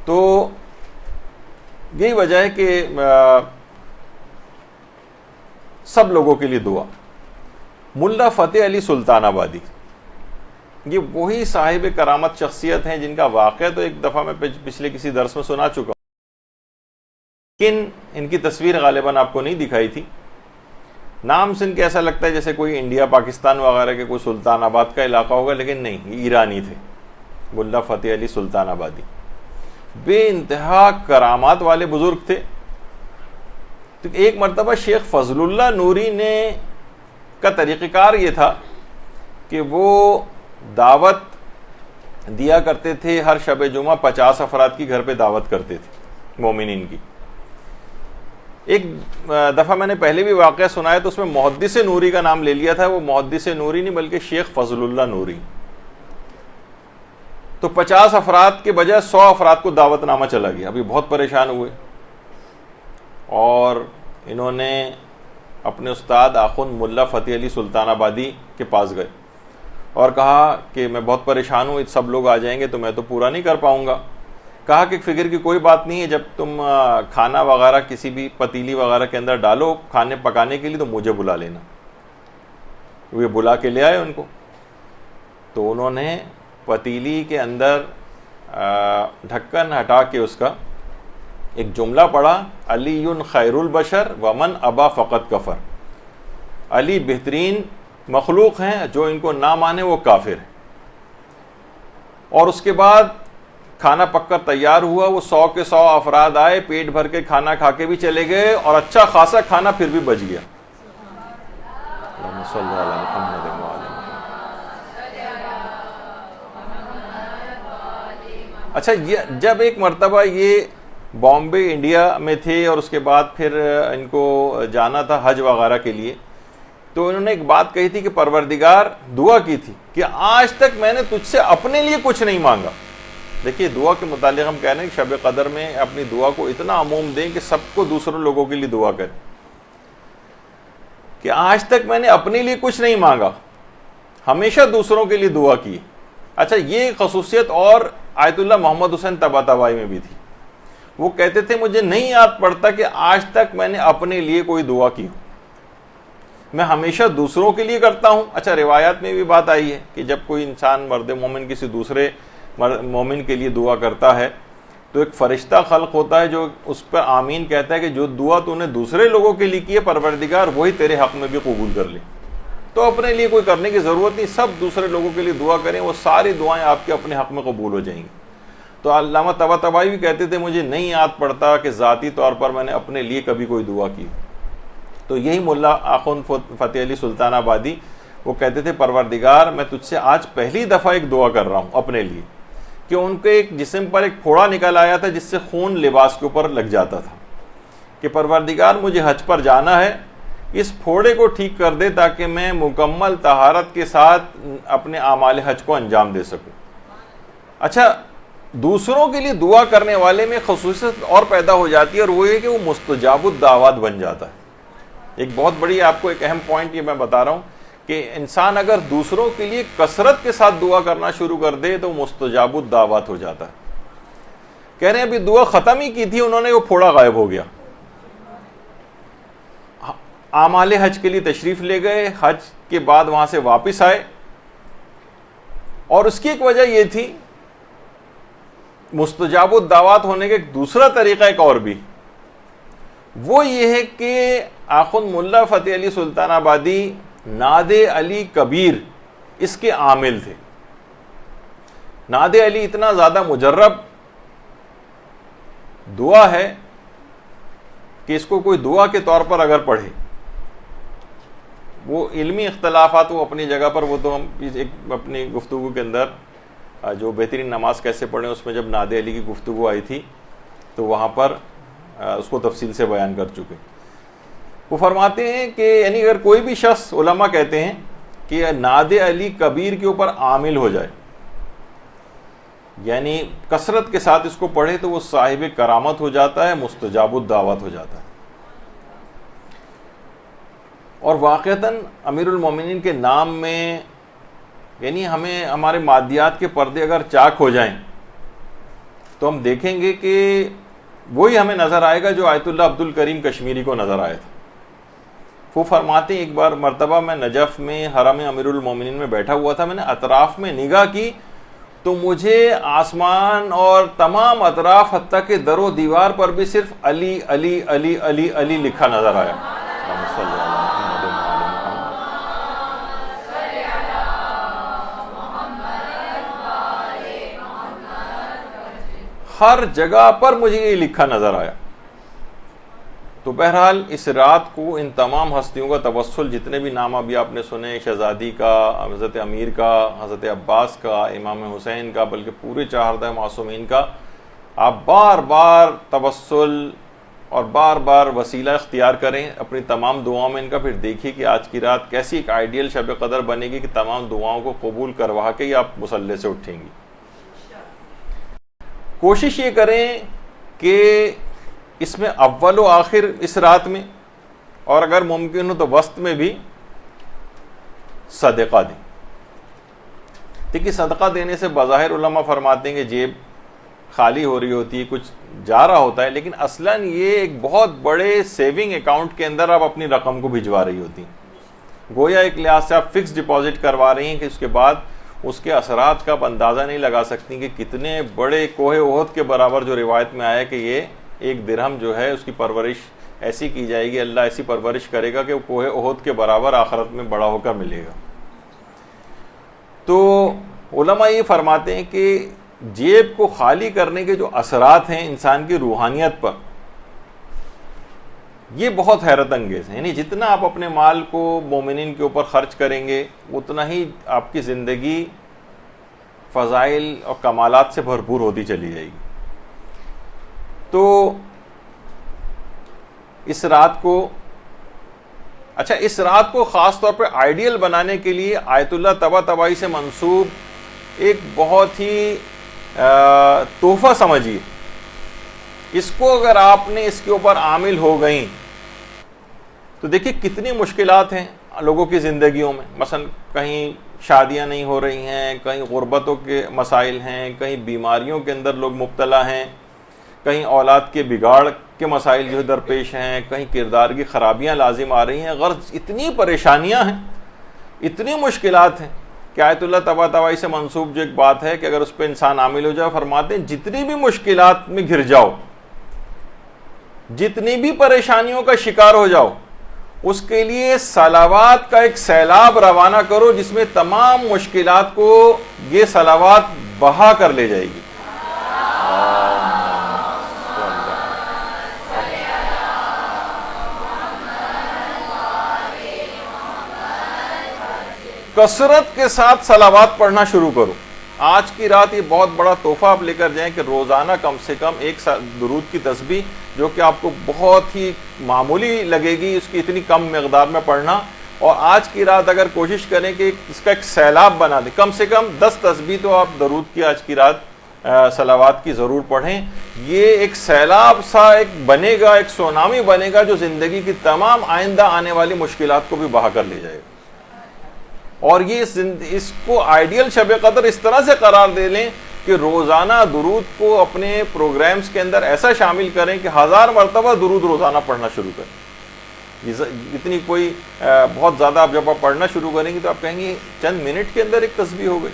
تو یہی وجہ ہے کہ سب لوگوں کے لیے دعا. ملا فتح علی سلطان آبادی, یہ وہی صاحب کرامت شخصیت ہیں جن کا واقعہ تو ایک دفعہ میں پچھلے کسی درس میں سنا چکا ہوں, لیکن ان کی تصویر غالباً آپ کو نہیں دکھائی تھی. نام سے ان کے ایسا لگتا ہے جیسے کوئی انڈیا پاکستان وغیرہ کے کوئی سلطان آباد کا علاقہ ہوگا, لیکن نہیں, یہ ایرانی تھے. ملا فتح علی سلطان آبادی بے انتہا کرامات والے بزرگ تھے. تو ایک مرتبہ شیخ فضل اللہ نوری نے کا طریقہ کار یہ تھا کہ وہ دعوت دیا کرتے تھے, ہر شب جمعہ 50 افراد کی گھر پہ دعوت کرتے تھے مومنین کی. ایک دفعہ میں نے پہلے بھی واقعہ سنایا تو اس میں محدث نوری کا نام لے لیا تھا, وہ محدث نوری نہیں بلکہ شیخ فضل اللہ نوری. تو 50 افراد کے بجائے 100 افراد کو دعوت نامہ چلا گیا. ابھی بہت پریشان ہوئے اور انہوں نے اپنے استاد آخوند ملا فتح علی سلطان آبادی کے پاس گئے اور کہا کہ میں بہت پریشان ہوں, سب لوگ آ جائیں گے تو میں تو پورا نہیں کر پاؤں گا. کہا کہ فکر کی کوئی بات نہیں ہے, جب تم کھانا وغیرہ کسی بھی پتیلی وغیرہ کے اندر ڈالو کھانے پکانے کے لیے تو مجھے بلا لینا. وہ بلا کے لے آئے ان کو. تو انہوں نے پتیلی کے اندر ڈھکن ہٹا کے اس کا ایک جملہ پڑھا, علی خیر البشر ومن ابا فقط کفر. علی بہترین مخلوق ہیں، جو ان کو نہ مانے وہ کافر ہے۔ اور اس کے بعد کھانا پک کر تیار ہوا، وہ 100 کے 100 افراد آئے، پیٹ بھر کے کھانا کھا کے بھی چلے گئے، اور اچھا خاصا کھانا پھر بھی بچ گیا۔ اللہم صلی علی محمد و علی محمد۔ اچھا، جب ایک مرتبہ یہ بامبے انڈیا میں تھے اور اس کے بعد پھر ان کو جانا تھا حج وغیرہ کے لیے، تو انہوں نے ایک بات کہی تھی کہ پروردگار، دعا کی تھی کہ آج تک میں نے تجھ سے اپنے لیے کچھ نہیں مانگا۔ دیکھیے دعا کے متعلق ہم کہہ رہے ہیں کہ شب قدر میں اپنی دعا کو اتنا عموم دیں کہ سب کو دوسروں لوگوں کے لیے دعا کریں کہ آج تک میں نے اپنے لیے کچھ نہیں مانگا، ہمیشہ دوسروں کے لیے دعا کی۔ اچھا، یہ خصوصیت اور آیت اللہ محمد حسین طباطبائی میں بھی تھی۔ وہ کہتے تھے مجھے نہیں یاد پڑتا کہ آج تک میں نے اپنے لیے کوئی دعا کی ہو، میں ہمیشہ دوسروں کے لیے کرتا ہوں۔ اچھا، روایات میں بھی بات آئی ہے کہ جب کوئی انسان مرد مومن کسی دوسرے مومن کے لیے دعا کرتا ہے تو ایک فرشتہ خلق ہوتا ہے جو اس پر آمین کہتا ہے کہ جو دعا تو نے دوسرے لوگوں کے لیے کی ہے پروردگار وہی تیرے حق میں بھی قبول کر لے۔ تو اپنے لیے کوئی کرنے کی ضرورت نہیں، سب دوسرے لوگوں کے لیے دعا کریں، وہ ساری دعائیں آپ کے اپنے حق میں قبول ہو جائیں گی۔ تو علامہ طباطبائی بھی کہتے تھے مجھے نہیں یاد پڑتا کہ ذاتی طور پر میں نے اپنے لیے کبھی کوئی دعا کی۔ تو یہی ملا آخوند فتح علی سلطان آبادی، وہ کہتے تھے پروردگار میں تجھ سے آج پہلی دفعہ ایک دعا کر رہا ہوں اپنے لیے، کہ ان کے ایک جسم پر ایک پھوڑا نکل آیا تھا جس سے خون لباس کے اوپر لگ جاتا تھا، کہ پروردگار مجھے حج پر جانا ہے، اس پھوڑے کو ٹھیک کر دے تاکہ میں مکمل طہارت کے ساتھ اپنے اعمال حج کو انجام دے سکوں۔ اچھا، دوسروں کے لیے دعا کرنے والے میں خصوصیت اور پیدا ہو جاتی ہے، اور وہ یہ کہ وہ مستجاب الدعوات بن جاتا ہے۔ ایک بہت بڑی آپ کو ایک اہم پوائنٹ یہ میں بتا رہا ہوں کہ انسان اگر دوسروں کے لیے کثرت کے ساتھ دعا کرنا شروع کر دے تو مستجاب الدعوات ہو جاتا ہے۔ کہہ رہے ہیں ابھی دعا ختم ہی کی تھی انہوں نے، وہ پھوڑا غائب ہو گیا۔ اعمال حج کے لیے تشریف لے گئے، حج کے بعد وہاں سے واپس آئے، اور اس کی ایک وجہ یہ تھی مستجاب الدعوات ہونے کا ایک دوسرا طریقہ ایک اور بھی، وہ یہ ہے کہ آخوند ملا فتح علی سلطان آبادی ناد علی کبیر اس کے عامل تھے۔ ناد علی اتنا زیادہ مجرب دعا ہے کہ اس کو کوئی دعا کے طور پر اگر پڑھے، وہ علمی اختلافات وہ اپنی جگہ پر، وہ تو ہم ایک اپنی گفتگو کے اندر جو بہترین نماز کیسے پڑھیں اس میں جب ناد علی کی گفتگو آئی تھی تو وہاں پر اس کو تفصیل سے بیان کر چکے۔ وہ فرماتے ہیں کہ یعنی اگر کوئی بھی شخص، علماء کہتے ہیں کہ ناد علی کبیر کے اوپر عامل ہو جائے، یعنی کثرت کے ساتھ اس کو پڑھے، تو وہ صاحب کرامت ہو جاتا ہے، مستجاب الدعوات ہو جاتا ہے۔ اور واقعتاً امیر المومنین کے نام میں یعنی ہمیں ہمارے مادیات کے پردے اگر چاک ہو جائیں تو ہم دیکھیں گے کہ وہی ہمیں نظر آئے گا جو آیت اللہ عبد الکریم کشمیری کو نظر آیا تھا۔ وہ فرماتے ہیں ایک بار مرتبہ میں نجف میں حرم امیر المومنین میں بیٹھا ہوا تھا، میں نے اطراف میں نگاہ کی تو مجھے آسمان اور تمام اطراف حتیٰ کہ در و دیوار پر بھی صرف علی علی علی علی علی لکھا نظر آیا۔ ہر جگہ پر مجھے یہ لکھا نظر آیا۔ تو بہرحال اس رات کو ان تمام ہستیوں کا توسل، جتنے بھی نام ابھی آپ نے سنے، شہزادی کا، حضرت امیر کا، حضرت عباس کا، امام حسین کا، بلکہ پورے 14 معصومین کا، آپ بار بار توسل اور بار بار وسیلہ اختیار کریں اپنی تمام دعاؤں میں ان کا، پھر دیکھیے کہ آج کی رات کیسی ایک آئیڈیل شب قدر بنے گی کہ تمام دعاؤں کو قبول کروا کے ہی آپ مصلی سے اٹھیں گی۔ کوشش یہ کریں کہ اس میں اول و آخر اس رات میں، اور اگر ممکن ہو تو وسط میں بھی صدقہ دیں۔ دیکھیے صدقہ دینے سے بظاہر علماء فرماتے ہیں کہ جیب خالی ہو رہی ہوتی ہے، کچھ جا رہا ہوتا ہے، لیکن اصلاً یہ ایک بہت بڑے سیونگ اکاؤنٹ کے اندر آپ اپنی رقم کو بھجوا رہی ہوتی ہیں۔ گویا ایک لحاظ سے آپ فکس ڈپازٹ کروا رہی ہیں کہ اس کے بعد اس کے اثرات کا آپ اندازہ نہیں لگا سکتی کہ کتنے بڑے کوہ احد کے برابر، جو روایت میں آیا کہ یہ 1 درہم جو ہے اس کی پرورش ایسی کی جائے گی, اللہ ایسی پرورش کرے گا کہ وہ کوہ احد کے برابر آخرت میں بڑا ہو کر ملے گا. تو علماء یہ فرماتے ہیں کہ جیب کو خالی کرنے کے جو اثرات ہیں انسان کی روحانیت پر, یہ بہت حیرت انگیز ہیں. یعنی جتنا آپ اپنے مال کو مومنین کے اوپر خرچ کریں گے اتنا ہی آپ کی زندگی فضائل اور کمالات سے بھرپور ہوتی چلی جائے گی. تو اس رات کو اس رات کو خاص طور پہ آئیڈیل بنانے کے لیے آیت اللہ طباطبائی سے منسوب ایک بہت ہی تحفہ سمجھیے. اس کو اگر آپ نے اس کے اوپر عامل ہو گئیں تو دیکھیے کتنی مشکلات ہیں لوگوں کی زندگیوں میں. مثلا کہیں شادیاں نہیں ہو رہی ہیں, کہیں غربتوں کے مسائل ہیں, کہیں بیماریوں کے اندر لوگ مبتلا ہیں, کہیں اولاد کے بگاڑ کے مسائل جو درپیش ہیں, کہیں کردار کی خرابیاں لازم آ رہی ہیں. غرض اتنی پریشانیاں ہیں, اتنی مشکلات ہیں کہ آیت اللہ طباطبائی سے منسوب جو ایک بات ہے کہ اگر اس پہ انسان عامل ہو جائے, فرماتے ہیں جتنی بھی مشکلات میں گھر جاؤ, جتنی بھی پریشانیوں کا شکار ہو جاؤ, اس کے لیے صلوات کا ایک سیلاب روانہ کرو جس میں تمام مشکلات کو یہ صلوات بہا کر لے جائے گی. کثرت کے ساتھ صلوات پڑھنا شروع کرو. آج کی رات یہ بہت بڑا تحفہ آپ لے کر جائیں کہ روزانہ کم سے کم ایک درود کی تسبیح, جو کہ آپ کو بہت ہی معمولی لگے گی, اس کی اتنی کم مقدار میں پڑھنا. اور آج کی رات اگر کوشش کریں کہ اس کا ایک سیلاب بنا دیں, کم سے کم 10 تسبیح تو آپ درود کی آج کی رات صلوات کی ضرور پڑھیں. یہ ایک سیلاب سا ایک بنے گا, ایک سونامی بنے گا جو زندگی کی تمام آئندہ آنے والی مشکلات کو بھی بہا کر لے جائے گا. اور یہ اس کو آئیڈیل شب قدر اس طرح سے قرار دے لیں کہ روزانہ درود کو اپنے پروگرامز کے اندر ایسا شامل کریں کہ 1000 مرتبہ درود روزانہ پڑھنا شروع کریں. اتنی کوئی بہت زیادہ آپ جب آپ پڑھنا شروع کریں گے تو آپ کہیں گے چند منٹ کے اندر ایک تسبیح ہو گئی.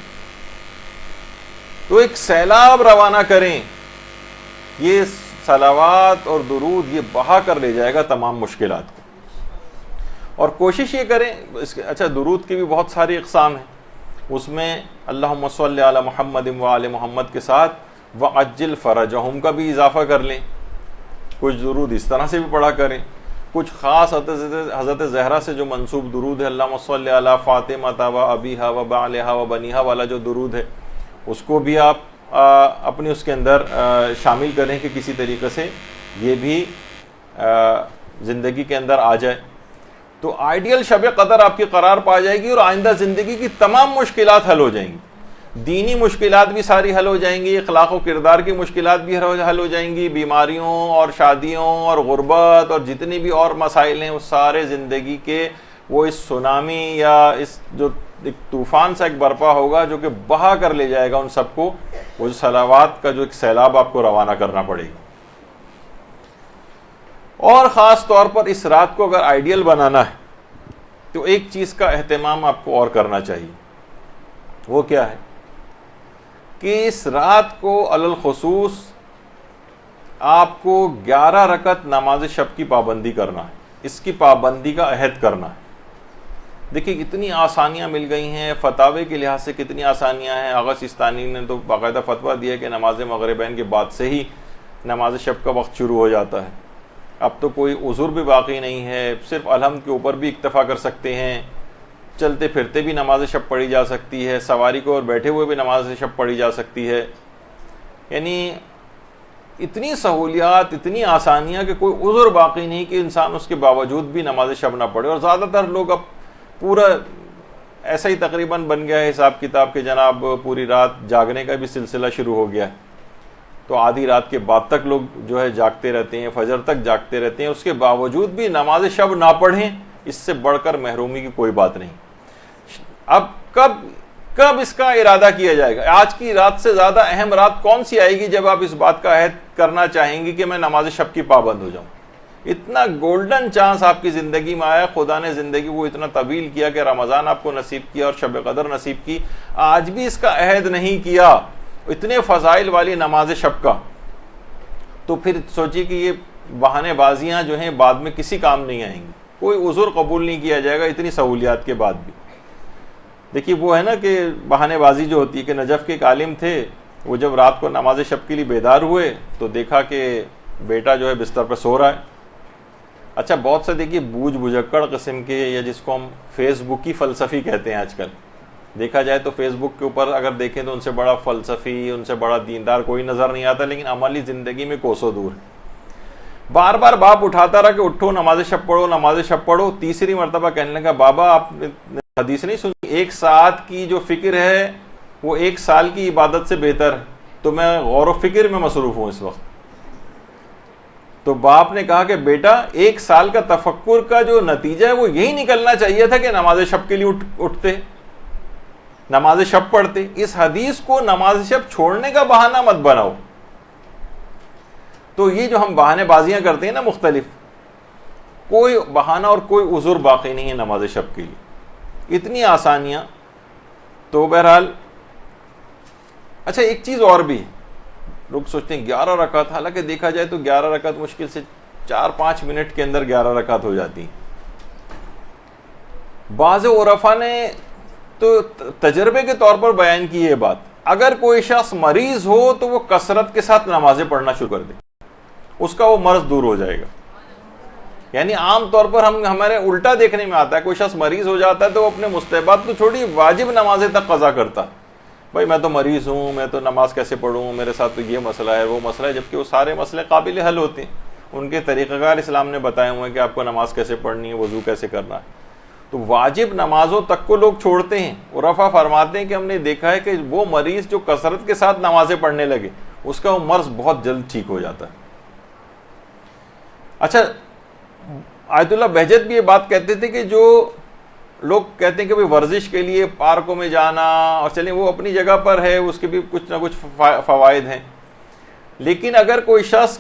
تو ایک سیلاب روانہ کریں, یہ صلوات اور درود یہ بہا کر لے جائے گا تمام مشکلات کو. اور کوشش یہ کریں, درود کی بھی بہت ساری اقسام ہیں, اس میں اللہم صلی علی محمد و آل محمد کے ساتھ وعجل فرجہم کا بھی اضافہ کر لیں. کچھ درود اس طرح سے بھی پڑھا کریں, کچھ خاص حضرت زہرا سے جو منسوب درود ہے, اللہم صلی علی فاطمہ و ابیہا و بعلہا و بنیہا والا جو درود ہے, اس کو بھی آپ اپنی اس کے اندر شامل کریں کہ کسی طریقے سے یہ بھی زندگی کے اندر آ جائے. تو آئیڈیل شب قدر آپ کی قرار پا جائے گی اور آئندہ زندگی کی تمام مشکلات حل ہو جائیں گی. دینی مشکلات بھی ساری حل ہو جائیں گی, اخلاق و کردار کی مشکلات بھی حل ہو جائیں گی, بیماریوں اور شادیوں اور غربت اور جتنی بھی اور مسائل ہیں, وہ سارے زندگی کے وہ اس سونامی یا اس جو ایک طوفان سا ایک برپا ہوگا جو کہ بہا کر لے جائے گا ان سب کو. وہ صلوات کا جو ایک سیلاب آپ کو روانہ کرنا پڑے گا. اور خاص طور پر اس رات کو اگر آئیڈیل بنانا ہے تو ایک چیز کا اہتمام آپ کو اور کرنا چاہیے. وہ کیا ہے کہ اس رات کو علی الخصوص آپ کو 11 رکعت نماز شب کی پابندی کرنا ہے, اس کی پابندی کا عہد کرنا ہے. دیکھیں کتنی آسانیاں مل گئی ہیں, فتاوے کے لحاظ سے کتنی آسانیاں ہیں. آغا سیستانی نے تو باقاعدہ فتویٰ دیا کہ نماز مغربین کے بعد سے ہی نماز شب کا وقت شروع ہو جاتا ہے. اب تو کوئی عذر بھی باقی نہیں ہے, صرف الحمد کے اوپر بھی اکتفا کر سکتے ہیں, چلتے پھرتے بھی نماز شب پڑھی جا سکتی ہے, سواری کو اور بیٹھے ہوئے بھی نماز شب پڑھی جا سکتی ہے. یعنی اتنی سہولیات, اتنی آسانیاں کہ کوئی عذر باقی نہیں کہ انسان اس کے باوجود بھی نماز شب نہ پڑھے. اور زیادہ تر لوگ اب پورا ایسا ہی تقریباً بن گیا ہے حساب کتاب کہ جناب پوری رات جاگنے کا بھی سلسلہ شروع ہو گیا ہے. تو آدھی رات کے بعد تک لوگ جو ہے جاگتے رہتے ہیں, فجر تک جاگتے رہتے ہیں, اس کے باوجود بھی نماز شب نہ پڑھیں, اس سے بڑھ کر محرومی کی کوئی بات نہیں. اب کب اس کا ارادہ کیا جائے گا؟ آج کی رات سے زیادہ اہم رات کون سی آئے گی جب آپ اس بات کا عہد کرنا چاہیں گی کہ میں نماز شب کی پابند ہو جاؤں؟ اتنا گولڈن چانس آپ کی زندگی میں آیا, خدا نے زندگی کو اتنا طویل کیا کہ رمضان آپ کو نصیب کیا اور شب قدر نصیب کی, آج بھی اس کا عہد نہیں کیا اتنے فضائل والی نماز شب کا. تو پھر سوچیے کہ یہ بہانے بازیاں جو ہیں بعد میں کسی کام نہیں آئیں گی، کوئی عذر قبول نہیں کیا جائے گا اتنی سہولیات کے بعد بھی۔ دیکھیے وہ ہے نا کہ بہانے بازی جو ہوتی ہے، کہ نجف کے ایک عالم تھے، وہ جب رات کو نماز شب کے لیے بیدار ہوئے تو دیکھا کہ بیٹا جو ہے بستر پہ سو رہا ہے۔ اچھا بہت سے دیکھیے بوجھ بجکڑ قسم کے، یا جس کو ہم فیس بک کی فلسفی کہتے ہیں آج کل، دیکھا جائے تو فیس بک کے اوپر اگر دیکھیں تو ان سے بڑا فلسفی، ان سے بڑا دیندار کوئی نظر نہیں آتا، لیکن عملی زندگی میں کوسوں دور ہے۔ بار بار باپ اٹھاتا رہا کہ اٹھو نماز شب پڑھو، نماز شب پڑھو۔ تیسری مرتبہ کہنے لگا بابا آپ نے حدیث نہیں سنی، ایک ساتھ کی جو فکر ہے وہ ایک سال کی عبادت سے بہتر ہے، تو میں غور و فکر میں مصروف ہوں اس وقت۔ تو باپ نے کہا کہ بیٹا ایک سال کا تفکر کا جو نتیجہ ہے وہ یہی نکلنا چاہیے تھا کہ نماز شب کے لیے اٹھتے، نماز شب پڑھتے۔ اس حدیث کو نماز شب چھوڑنے کا بہانہ مت بناؤ۔ تو یہ جو ہم بہانے بازیاں کرتے ہیں نا مختلف، کوئی بہانہ اور کوئی عذر باقی نہیں ہے نماز شب کے لیے، اتنی آسانیاں۔ تو بہرحال اچھا ایک چیز اور بھی، لوگ سوچتے ہیں 11 رکعت، حالانکہ دیکھا جائے تو 11 رکعت مشکل سے 4-5 منٹ کے اندر 11 رکعت ہو جاتی۔ بعض عرفاء نے تو تجربے کے طور پر بیان کی یہ بات، اگر کوئی شخص مریض ہو تو وہ کثرت کے ساتھ نمازیں پڑھنا شروع کر دے، اس کا وہ مرض دور ہو جائے گا۔ یعنی عام طور پر ہمارے الٹا دیکھنے میں آتا ہے، کوئی شخص مریض ہو جاتا ہے تو وہ اپنے مستحبات تو چھوڑی واجب نمازیں تک قضا کرتا، بھائی میں تو مریض ہوں، میں تو نماز کیسے پڑھوں، میرے ساتھ تو یہ مسئلہ ہے وہ مسئلہ ہے، جبکہ وہ سارے مسئلے قابل حل ہوتے ہیں، ان کے طریقہ کار اسلام نے بتائے ہوئے ہیں کہ آپ کو نماز کیسے پڑھنی ہے، وضو کیسے کرنا ہے۔ تو واجب نمازوں تک کو لوگ چھوڑتے ہیں۔ عرفاء فرماتے ہیں کہ ہم نے دیکھا ہے کہ وہ مریض جو کثرت کے ساتھ نمازیں پڑھنے لگے، اس کا وہ مرض بہت جلد ٹھیک ہو جاتا ہے۔ اچھا آیت اللہ بہجت بھی یہ بات کہتے تھے کہ جو لوگ کہتے ہیں کہ بھئی ورزش کے لیے پارکوں میں جانا، اور چلیں وہ اپنی جگہ پر ہے، اس کے بھی کچھ نہ کچھ فوائد ہیں، لیکن اگر کوئی شخص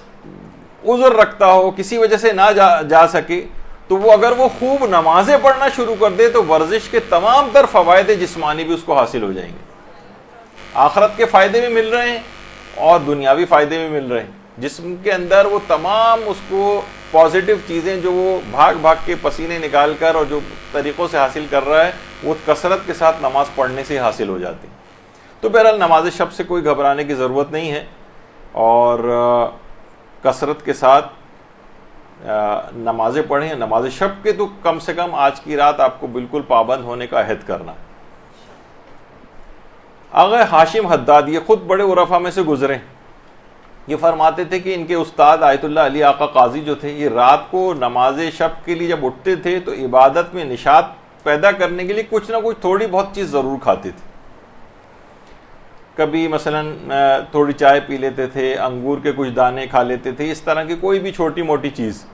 عذر رکھتا ہو، کسی وجہ سے نہ جا سکے، تو وہ اگر وہ خوب نمازیں پڑھنا شروع کر دے تو ورزش کے تمام تر فوائد جسمانی بھی اس کو حاصل ہو جائیں گے، آخرت کے فائدے بھی مل رہے ہیں اور دنیاوی فائدے بھی مل رہے ہیں۔ جسم کے اندر وہ تمام اس کو پازیٹیو چیزیں جو وہ بھاگ بھاگ کے پسینے نکال کر اور جو طریقوں سے حاصل کر رہا ہے، وہ کثرت کے ساتھ نماز پڑھنے سے حاصل ہو جاتی۔ تو بہرحال نماز شب سے کوئی گھبرانے کی ضرورت نہیں ہے، اور کثرت کے ساتھ نمازیں پڑھیں۔ نماز شب کے تو کم سے کم آج کی رات آپ کو بالکل پابند ہونے کا عہد کرنا ہے۔ آغا ہاشم حداد یہ خود بڑے عرفاء میں سے گزرے، یہ فرماتے تھے کہ ان کے استاد آیت اللہ علی آقا قاضی جو تھے، یہ رات کو نماز شب کے لیے جب اٹھتے تھے تو عبادت میں نشاط پیدا کرنے کے لیے کچھ نہ کچھ تھوڑی بہت چیز ضرور کھاتے تھے۔ کبھی مثلا تھوڑی چائے پی لیتے تھے، انگور کے کچھ دانے کھا لیتے تھے، اس طرح کی کوئی بھی چھوٹی موٹی چیز،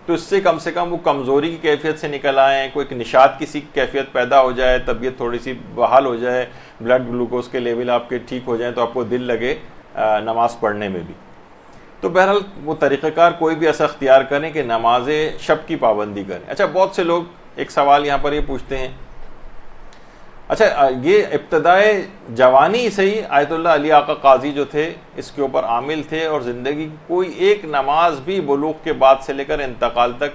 تو اس سے کم وہ کمزوری کی کیفیت سے نکل آئیں، کوئی ایک نشاط کسی کیفیت پیدا ہو جائے، طبیعت تھوڑی سی بحال ہو جائے، بلڈ گلوکوز کے لیول آپ کے ٹھیک ہو جائیں تو آپ کو دل لگے نماز پڑھنے میں بھی۔ تو بہرحال وہ طریقہ کار کوئی بھی ایسا اختیار کریں کہ نماز شب کی پابندی کریں۔ اچھا بہت سے لوگ ایک سوال یہاں پر یہ پوچھتے ہیں، اچھا یہ ابتدائے جوانی سے ہی آیت اللہ علی آقا قاضی جو تھے اس کے اوپر عامل تھے، اور زندگی کی کوئی ایک نماز بھی بلوغ کے بعد سے لے کر انتقال تک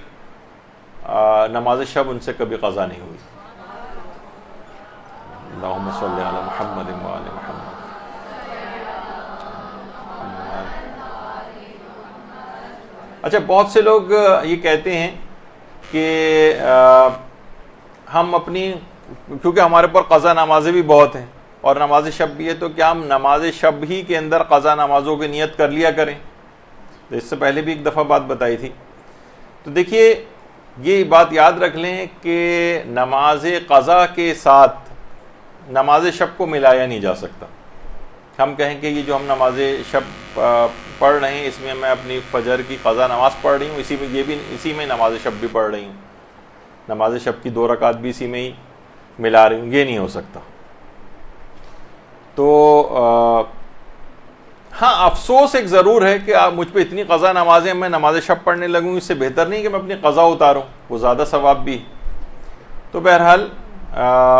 نماز شب ان سے کبھی قضا نہیں ہوئی؟ اللہم صلی علی محمد و آل محمد۔ اچھا بہت سے لوگ یہ کہتے ہیں کہ ہم اپنی، کیونکہ ہمارے پر قضا نمازیں بھی بہت ہیں اور نماز شب بھی ہے، تو کیا ہم نماز شب ہی کے اندر قضا نمازوں کی نیت کر لیا کریں؟ تو اس سے پہلے بھی ایک دفعہ بات بتائی تھی۔ تو دیکھیے یہ بات یاد رکھ لیں کہ نماز قضا کے ساتھ نماز شب کو ملایا نہیں جا سکتا۔ ہم کہیں کہ یہ جو ہم نماز شب پڑھ رہے ہیں اس میں میں اپنی فجر کی قضا نماز پڑھ رہی ہوں، اسی میں نماز شب بھی پڑھ رہی ہوں، نماز شب کی 2 رکعت بھی اسی میں ہی ملا رہی ہوں، یہ نہیں ہو سکتا۔ تو ہاں افسوس ایک ضرور ہے کہ آپ مجھ پہ اتنی قضا نمازیں میں نماز شب پڑھنے لگوں، اس سے بہتر نہیں کہ میں اپنی قضا اتاروں، وہ زیادہ ثواب بھی۔ تو بہرحال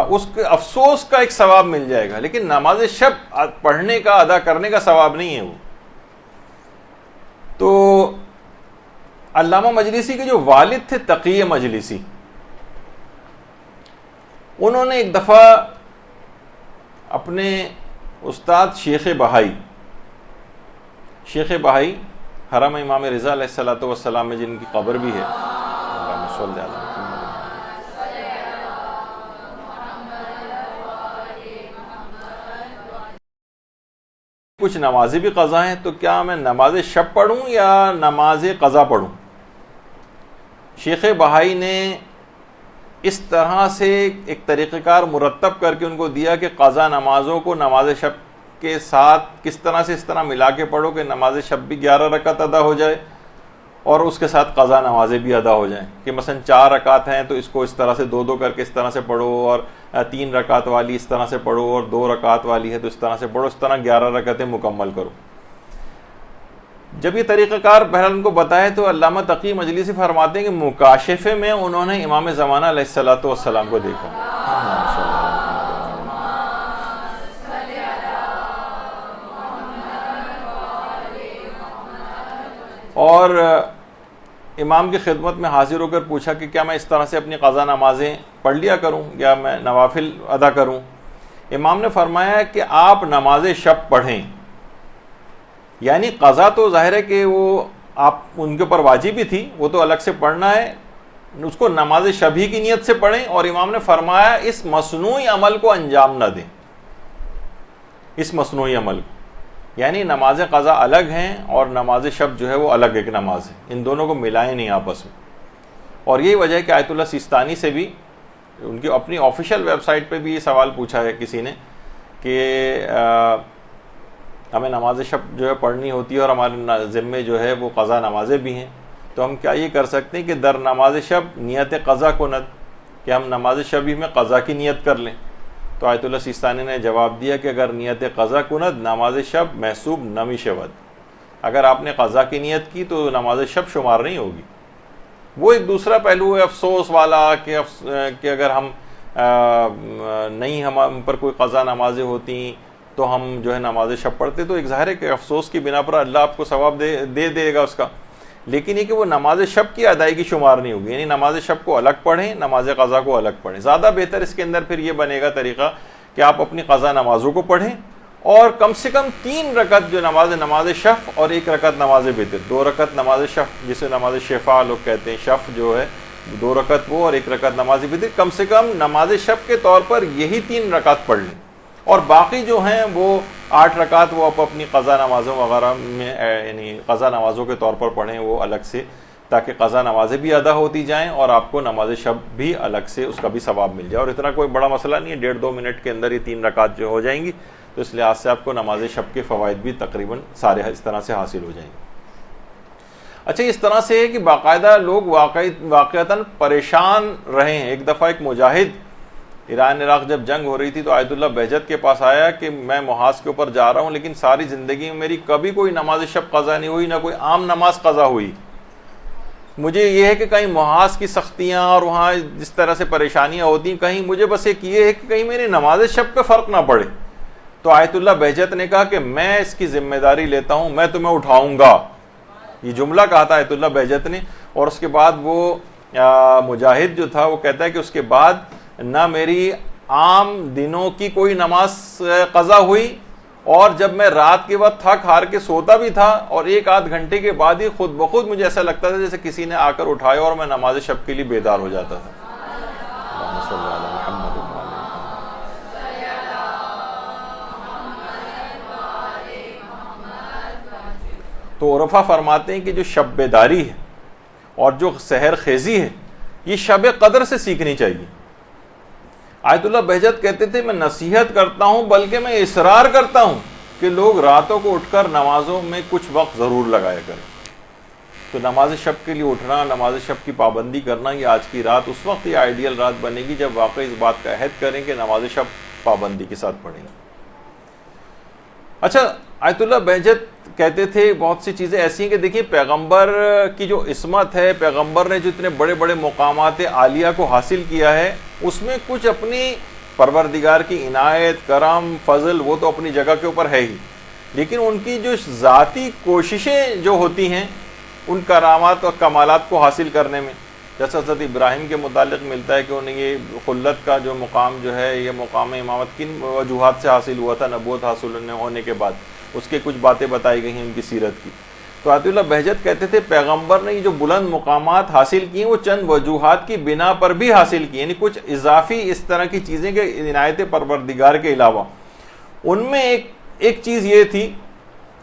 اس کے افسوس کا ایک ثواب مل جائے گا، لیکن نماز شب پڑھنے کا، ادا کرنے کا ثواب نہیں ہے وہ۔ تو علامہ مجلسی کے جو والد تھے تقی مجلسی، انہوں نے ایک دفعہ اپنے استاد شیخ بہائی حرم امام رضا علیہ الصلوۃ والسلام میں جن کی قبر بھی ہے، اللہم صلی علی کچھ نمازیں بھی قضا ہیں، تو کیا میں نماز شب پڑھوں یا نماز قضا پڑھوں؟ شیخ بہائی نے اس طرح سے ایک طریقہ کار مرتب کر کے ان کو دیا کہ قضا نمازوں کو نماز شب کے ساتھ کس طرح سے اس طرح ملا کے پڑھو کہ نماز شب بھی 11 رکعت ادا ہو جائے اور اس کے ساتھ قضا نمازیں بھی ادا ہو جائیں، کہ مثلا 4 رکعت ہیں تو اس کو اس طرح سے 2 کر کے اس طرح سے پڑھو، اور 3 رکعت والی اس طرح سے پڑھو، اور 2 رکعت والی ہے تو اس طرح سے پڑھو، اس طرح 11 رکعتیں مکمل کرو۔ جب یہ طریقہ کار بہرحال ان کو بتائے تو علامہ تقی مجلسی فرماتے ہیں کہ مکاشفے میں انہوں نے امام زمانہ علیہ الصلوۃ والسلام کو دیکھا، اور امام کی خدمت میں حاضر ہو کر پوچھا کہ کیا میں اس طرح سے اپنی قضا نمازیں پڑھ لیا کروں یا میں نوافل ادا کروں؟ امام نے فرمایا کہ آپ نماز شب پڑھیں، یعنی قضا تو ظاہر ہے کہ وہ آپ ان کے اوپر واجب ہی تھی، وہ تو الگ سے پڑھنا ہے، اس کو نماز شب ہی کی نیت سے پڑھیں، اور امام نے فرمایا اس مصنوعی عمل کو انجام نہ دیں، اس مصنوعی عمل کو، یعنی نماز قضا الگ ہیں اور نماز شب جو ہے وہ الگ ایک نماز ہے، ان دونوں کو ملائیں نہیں آپس میں۔ اور یہی وجہ ہے کہ آیت اللہ سیستانی سے بھی ان کی اپنی آفیشیل ویب سائٹ پہ بھی یہ سوال پوچھا ہے کسی نے کہ ہمیں نماز شب جو ہے پڑھنی ہوتی ہے اور ہمارے ذمے جو ہے وہ قضا نمازیں بھی ہیں، تو ہم کیا یہ کر سکتے ہیں کہ در نماز شب نیت قضا کند، کہ ہم نماز شب ہی میں قضا کی نیت کر لیں؟ تو آیت اللہ سیستانی نے جواب دیا کہ اگر نیت قضا کند نماز شب محسوب نمی شود، اگر آپ نے قضا کی نیت کی تو نماز شب شمار نہیں ہوگی۔ وہ ایک دوسرا پہلو ہے افسوس والا کہ اگر ہم نہیں ہم پر کوئی قضا نمازیں ہوتی تو ہم جو ہے نماز شب پڑھتے، تو ایک ظاہر ہے کہ افسوس کی بنا پر اللہ آپ کو ثواب دے گا اس کا، لیکن یہ کہ وہ نماز شب کی ادائیگی شمار نہیں ہوگی، یعنی نماز شب کو الگ پڑھیں، نماز قضا کو الگ پڑھیں۔ زیادہ بہتر اس کے اندر پھر یہ بنے گا طریقہ کہ آپ اپنی قضا نمازوں کو پڑھیں اور کم سے کم 3 رکعت جو نماز شف اور 1 رکعت نماز وتر، 2 رکعت نماز شف جسے نماز شفا لوگ کہتے ہیں، شف جو ہے 2 رکعت وہ اور 1 رکعت نماز وتر، کم سے کم نماز شب کے طور پر یہی 3 رکعت پڑھ لیں، اور باقی جو ہیں وہ 8 رکعت وہ آپ اپنی قضا نمازوں وغیرہ میں یعنی قضا نمازوں کے طور پر پڑھیں وہ الگ سے، تاکہ قضا نمازیں بھی ادا ہوتی جائیں اور آپ کو نماز شب بھی الگ سے اس کا بھی ثواب مل جائے۔ اور اتنا کوئی بڑا مسئلہ نہیں ہے، 1.5-2 منٹ کے اندر یہ 3 رکعت جو ہو جائیں گی، تو اس لحاظ سے آپ کو نماز شب کے فوائد بھی تقریباً سارے اس طرح سے حاصل ہو جائیں گے۔ اچھا، اس طرح سے ہے کہ باقاعدہ لوگ واقعتاً پریشان رہے ہیں۔ ایک دفعہ ایک مجاہد ایران عراق جب جنگ ہو رہی تھی تو آیت اللہ بہجت کے پاس آیا کہ میں محاذ کے اوپر جا رہا ہوں، لیکن ساری زندگی میں میری کبھی کوئی نماز شب قضا نہیں ہوئی، نہ کوئی عام نماز قضا ہوئی، مجھے یہ ہے کہ کہیں محاذ کی سختیاں اور وہاں جس طرح سے پریشانیاں ہوتی ہیں، کہیں مجھے بس ایک یہ ہے کہ کہیں میری نماز شب پہ فرق نہ پڑے۔ تو آیت اللہ بہجت نے کہا کہ میں اس کی ذمہ داری لیتا ہوں، میں تمہیں اٹھاؤں گا، یہ جملہ کہا تھا آیت اللہ بہجت نے۔ اور اس کے بعد وہ مجاہد جو تھا وہ کہتا ہے کہ اس کے بعد نہ میری عام دنوں کی کوئی نماز قضا ہوئی، اور جب میں رات کے وقت تھک ہار کے سوتا بھی تھا اور 1-8 گھنٹے کے بعد ہی خود بخود مجھے ایسا لگتا تھا جیسے کسی نے آ کر اٹھایا اور میں نماز شب کے لیے بیدار ہو جاتا تھا۔ تو عرفا فرماتے ہیں کہ جو شب بیداری ہے اور جو سحر خیزی ہے یہ شب قدر سے سیکھنی چاہیے۔ آیت اللہ بہجت کہتے تھے میں نصیحت کرتا ہوں بلکہ میں اصرار کرتا ہوں کہ لوگ راتوں کو اٹھ کر نمازوں میں کچھ وقت ضرور لگایا کریں۔ تو نماز شب کے لیے اٹھنا، نماز شب کی پابندی کرنا، یہ آج کی رات اس وقت یہ آئیڈیل رات بنے گی جب واقعی اس بات کا عہد کریں کہ نماز شب پابندی کے ساتھ پڑھیں گے۔ اچھا، آیت اللہ بہجت کہتے تھے بہت سی چیزیں ایسی ہیں کہ دیکھیے پیغمبر کی جو عصمت ہے، پیغمبر نے جو اتنے بڑے بڑے مقامات عالیہ کو حاصل کیا ہے، اس میں کچھ اپنی پروردگار کی عنایت، کرم، فضل وہ تو اپنی جگہ کے اوپر ہے ہی، لیکن ان کی جو ذاتی کوششیں جو ہوتی ہیں ان کرامات اور کمالات کو حاصل کرنے میں. جیسے حضرت ابراہیم کے متعلق ملتا ہے کہ انہیں یہ خلت کا جو مقام جو ہے، یہ مقام امامت کن وجوہات سے حاصل ہوا تھا نبوت حاصل ہونے کے بعد، اس کے کچھ باتیں بتائی گئی ہیں ان کی سیرت کی. تو آیت اللہ بہجت کہتے تھے پیغمبر نے یہ جو بلند مقامات حاصل کیے وہ چند وجوہات کی بنا پر بھی حاصل کی، یعنی کچھ اضافی اس طرح کی چیزیں کہ عنایت پروردگار کے علاوہ. ان میں ایک چیز یہ تھی،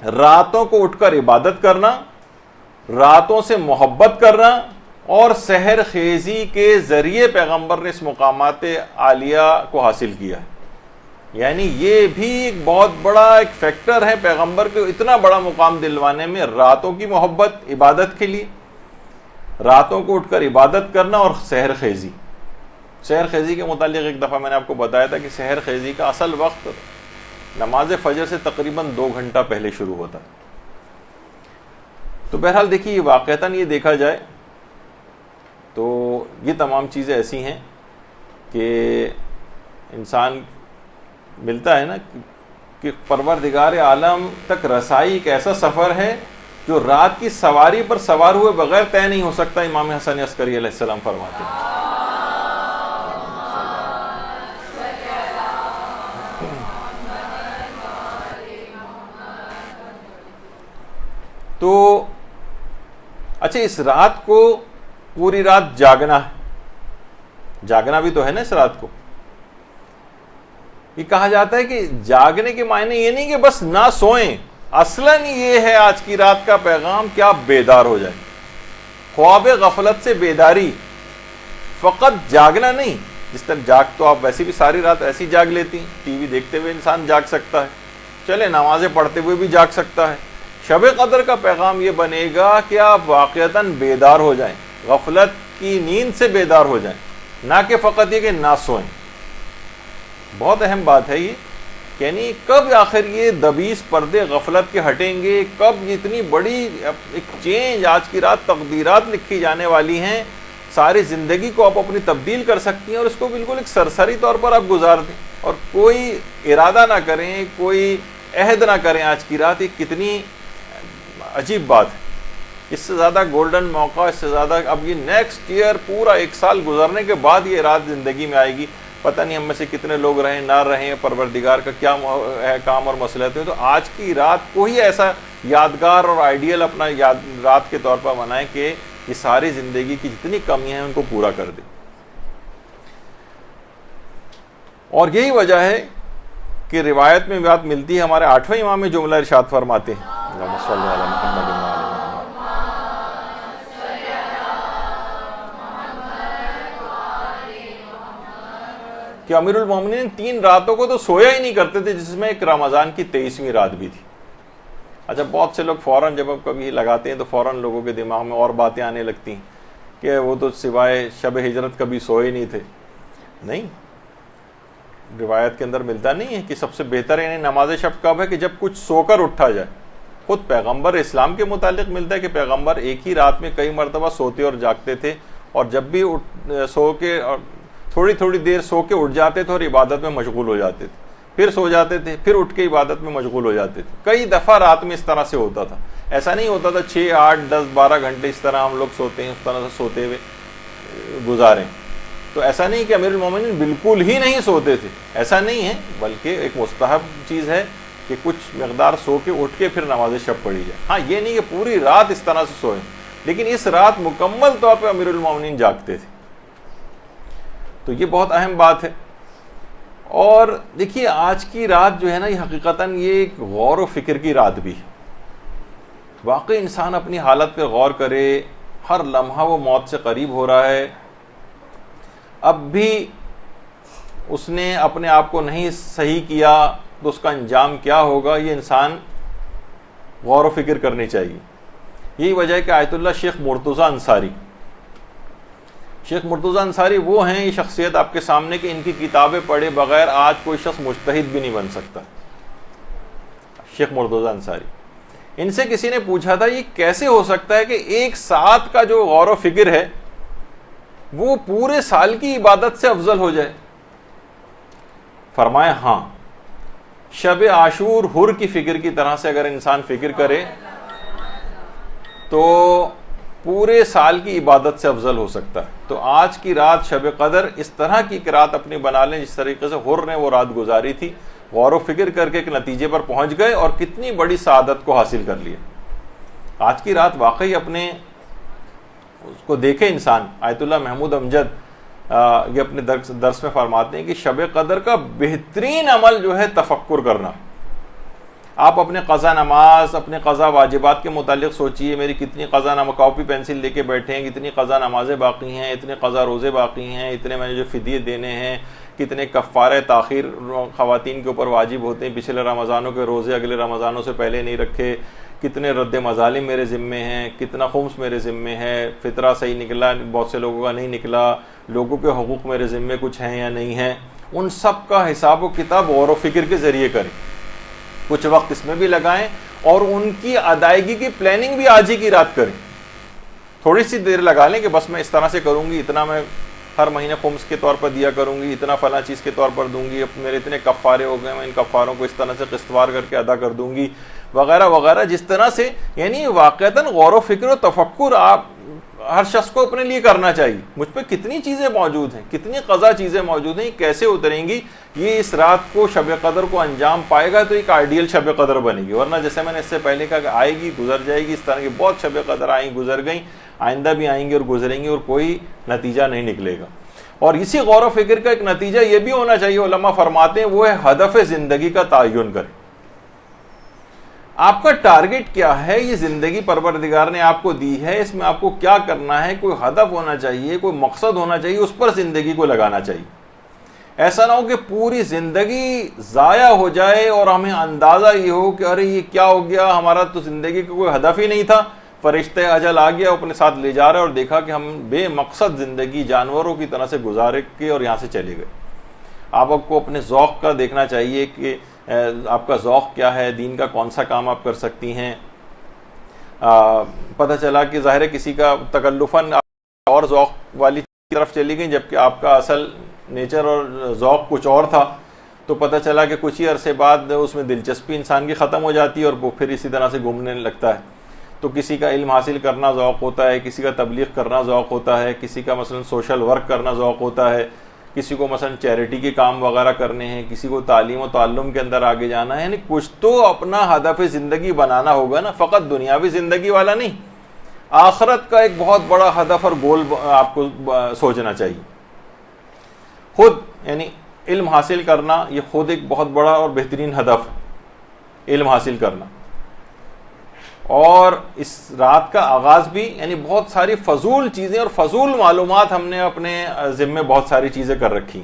راتوں کو اٹھ کر عبادت کرنا، راتوں سے محبت کرنا، اور سحر خیزی کے ذریعے پیغمبر نے اس مقامات عالیہ کو حاصل کیا ہے. یعنی یہ بھی ایک بہت بڑا ایک فیکٹر ہے پیغمبر کو اتنا بڑا مقام دلوانے میں، راتوں کی محبت عبادت کے لیے، راتوں کو اٹھ کر عبادت کرنا، اور سحر خیزی. سحر خیزی کے متعلق ایک دفعہ میں نے آپ کو بتایا تھا کہ سحر خیزی کا اصل وقت نماز فجر سے تقریباً 2 گھنٹہ پہلے شروع ہوتا ہے. تو بہرحال دیکھیے واقعتاً یہ دیکھا جائے تو یہ تمام چیزیں ایسی ہیں کہ انسان ملتا ہے نا کہ پروردگار عالم تک رسائی ایک ایسا سفر ہے جو رات کی سواری پر سوار ہوئے بغیر طے نہیں ہو سکتا. امام حسن عسکری علیہ السلام فرماتے ہیں. تو اچھا، اس رات کو پوری رات جاگنا ہے، جاگنا بھی تو ہے نا اس رات کو. یہ کہا جاتا ہے کہ جاگنے کے معنی یہ نہیں کہ بس نہ سوئیں، اصلاً یہ ہے آج کی رات کا پیغام کہ آپ بیدار ہو جائیں. خواب غفلت سے بیداری، فقط جاگنا نہیں. جس طرح جاگ تو آپ ویسے بھی ساری رات ایسی جاگ لیتی ہیں، ٹی وی دیکھتے ہوئے انسان جاگ سکتا ہے، چلے نمازیں پڑھتے ہوئے بھی جاگ سکتا ہے. شب قدر کا پیغام یہ بنے گا کہ آپ واقعتاً بیدار ہو جائیں، غفلت کی نیند سے بیدار ہو جائیں، نہ کہ فقط یہ کہ نہ سوئیں. بہت اہم بات ہے یہ، یعنی کب آخر یہ دبیس پردے غفلت کے ہٹیں گے، کب اتنی بڑی ایک چینج آج کی رات تقدیرات لکھی جانے والی ہیں، ساری زندگی کو آپ اپنی تبدیل کر سکتی ہیں اور اس کو بالکل ایک سرسری طور پر آپ گزار دیں اور کوئی ارادہ نہ کریں، کوئی عہد نہ کریں. آج کی رات ایک کتنی عجیب بات ہے. اس سے زیادہ گولڈن موقع، اس سے زیادہ اب یہ نیکسٹ ایئر پورا 1 سال گزرنے کے بعد یہ رات زندگی میں آئے گی. پتہ نہیں ہم میں سے کتنے لوگ رہیں نہ رہیں، پروردگار کا کیا ہے کام اور مصلحت ہے. تو آج کی رات کو ہی ایسا یادگار اور آئیڈیل اپنا رات کے طور پر بنائیں کہ یہ ساری زندگی کی جتنی کمیاں ہیں ان کو پورا کر دیں. اور یہی وجہ ہے کہ روایت میں بات ملتی ہے، ہمارے 8ویں امام میں جملہ ارشاد فرماتے ہیں اللہم صلی علی محمد و علی محمد، کہ امیر المومنین 3 راتوں کو تو سویا ہی نہیں کرتے تھے، جس میں ایک رمضان کی 23ویں رات بھی تھی. اچھا، بہت سے لوگ فوراً جب ہم کبھی لگاتے ہیں تو فوراً لوگوں کے دماغ میں اور باتیں آنے لگتی ہیں کہ وہ تو سوائے شب ہجرت کبھی سوئے نہیں تھے. نہیں، روایت کے اندر ملتا نہیں ہے کہ سب سے بہتر یعنی نماز شب کب ہے کہ جب کچھ سو کر اٹھا جائے. خود پیغمبر اسلام کے متعلق ملتا ہے کہ پیغمبر ایک ہی رات میں کئی مرتبہ سوتے اور جاگتے تھے، اور جب بھی سو کے تھوڑی تھوڑی دیر سو کے اٹھ جاتے تھے اور عبادت میں مشغول ہو جاتے تھے، پھر سو جاتے تھے، پھر اٹھ کے عبادت میں مشغول ہو جاتے تھے. کئی دفعہ رات میں اس طرح سے ہوتا تھا. ایسا نہیں ہوتا تھا 6 8 10 12 گھنٹے اس طرح ہم لوگ سوتے ہیں، اس طرح سے سوتے ہوئے گزاریں. تو ایسا نہیں کہ امیر المومنین بالکل ہی نہیں سوتے تھے، ایسا نہیں ہے، بلکہ ایک مستحب چیز ہے کہ کچھ مقدار سو کے اٹھ کے پھر نماز شب پڑھی جائے. ہاں، یہ نہیں کہ پوری رات اس طرح سے سوئیں، لیکن اس رات مکمل طور پہ امیر المومنین جاگتے تھے. تو یہ بہت اہم بات ہے. اور دیکھیے آج کی رات جو ہے نا، یہ حقیقتاً یہ ایک غور و فکر کی رات بھی ہے. واقعی انسان اپنی حالت پہ غور کرے، ہر لمحہ وہ موت سے قریب ہو رہا ہے، اب بھی اس نے اپنے آپ کو نہیں صحیح کیا تو اس کا انجام کیا ہوگا، یہ انسان غور و فکر کرنی چاہیے. یہی وجہ ہے کہ آیت اللہ شیخ مرتضیٰ انصاری، شیخ مرتضیٰ انصاری وہ ہیں، یہ شخصیت آپ کے سامنے کہ ان کی کتابیں پڑھے بغیر آج کوئی شخص مجتہد بھی نہیں بن سکتا. شیخ مرتضیٰ انصاری، ان سے کسی نے پوچھا تھا یہ کیسے ہو سکتا ہے کہ ایک ساتھ کا جو غور و فکر ہے وہ پورے سال کی عبادت سے افضل ہو جائے. فرمایا ہاں، شب عاشور حر کی فکر کی طرح سے اگر انسان فکر کرے تو پورے سال کی عبادت سے افضل ہو سکتا ہے. تو آج کی رات شب قدر اس طرح کی قرات اپنی بنا لیں جس طریقے سے حر نے وہ رات گزاری تھی, غور و فکر کر کے ایک نتیجے پر پہنچ گئے اور کتنی بڑی سعادت کو حاصل کر لیا. آج کی رات واقعی اپنے اس کو دیکھے انسان. آیت اللہ محمود امجد یہ اپنے درس میں فرماتے ہیں کہ شب قدر کا بہترین عمل جو ہے تفکر کرنا. آپ اپنے قضا نماز, اپنے قضا واجبات کے متعلق سوچئے, میری کتنی قضا نماز, کاپی پینسل لے کے بیٹھے ہیں, کتنی قضا نمازیں باقی ہیں, اتنے قضا روزے باقی ہیں, اتنے میں نے جو فدیے دینے ہیں, کتنے کفارہ تاخیر خواتین کے اوپر واجب ہوتے ہیں, پچھلے رمضانوں کے روزے اگلے رمضانوں سے پہلے نہیں رکھے, کتنے رد مظالم میرے ذمے ہیں, کتنا خمس میرے ذمے ہے, فطرہ صحیح نکلا, بہت سے لوگوں کا نہیں نکلا, لوگوں کے حقوق میرے ذمے کچھ ہیں یا نہیں ہیں. ان سب کا حساب و کتاب غور و فکر کے ذریعے کریں. کچھ وقت اس میں بھی لگائیں اور ان کی ادائیگی کی پلاننگ بھی آج ہی کی رات کریں. تھوڑی سی دیر لگا لیں کہ بس میں اس طرح سے کروں گی, اتنا میں ہر مہینے خمس کے طور پر دیا کروں گی, اتنا فلاں چیز کے طور پر دوں گی, میرے اتنے کفارے ہو گئے, میں ان کفاروں کو اس طرح سے قسطوار کر کے ادا کر دوں گی, وغیرہ وغیرہ. جس طرح سے یعنی واقعتاً غور و فکر و تفکر آپ ہر شخص کو اپنے لیے کرنا چاہیے. مجھ پہ کتنی چیزیں موجود ہیں, کتنی قضا چیزیں موجود ہیں, کیسے اتریں گی, یہ اس رات کو شب قدر کو انجام پائے گا تو ایک آئیڈیل شب قدر بنے گی. ورنہ جیسے میں نے اس سے پہلے کہا کہ آئے گی گزر جائے گی, اس طرح کی بہت شب قدر آئیں گزر گئیں, آئندہ بھی آئیں گی اور گزریں گی اور کوئی نتیجہ نہیں نکلے گا. اور اسی غور و فکر کا ایک نتیجہ یہ بھی ہونا چاہیے, علماء فرماتے ہیں وہ ہے ہدف زندگی کا تعین کریں. آپ کا ٹارگٹ کیا ہے, یہ زندگی پروردگار نے آپ کو دی ہے, اس میں آپ کو کیا کرنا ہے, کوئی ہدف ہونا چاہیے, کوئی مقصد ہونا چاہیے, اس پر زندگی کو لگانا چاہیے. ایسا نہ ہو کہ پوری زندگی ضائع ہو جائے اور ہمیں اندازہ یہ ہو کہ ارے یہ کیا ہو گیا, ہمارا تو زندگی کا کوئی ہدف ہی نہیں تھا, فرشتہ اجل آ گیا اپنے ساتھ لے جا رہا ہے اور دیکھا کہ ہم بے مقصد زندگی جانوروں کی طرح سے گزارے کے اور یہاں سے چلے گئے. آپ کو اپنے ذوق کا دیکھنا چاہیے کہ آپ کا ذوق کیا ہے, دین کا کون سا کام آپ کر سکتی ہیں. پتہ چلا کہ ظاہر ہے کسی کا تکلفاً اور ذوق والی طرف چلی گئی جبکہ آپ کا اصل نیچر اور ذوق کچھ اور تھا, تو پتہ چلا کہ کچھ ہی عرصے بعد اس میں دلچسپی انسان کی ختم ہو جاتی ہے اور وہ پھر اسی طرح سے گھومنے لگتا ہے. تو کسی کا علم حاصل کرنا ذوق ہوتا ہے, کسی کا تبلیغ کرنا ذوق ہوتا ہے, کسی کا مثلا سوشل ورک کرنا ذوق ہوتا ہے, کسی کو مثلا چیریٹی کے کام وغیرہ کرنے ہیں, کسی کو تعلیم و تعلم کے اندر آگے جانا ہے. یعنی کچھ تو اپنا ہدف زندگی بنانا ہوگا نا, فقط دنیاوی زندگی والا نہیں, آخرت کا ایک بہت بڑا ہدف اور گول آپ کو سوچنا چاہیے. خود یعنی علم حاصل کرنا یہ خود ایک بہت بڑا اور بہترین ہدف ہے, علم حاصل کرنا. اور اس رات کا آغاز بھی یعنی بہت ساری فضول چیزیں اور فضول معلومات ہم نے اپنے ذمے بہت ساری چیزیں کر رکھی.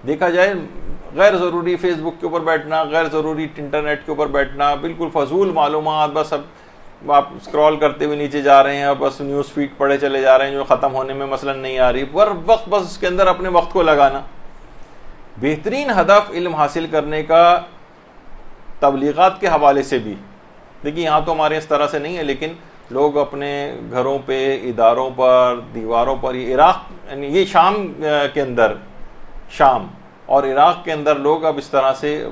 دیکھا جائے غیر ضروری فیس بک کے اوپر بیٹھنا, غیر ضروری انٹرنیٹ کے اوپر بیٹھنا, بالکل فضول معلومات, بس اب آپ اسکرول کرتے ہوئے نیچے جا رہے ہیں اور بس نیوز فیڈ پڑھے چلے جا رہے ہیں جو ختم ہونے میں مثلا نہیں آ رہی, پر وقت بس اس کے اندر اپنے وقت کو لگانا. بہترین ہدف علم حاصل کرنے کا تبلیغات کے حوالے سے بھی, دیکھیے یہاں تو ہمارے اس طرح سے نہیں ہے, لیکن لوگ اپنے گھروں پہ, اداروں پر, دیواروں پر, یہ عراق یعنی یہ شام کے اندر, شام اور عراق کے اندر لوگ اب اس طرح سے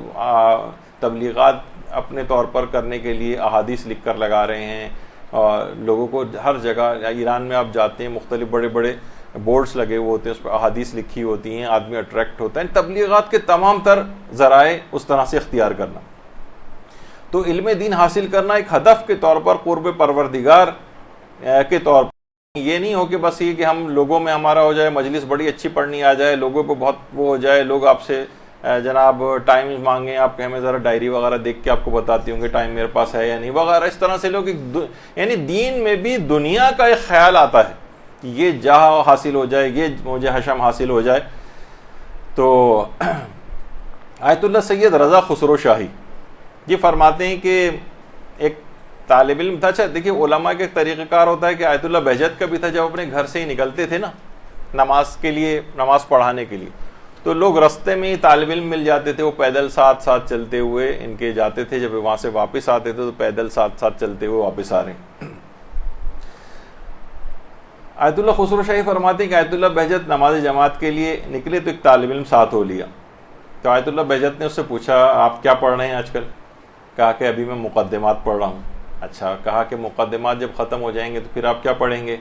تبلیغات اپنے طور پر کرنے کے لیے احادیث لکھ کر لگا رہے ہیں. لوگوں کو ہر جگہ, ایران میں آپ جاتے ہیں مختلف بڑے بڑے بورڈز لگے ہوئے ہوتے ہیں, اس پہ احادیث لکھی ہوتی ہیں, آدمی اٹریکٹ ہوتا ہے. تبلیغات کے تمام تر ذرائع اس طرح سے اختیار کرنا. تو علم دین حاصل کرنا ایک ہدف کے طور پر, قرب پروردگار کے طور پر, یہ نہیں ہو کہ بس یہ کہ ہم لوگوں میں ہمارا ہو جائے, مجلس بڑی اچھی پڑھنی آ جائے, لوگوں پہ بہت وہ ہو جائے, لوگ آپ سے جناب ٹائم مانگیں, آپ کہ ہمیں ذرا ڈائری وغیرہ دیکھ کے آپ کو بتاتی ہوں کہ ٹائم میرے پاس ہے یا نہیں وغیرہ. اس طرح سے لوگ یعنی دین میں بھی دنیا کا ایک خیال آتا ہے کہ یہ جاہ حاصل ہو جائے, یہ مجھے حشم حاصل ہو جائے. تو آیت اللہ سید رضا خسرو شاہی یہ فرماتے ہیں کہ ایک طالب علم تھا. اچھا دیکھیے علماء کے طریقہ کار ہوتا ہے کہ آیت اللہ بہجت کا بھی تھا, جب اپنے گھر سے ہی نکلتے تھے نا نماز کے لیے, نماز پڑھانے کے لیے, تو لوگ رستے میں ہی طالب علم مل جاتے تھے, وہ پیدل ساتھ ساتھ چلتے ہوئے ان کے جاتے تھے, جب وہاں سے واپس آتے تھے تو پیدل ساتھ ساتھ چلتے ہوئے واپس آ رہے ہیں. آیت اللہ خسرو شاہی فرماتے ہیں کہ آیت اللہ بہجت نماز جماعت کے لیے نکلے تو ایک طالب علم ساتھ ہو لیا. تو آیت اللہ بہجت نے اس سے پوچھا آپ کیا پڑھ رہے ہیں آج کل؟ کہا کہ ابھی میں مقدمات پڑھ رہا ہوں. اچھا کہا کہ مقدمات جب ختم ہو جائیں گے تو پھر آپ کیا پڑھیں گے؟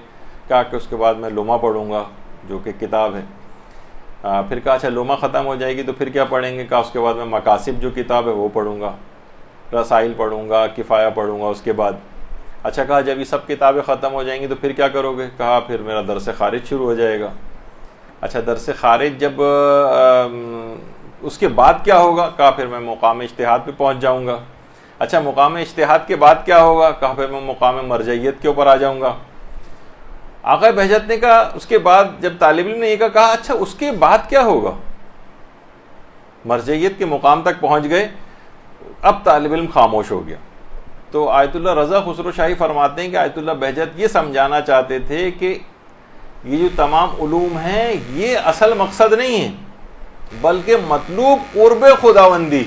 کہا کہ اس کے بعد میں لمح پڑھوں گا جو کہ کتاب ہے. پھر کہا اچھا لمح ختم ہو جائے گی تو پھر کیا پڑھیں گے؟ کہا اس کے بعد میں مقاصد جو کتاب ہے وہ پڑھوں گا, رسائل پڑھوں گا, کفایہ پڑھوں گا اس کے بعد. اچھا کہا جب یہ سب کتابیں ختم ہو جائیں گی تو پھر کیا کرو گے؟ کہا پھر میرا درس خارج شروع ہو جائے گا. اچھا درس خارج جب اس کے بعد کیا ہوگا؟ کہا پھر میں مقام اجتہاد پہ پہنچ جاؤں گا. اچھا مقام اجتہاد کے بعد کیا ہوگا؟ کہا پھر میں مقام مرجعیت کے اوپر آ جاؤں گا. آقا بہجت نے کہا اس کے بعد جب طالب علم نے یہ کہا اچھا اس کے بعد کیا ہوگا؟ مرجعیت کے مقام تک پہنچ گئے, اب طالب علم خاموش ہو گیا. تو آیت اللہ رضا خسرو شاہی فرماتے ہیں کہ آیت اللہ بہجت یہ سمجھانا چاہتے تھے کہ یہ جو تمام علوم ہیں یہ اصل مقصد نہیں ہے, بلکہ مطلوب قرب خداوندی,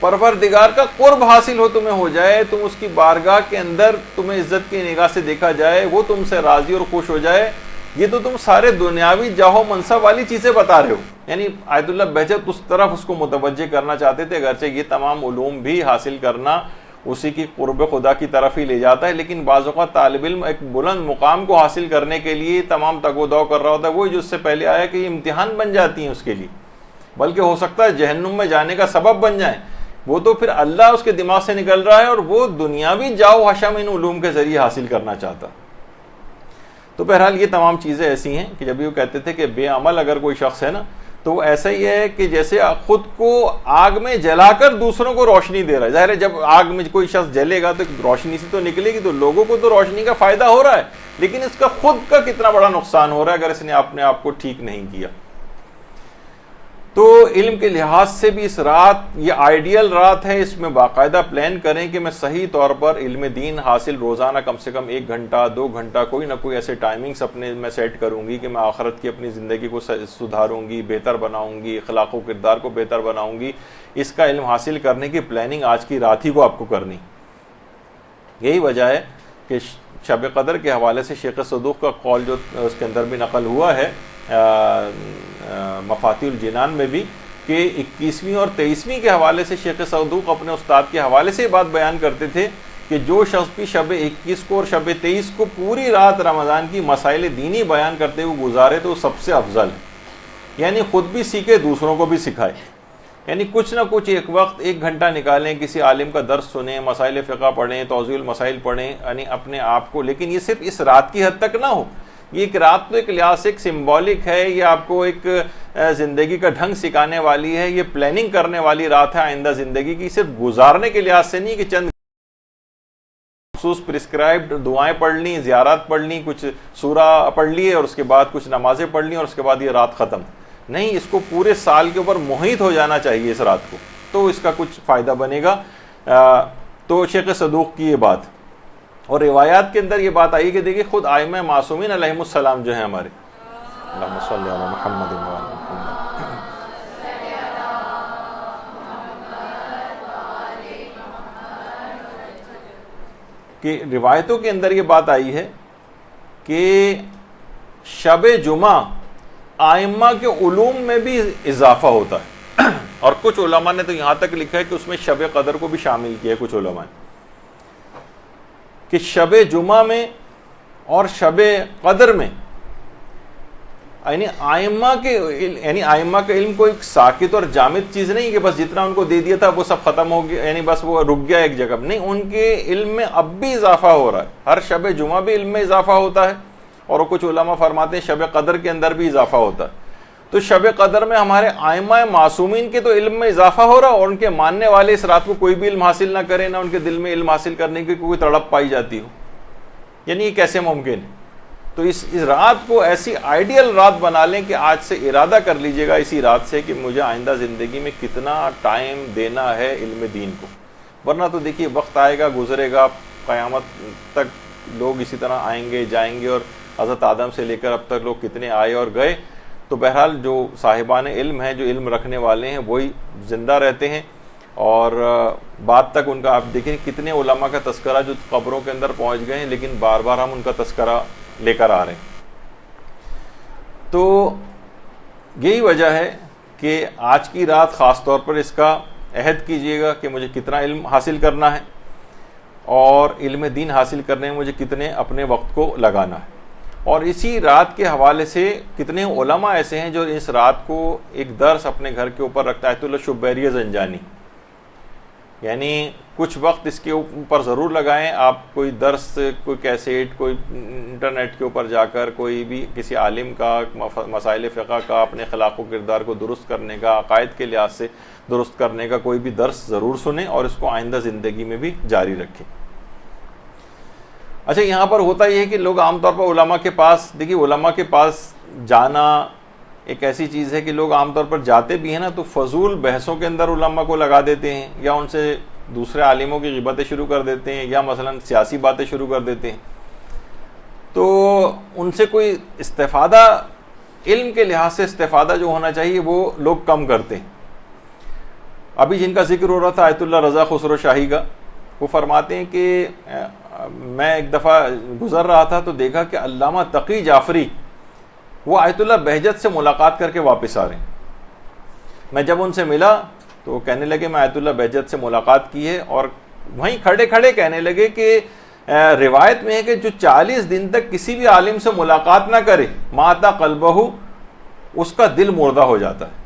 پروردگار کا قرب حاصل ہو تمہیں ہو جائے, تم اس کی بارگاہ کے اندر تمہیں عزت کی نگاہ سے دیکھا جائے, وہ تم سے راضی اور خوش ہو جائے. یہ تو تم سارے دنیاوی جاہ و منصب والی چیزیں بتا رہے ہو. یعنی آیت اللہ بہجت اس طرف اس کو متوجہ کرنا چاہتے تھے, اگرچہ یہ تمام علوم بھی حاصل کرنا اسی کی قرب خدا کی طرف ہی لے جاتا ہے, لیکن بعض اوقات طالب علم ایک بلند مقام کو حاصل کرنے کے لیے تمام تگ و دو کر رہا ہوتا ہے, وہی جو اس سے پہلے آیا کہ یہ امتحان بن جاتی ہیں اس کے لیے, بلکہ ہو سکتا ہے جہنم میں جانے کا سبب بن جائیں. وہ تو پھر اللہ اس کے دماغ سے نکل رہا ہے اور وہ دنیاوی جاؤ حشم ان علوم کے ذریعے حاصل کرنا چاہتا. تو بہرحال یہ تمام چیزیں ایسی ہیں کہ جب یہ کہتے تھے کہ بے عمل اگر کوئی شخص ہے نا تو وہ ایسا ہی ہے کہ جیسے خود کو آگ میں جلا کر دوسروں کو روشنی دے رہا ہے. ظاہر ہے جب آگ میں کوئی شخص جلے گا تو روشنی سے تو نکلے گی, تو لوگوں کو تو روشنی کا فائدہ ہو رہا ہے, لیکن اس کا خود کا کتنا بڑا نقصان ہو رہا ہے اگر اس نے اپنے آپ کو ٹھیک نہیں کیا. تو علم کے لحاظ سے بھی اس رات یہ آئیڈیل رات ہے, اس میں باقاعدہ پلان کریں کہ میں صحیح طور پر علم دین حاصل روزانہ کم سے کم 1 گھنٹہ 2 گھنٹہ کوئی نہ کوئی ایسے ٹائمنگز اپنے میں سیٹ کروں گی کہ میں آخرت کی اپنی زندگی کو سدھاروں گی, بہتر بناؤں گی, اخلاق و کردار کو بہتر بناؤں گی. اس کا علم حاصل کرنے کی پلاننگ آج کی رات ہی کو آپ کو کرنی. یہی وجہ ہے کہ شب قدر کے حوالے سے شیخ صدوق کا قول جو اس کے اندر بھی نقل ہوا ہے مفاتیح الجنان میں بھی, کہ 21ویں اور 23ویں کے حوالے سے شیخ صدوق اپنے استاد کے حوالے سے یہ بات بیان کرتے تھے کہ جو شخص بھی شب 21 کو اور شب 23 کو پوری رات رمضان کی مسائل دینی بیان کرتے ہوئے گزارے تو وہ سب سے افضل ہے. یعنی خود بھی سیکھے, دوسروں کو بھی سکھائے. یعنی کچھ نہ کچھ ایک وقت 1 گھنٹہ نکالیں, کسی عالم کا درس سنیں, مسائل فقہ پڑھیں, توضیح المسائل پڑھیں, یعنی اپنے آپ کو. لیکن یہ صرف اس رات کی حد تک نہ ہو. یہ ایک رات تو ایک لحاظ سے ایک سمبولک ہے, یہ آپ کو ایک زندگی کا ڈھنگ سکھانے والی ہے, یہ پلاننگ کرنے والی رات ہے آئندہ زندگی کی. صرف گزارنے کے لحاظ سے نہیں کہ چند مخصوص پرسکرائبڈ دعائیں پڑھ لیں, زیارات پڑھ لیں, کچھ سورہ پڑھ لیے اور اس کے بعد کچھ نمازیں پڑھ لیں اور اس کے بعد یہ رات ختم. نہیں, اس کو پورے سال کے اوپر محیط ہو جانا چاہیے اس رات کو, تو اس کا کچھ فائدہ بنے گا. تو شیخ صدوق کی یہ بات, اور روایات کے اندر یہ بات آئی کہ دیکھیے خود ائمہ معصومین علیہم السلام جو ہیں ہمارے, اللہم صلی علی محمد و علی محمد, کہ روایتوں کے اندر یہ بات آئی ہے کہ شب جمعہ ائمہ کے علوم میں بھی اضافہ ہوتا ہے. اور کچھ علماء نے تو یہاں تک لکھا ہے کہ اس میں شب قدر کو بھی شامل کیا ہے کچھ علماء نے, کہ شب جمعہ میں اور شب قدر میں یعنی ائمہ کے علم کو ایک ساکت اور جامد چیز نہیں کہ بس جتنا ان کو دے دیا تھا وہ سب ختم ہو گیا, یعنی بس وہ رک گیا ایک جگہ. نہیں, ان کے علم میں اب بھی اضافہ ہو رہا ہے. ہر شب جمعہ بھی علم میں اضافہ ہوتا ہے, اور کچھ علماء فرماتے ہیں شب قدر کے اندر بھی اضافہ ہوتا ہے. تو شب قدر میں ہمارے ائمہ معصومین کے تو علم میں اضافہ ہو رہا, اور ان کے ماننے والے اس رات کو کوئی بھی علم حاصل نہ کریں, نہ ان کے دل میں علم حاصل کرنے کی کوئی تڑپ پائی جاتی ہو. یعنی یہ کیسے ممکن ہے؟ تو اس رات کو ایسی آئیڈیل رات بنا لیں کہ آج سے ارادہ کر لیجئے گا اسی رات سے کہ مجھے آئندہ زندگی میں کتنا ٹائم دینا ہے علم دین کو. ورنہ تو دیکھیے وقت آئے گا, گزرے گا, قیامت تک لوگ اسی طرح آئیں گے جائیں گے, اور حضرت آدم سے لے کر اب تک لوگ کتنے آئے اور گئے. تو بہرحال جو صاحبان علم ہیں, جو علم رکھنے والے ہیں, وہی زندہ رہتے ہیں, اور بعد تک ان کا آپ دیکھیں کتنے علماء کا تذکرہ جو قبروں کے اندر پہنچ گئے ہیں, لیکن بار بار ہم ان کا تذکرہ لے کر آ رہے ہیں. تو یہی وجہ ہے کہ آج کی رات خاص طور پر اس کا عہد کیجئے گا کہ مجھے کتنا علم حاصل کرنا ہے. اور علم دین حاصل کرنے میں مجھے کتنے اپنے وقت کو لگانا ہے. اور اسی رات کے حوالے سے کتنے علماء ایسے ہیں جو اس رات کو ایک درس اپنے گھر کے اوپر رکھتا ہے. آیت اللہ شبیریہ زنجانی، یعنی کچھ وقت اس کے اوپر ضرور لگائیں آپ، کوئی درس، کوئی کیسیٹ، کوئی انٹرنیٹ کے اوپر جا کر کوئی بھی کسی عالم کا مسائل فقہ کا، اپنے اخلاق و کردار کو درست کرنے کا، عقائد کے لحاظ سے درست کرنے کا کوئی بھی درس ضرور سنیں اور اس کو آئندہ زندگی میں بھی جاری رکھیں. اچھا، یہاں پر ہوتا یہ ہے کہ لوگ عام طور پر علماء کے پاس، دیکھیے علماء کے پاس جانا ایک ایسی چیز ہے کہ لوگ عام طور پر جاتے بھی ہیں نا تو فضول بحثوں کے اندر علماء کو لگا دیتے ہیں، یا ان سے دوسرے عالموں کی غیبتیں شروع کر دیتے ہیں، یا مثلا سیاسی باتیں شروع کر دیتے ہیں. تو ان سے کوئی استفادہ، علم کے لحاظ سے استفادہ جو ہونا چاہیے وہ لوگ کم کرتے ہیں. ابھی جن کا ذکر ہو رہا تھا آیت اللہ رضا خسرو شاہی کا، وہ فرماتے ہیں کہ میں ایک دفعہ گزر رہا تھا تو دیکھا کہ علامہ تقی جعفری وہ آیت اللہ بہجت سے ملاقات کر کے واپس آ رہے ہیں. میں جب ان سے ملا تو کہنے لگے میں آیت اللہ بہجت سے ملاقات کی ہے، اور وہیں کھڑے کھڑے کہنے لگے کہ روایت میں ہے کہ جو 40 دن تک کسی بھی عالم سے ملاقات نہ کرے ماتا قلبہ، اس کا دل مردہ ہو جاتا ہے.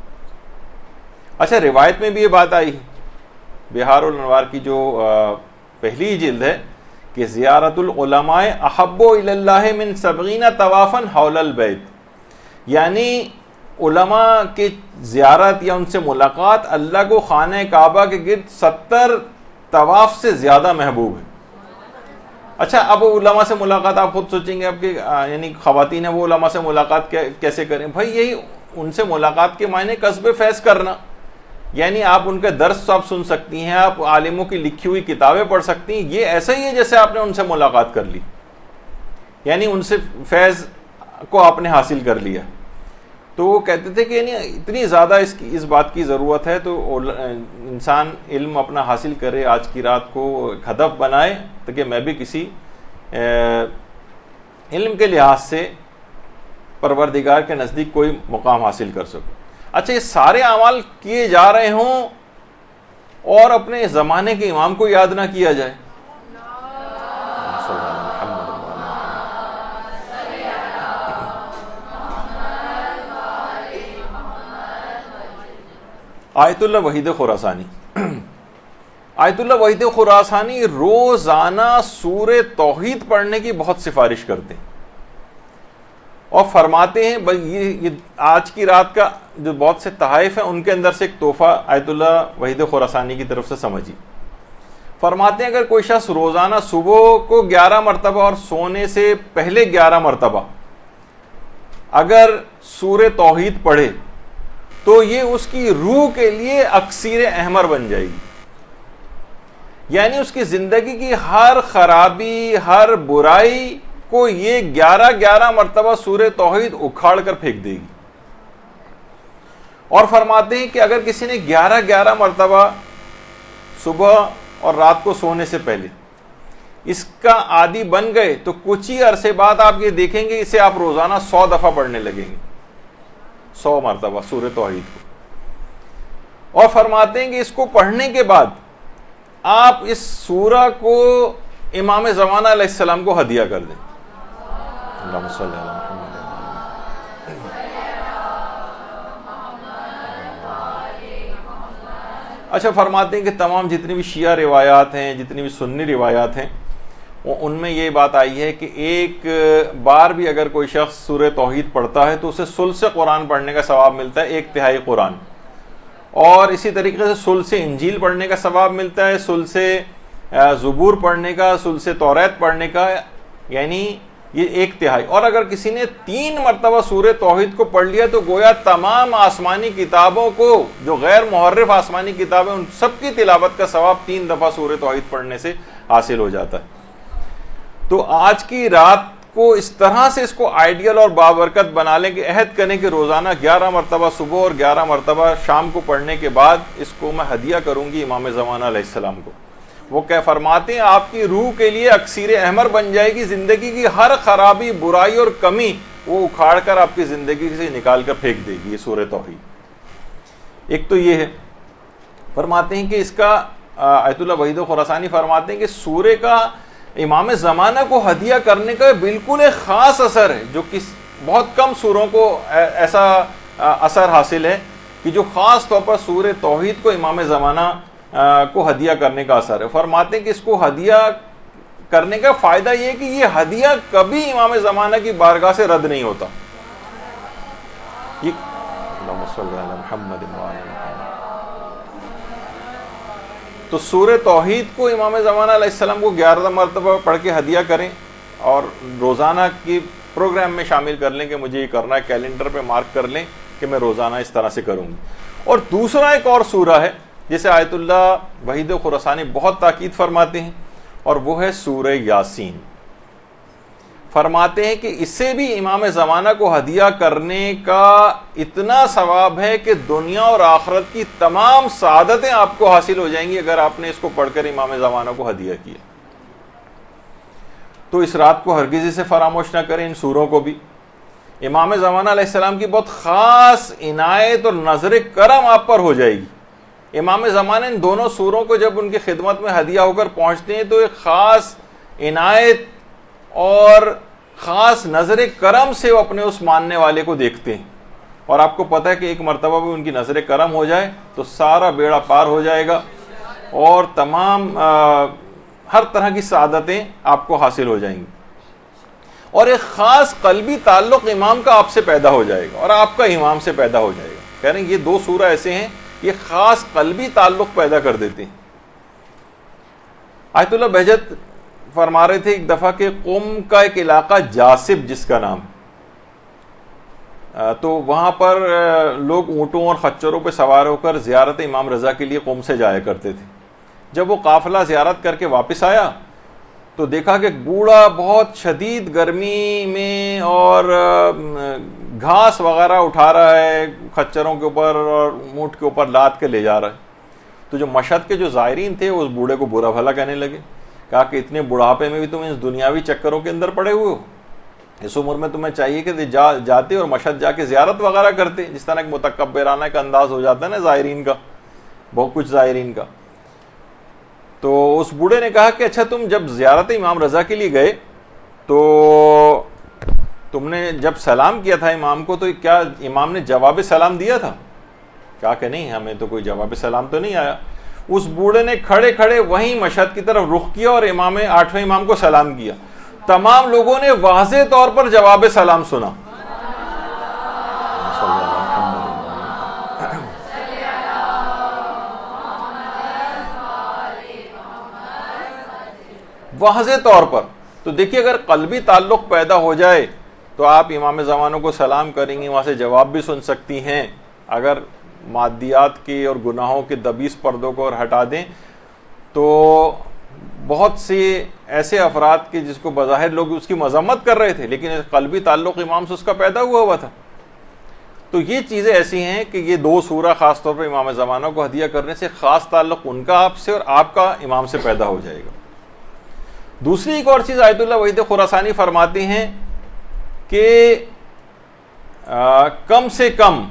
اچھا، روایت میں بھی یہ بات آئی، بہار الانوار کی جو پہلی جلد ہے کہ زیارت العلماء احب الی اللہ من 70 طوافا حول البیت، یعنی علماء کی زیارت یا ان سے ملاقات اللہ کو خانہ کعبہ کے گرد 70 طواف سے زیادہ محبوب ہے. اچھا، اب علماء سے ملاقات آپ خود سوچیں گے اب کہ یعنی خواتین ہیں وہ علماء سے ملاقات کیسے کریں؟ بھائی یہی ان سے ملاقات کے معنی کسب فیض کرنا، یعنی آپ ان کے درس آپ سن سکتی ہیں، آپ عالموں کی لکھی ہوئی کتابیں پڑھ سکتی ہیں. یہ ایسا ہی ہے جیسے آپ نے ان سے ملاقات کر لی، یعنی ان سے فیض کو آپ نے حاصل کر لیا. تو وہ کہتے تھے کہ یعنی اتنی زیادہ اس بات کی ضرورت ہے تو انسان علم اپنا حاصل کرے، آج کی رات کو ہدف بنائے تاکہ میں بھی کسی علم کے لحاظ سے پروردگار کے نزدیک کوئی مقام حاصل کر سکوں. اچھا، یہ سارے اعمال کیے جا رہے ہوں اور اپنے زمانے کے امام کو یاد نہ کیا جائے. آیت اللہ وحید خراسانی، آیت اللہ وحید خراسانی روزانہ سورہ توحید پڑھنے کی بہت سفارش کرتے ہیں اور فرماتے ہیں یہ آج کی رات کا جو بہت سے تحائف ہیں ان کے اندر سے ایک تحفہ آیت اللہ وحید خراسانی کی طرف سے سمجھی. فرماتے ہیں اگر کوئی شخص روزانہ صبح کو 11 مرتبہ اور سونے سے پہلے 11 مرتبہ اگر سورہ توحید پڑھے تو یہ اس کی روح کے لیے اکسیر احمر بن جائے گی، یعنی اس کی زندگی کی ہر خرابی، ہر برائی کو یہ 11 مرتبہ سورہ توحید اکھاڑ کر پھینک دے گی. اور فرماتے ہیں کہ اگر کسی نے 11 مرتبہ صبح اور رات کو سونے سے پہلے اس کا عادی بن گئے تو کچھ ہی عرصے بعد آپ یہ دیکھیں گے اسے آپ روزانہ 100 دفعہ پڑھنے لگیں گے، 100 مرتبہ سورہ توحید کو. اور فرماتے ہیں کہ اس کو پڑھنے کے بعد آپ اس سورہ کو امام زمانہ علیہ السلام کو ہدیہ کر دیں. اللہم صلی علی محمد. اچھا، فرماتے ہیں کہ تمام جتنی بھی شیعہ روایات ہیں، جتنی بھی سنی روایات ہیں، ان میں یہ بات آئی ہے کہ ایک بار بھی اگر کوئی شخص سورہ توحید پڑھتا ہے تو اسے ثلث قرآن پڑھنے کا ثواب ملتا ہے، 1/3 قرآن. اور اسی طریقے سے ثلث انجیل پڑھنے کا ثواب ملتا ہے، ثلث زبور پڑھنے کا، ثلث توریت پڑھنے کا، یعنی یہ 1/3. اور اگر کسی نے 3 مرتبہ سورہ توحید کو پڑھ لیا تو گویا تمام آسمانی کتابوں کو، جو غیر محرف آسمانی کتابیں، ان سب کی تلاوت کا ثواب 3 دفعہ سورہ توحید پڑھنے سے حاصل ہو جاتا ہے. تو آج کی رات کو اس طرح سے اس کو آئیڈیل اور بابرکت بنا لیں کہ عہد کریں کہ روزانہ 11 مرتبہ صبح اور 11 مرتبہ شام کو پڑھنے کے بعد اس کو میں ہدیہ کروں گی امام زمانہ علیہ السلام کو. وہ کیا فرماتے ہیں آپ کی روح کے لیے اکسیر احمر بن جائے گی، زندگی کی ہر خرابی، برائی اور کمی وہ اکھاڑ کر آپ کی زندگی سے نکال کر پھینک دے گی یہ سورہ توحید. ایک تو یہ ہے. فرماتے ہیں کہ اس کا آیت اللہ وحید خراسانی فرماتے ہیں کہ سورے کا امام زمانہ کو ہدیہ کرنے کا بالکل ایک خاص اثر ہے، جو بہت کم سوروں کو ایسا اثر حاصل ہے کہ جو خاص طور پر سورہ توحید کو امام زمانہ کو ہدیہ کرنے کا اثر ہے۔ فرماتے ہیں کہ اس کو ہدیہ کرنے کا فائدہ یہ ہے کہ یہ ہدیہ کبھی امام زمانہ کی بارگاہ سے رد نہیں ہوتا۔ اللہم صلی علی محمد وعلی محمد۔ تو سورہ توحید کو امام زمانہ علیہ السلام کو 11 مرتبہ پڑھ کے ہدیہ کریں اور روزانہ کی پروگرام میں شامل کر لیں کہ مجھے یہ کرنا ہے، کیلنڈر پہ مارک کر لیں کہ میں روزانہ اس طرح سے کروں گی۔ اور دوسرا ایک اور سورہ ہے جسے آیت اللہ وحید خراسانی بہت تاکید فرماتے ہیں، اور وہ ہے سورہ یاسین۔ فرماتے ہیں کہ اسے بھی امام زمانہ کو ہدیہ کرنے کا اتنا ثواب ہے کہ دنیا اور آخرت کی تمام سعادتیں آپ کو حاصل ہو جائیں گی اگر آپ نے اس کو پڑھ کر امام زمانہ کو ہدیہ کیا۔ تو اس رات کو ہرگز اسے فراموش نہ کریں، ان سوروں کو بھی۔ امام زمانہ علیہ السلام کی بہت خاص عنایت اور نظر کرم آپ پر ہو جائے گی۔ امام زمانہ ان دونوں سوروں کو جب ان کی خدمت میں ہدیہ ہو کر پہنچتے ہیں تو ایک خاص عنایت اور خاص نظر کرم سے وہ اپنے اس ماننے والے کو دیکھتے ہیں، اور آپ کو پتہ ہے کہ ایک مرتبہ بھی ان کی نظر کرم ہو جائے تو سارا بیڑا پار ہو جائے گا اور تمام ہر طرح کی سعادتیں آپ کو حاصل ہو جائیں گی، اور ایک خاص قلبی تعلق امام کا آپ سے پیدا ہو جائے گا اور آپ کا امام سے پیدا ہو جائے گا۔ کہہ رہے ہیں یہ دو سورہ ایسے ہیں یہ خاص قلبی تعلق پیدا کر دیتے ہیں۔ آیت اللہ بہجت فرما رہے تھے ایک دفعہ کہ قم کا ایک علاقہ جاسب جس کا نام، تو وہاں پر لوگ اونٹوں اور خچروں پہ سوار ہو کر زیارت امام رضا کے لیے قم سے جایا کرتے تھے۔ جب وہ قافلہ زیارت کر کے واپس آیا تو دیکھا کہ بوڑھا بہت شدید گرمی میں اور گھاس وغیرہ اٹھا رہا ہے، خچروں کے اوپر اور اونٹ کے اوپر لاد کے لے جا رہا ہے۔ تو جو مشہد کے جو زائرین تھے اس بوڑھے کو برا بھلا کہنے لگے، کہا کہ اتنے بڑھاپے میں بھی تم اس دنیاوی چکروں کے اندر پڑے ہوئے ہو، اس عمر میں تمہیں چاہیے کہ جاتے اور مشہد جا کے زیارت وغیرہ کرتے، جس طرح ایک متکبرانہ کا انداز ہو جاتا ہے نا زائرین کا، بہت کچھ زائرین کا۔ تو اس بوڑھے نے کہا کہ اچھا تم جب زیارت امام رضا کے لیے گئے تو تم نے جب سلام کیا تھا امام کو تو کیا امام نے جواب سلام دیا تھا؟ کہا کہ نہیں، ہمیں تو کوئی جواب سلام تو نہیں آیا۔ اس بوڑھے نے کھڑے کھڑے وہیں مشہد کی طرف رخ کیا اور آٹھویں امام کو سلام کیا۔ تمام لوگوں نے واضح طور پر جواب سلام سنا۔ واضح طور پر۔ تو دیکھیے اگر قلبی تعلق پیدا ہو جائے تو آپ امام زمانوں کو سلام کریں گی، وہاں سے جواب بھی سن سکتی ہیں۔ اگر مادیات کے اور گناہوں کے دبیس پردوں کو اور ہٹا دیں تو بہت سے ایسے افراد کے جس کو بظاہر لوگ اس کی مذمت کر رہے تھے لیکن قلبی تعلق امام سے اس کا پیدا ہوا تھا۔ تو یہ چیزیں ایسی ہیں کہ یہ دو سورہ خاص طور پر امام زمانہ کو ہدیہ کرنے سے خاص تعلق ان کا آپ سے اور آپ کا امام سے پیدا ہو جائے گا۔ دوسری ایک اور چیز آیت اللہ وحید خراسانی فرماتے ہیں کہ کم سے کم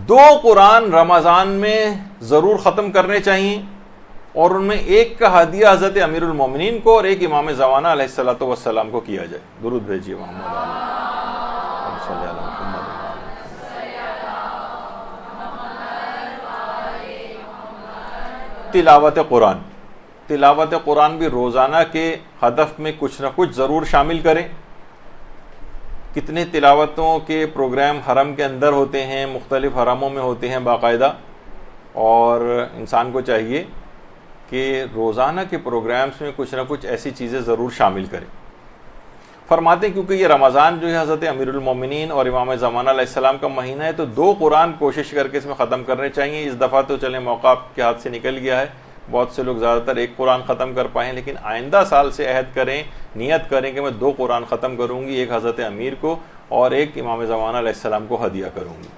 2 قرآن رمضان میں ضرور ختم کرنے چاہیے، اور ان میں ایک کا ہدیہ حضرت امیر المومنین کو اور ایک امام زمانہ علیہ الصلوۃ والسلام کو کیا جائے۔ درود بھیجیے محمد صلی اللہ علیہ وسلم۔ تلاوت قرآن، تلاوت قرآن بھی روزانہ کے ہدف میں کچھ نہ کچھ ضرور شامل کریں۔ کتنے تلاوتوں کے پروگرام حرم کے اندر ہوتے ہیں، مختلف حرموں میں ہوتے ہیں باقاعدہ، اور انسان کو چاہیے کہ روزانہ کے پروگرامز میں کچھ نہ کچھ ایسی چیزیں ضرور شامل کریں۔ فرماتے ہیں کیونکہ یہ رمضان جو ہے حضرت امیر المومنین اور امام زمانہ علیہ السلام کا مہینہ ہے، تو 2 قرآن کوشش کر کے اس میں ختم کرنے چاہیے۔ اس دفعہ تو چلیں موقع کے ہاتھ سے نکل گیا ہے، بہت سے لوگ زیادہ تر 1 قرآن ختم کر پائیں، لیکن آئندہ سال سے عہد کریں، نیت کریں کہ میں 2 قرآن ختم کروں گی، ایک حضرت امیر کو اور ایک امام زمانہ علیہ السلام کو ہدیہ کروں گی۔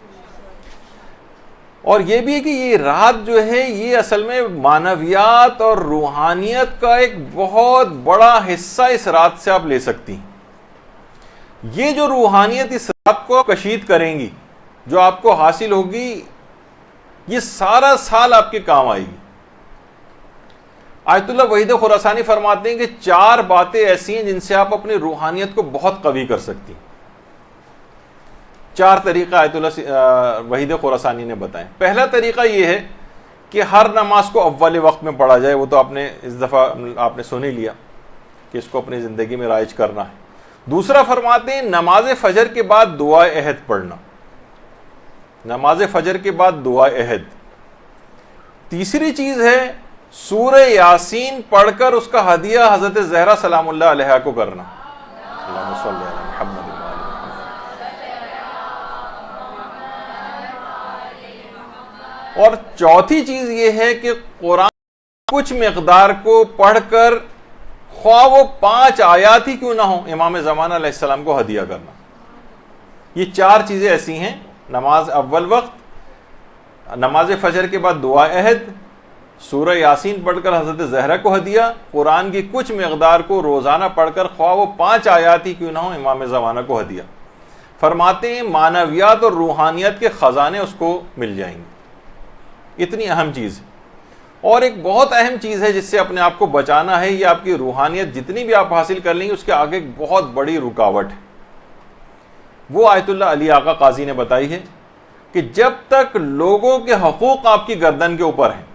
اور یہ بھی ہے کہ یہ رات جو ہے یہ اصل میں معنویات اور روحانیت کا ایک بہت بڑا حصہ اس رات سے آپ لے سکتی ہیں۔ یہ جو روحانیت اس رات کو کشید کریں گی، جو آپ کو حاصل ہوگی، یہ سارا سال آپ کے کام آئے گی۔ آیت اللہ وحید خراسانی فرماتے ہیں کہ 4 باتیں ایسی ہیں جن سے آپ اپنی روحانیت کو بہت قوی کر سکتی. 4 طریقہ آیت اللہ وحید خراسانی نے بتائے. پہلا طریقہ یہ ہے کہ ہر نماز کو اول وقت میں پڑھا جائے. وہ تو آپ نے اس دفعہ آپ نے سن ہی لیا کہ اس کو اپنی زندگی میں رائج کرنا ہے. دوسرا فرماتے ہیں نماز فجر کے بعد دعا عہد پڑھنا. نماز فجر کے بعد دعا عہد. تیسری چیز ہے سورہ یاسین پڑھ کر اس کا ہدیہ حضرت زہرا سلام اللہ علیہا کو کرنا. اللہم صلی علی محمد. اور چوتھی چیز یہ ہے کہ قرآن کچھ مقدار کو پڑھ کر خواہ وہ 5 آیات ہی کیوں نہ ہوں امام زمانہ علیہ السلام کو ہدیہ کرنا. یہ 4 چیزیں ایسی ہیں: نماز اول وقت، نماز فجر کے بعد دعا عہد، سورہ یاسین پڑھ کر حضرت زہرا کو ہدیہ، قرآن کی کچھ مقدار کو روزانہ پڑھ کر خواہ وہ 5 آیات ہی کیوں نہ ہوں امام زمانہ کو ہدیہ. فرماتے ہیں معنویات اور روحانیت کے خزانے اس کو مل جائیں گے. اتنی اہم چیز ہے. اور ایک بہت اہم چیز ہے جس سے اپنے آپ کو بچانا ہے. یہ آپ کی روحانیت جتنی بھی آپ حاصل کر لیں گے اس کے آگے ایک بہت بڑی رکاوٹ ہے. وہ آیت اللہ علی آقا قاضی نے بتائی ہے کہ جب تک لوگوں کے حقوق آپ کی گردن کے اوپر ہیں،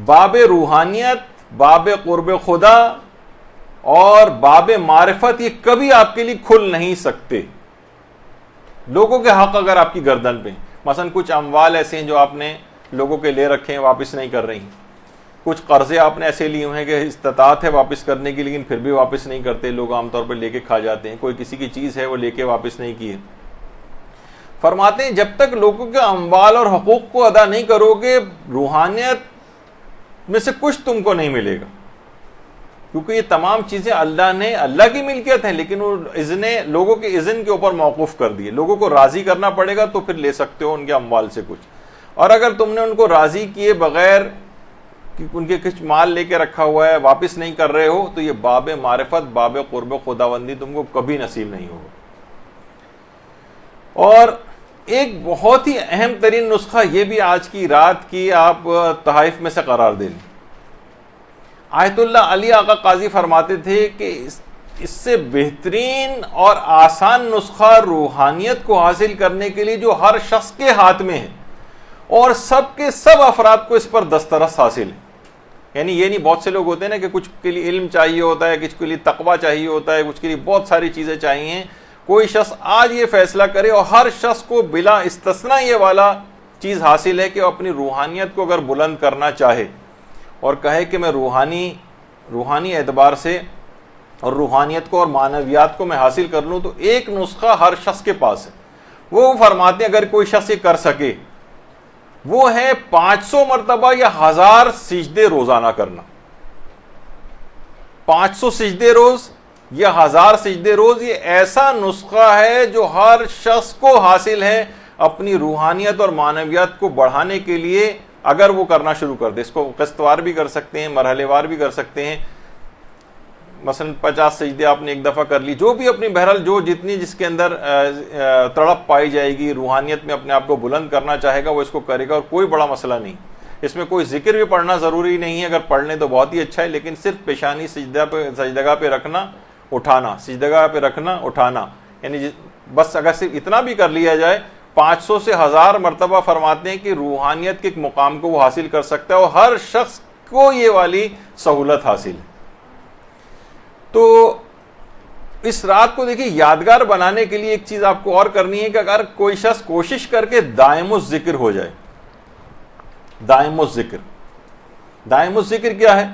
باب روحانیت، باب قرب خدا اور باب معرفت یہ کبھی آپ کے لیے کھل نہیں سکتے. لوگوں کے حق اگر آپ کی گردن پہ ہیں، مثلا کچھ اموال ایسے ہیں جو آپ نے لوگوں کے لے رکھے ہیں، واپس نہیں کر رہی. کچھ قرضے آپ نے ایسے لیے ہوئے ہیں کہ استطاعت ہے واپس کرنے کی لیکن پھر بھی واپس نہیں کرتے. لوگ عام طور پہ لے کے کھا جاتے ہیں. کوئی کسی کی چیز ہے وہ لے کے واپس نہیں کی ہے. فرماتے ہیں جب تک لوگوں کے اموال اور حقوق کو ادا نہیں کرو گے، روحانیت میں سے کچھ تم کو نہیں ملے گا. کیونکہ یہ تمام چیزیں اللہ نے، اللہ کی ملکیت ہیں، لیکن وہ اذن، لوگوں کے اذن کے اوپر موقوف کر دیے. لوگوں کو راضی کرنا پڑے گا تو پھر لے سکتے ہو ان کے اموال سے کچھ. اور اگر تم نے ان کو راضی کیے بغیر کہ ان کے کچھ مال لے کے رکھا ہوا ہے واپس نہیں کر رہے ہو، تو یہ باب معرفت، باب قرب خداوندی تم کو کبھی نصیب نہیں ہوگا. اور ایک بہت ہی اہم ترین نسخہ یہ بھی آج کی رات کی آپ تحائف میں سے قرار دے لیں. آیت اللہ علی آقا قاضی فرماتے تھے کہ اس سے بہترین اور آسان نسخہ روحانیت کو حاصل کرنے کے لیے جو ہر شخص کے ہاتھ میں ہے اور سب کے سب افراد کو اس پر دسترس حاصل ہے. یعنی یہ نہیں بہت سے لوگ ہوتے ہیں نا کہ کچھ کے لیے علم چاہیے ہوتا ہے، کچھ کے لیے تقویٰ چاہیے ہوتا ہے، کچھ کے لیے بہت ساری چیزیں چاہیے. کوئی شخص آج یہ فیصلہ کرے اور ہر شخص کو بلا استثناء یہ والا چیز حاصل ہے کہ وہ اپنی روحانیت کو اگر بلند کرنا چاہے اور کہے کہ میں روحانی اعتبار سے اور روحانیت کو اور معنویات کو میں حاصل کر لوں، تو ایک نسخہ ہر شخص کے پاس ہے. وہ فرماتے ہیں اگر کوئی شخص یہ کر سکے وہ ہے 500 مرتبہ یا 1000 سجدے روزانہ کرنا. 500 سجدے روز یا 1000 سجدے روز، یہ ایسا نسخہ ہے جو ہر شخص کو حاصل ہے اپنی روحانیت اور معنویات کو بڑھانے کے لیے. اگر وہ کرنا شروع کر دے، اس کو قسط وار بھی کر سکتے ہیں، مرحلے وار بھی کر سکتے ہیں. مثلا 50 سجدے آپ نے ایک دفعہ کر لی، جو بھی اپنی بہرحال جو جتنی جس کے اندر تڑپ پائی جائے گی، روحانیت میں اپنے آپ کو بلند کرنا چاہے گا وہ اس کو کرے گا. اور کوئی بڑا مسئلہ نہیں، اس میں کوئی ذکر بھی پڑھنا ضروری نہیں ہے. اگر پڑھ لیں تو بہت ہی اچھا ہے، لیکن صرف پیشانی سجدگاہ پہ رکھنا اٹھانا، سجدگاہ پہ رکھنا اٹھانا، یعنی بس اگر صرف اتنا بھی کر لیا جائے 500 سے 1000 مرتبہ فرماتے ہیں کہ روحانیت کے ایک مقام کو وہ حاصل کر سکتا ہے اور ہر شخص کو یہ والی سہولت حاصل ہے. تو اس رات کو دیکھیے یادگار بنانے کے لیے ایک چیز آپ کو اور کرنی ہے کہ اگر کوئی شخص کوشش کر کے دائم الذکر ہو جائے. دائم الذکر کیا ہے؟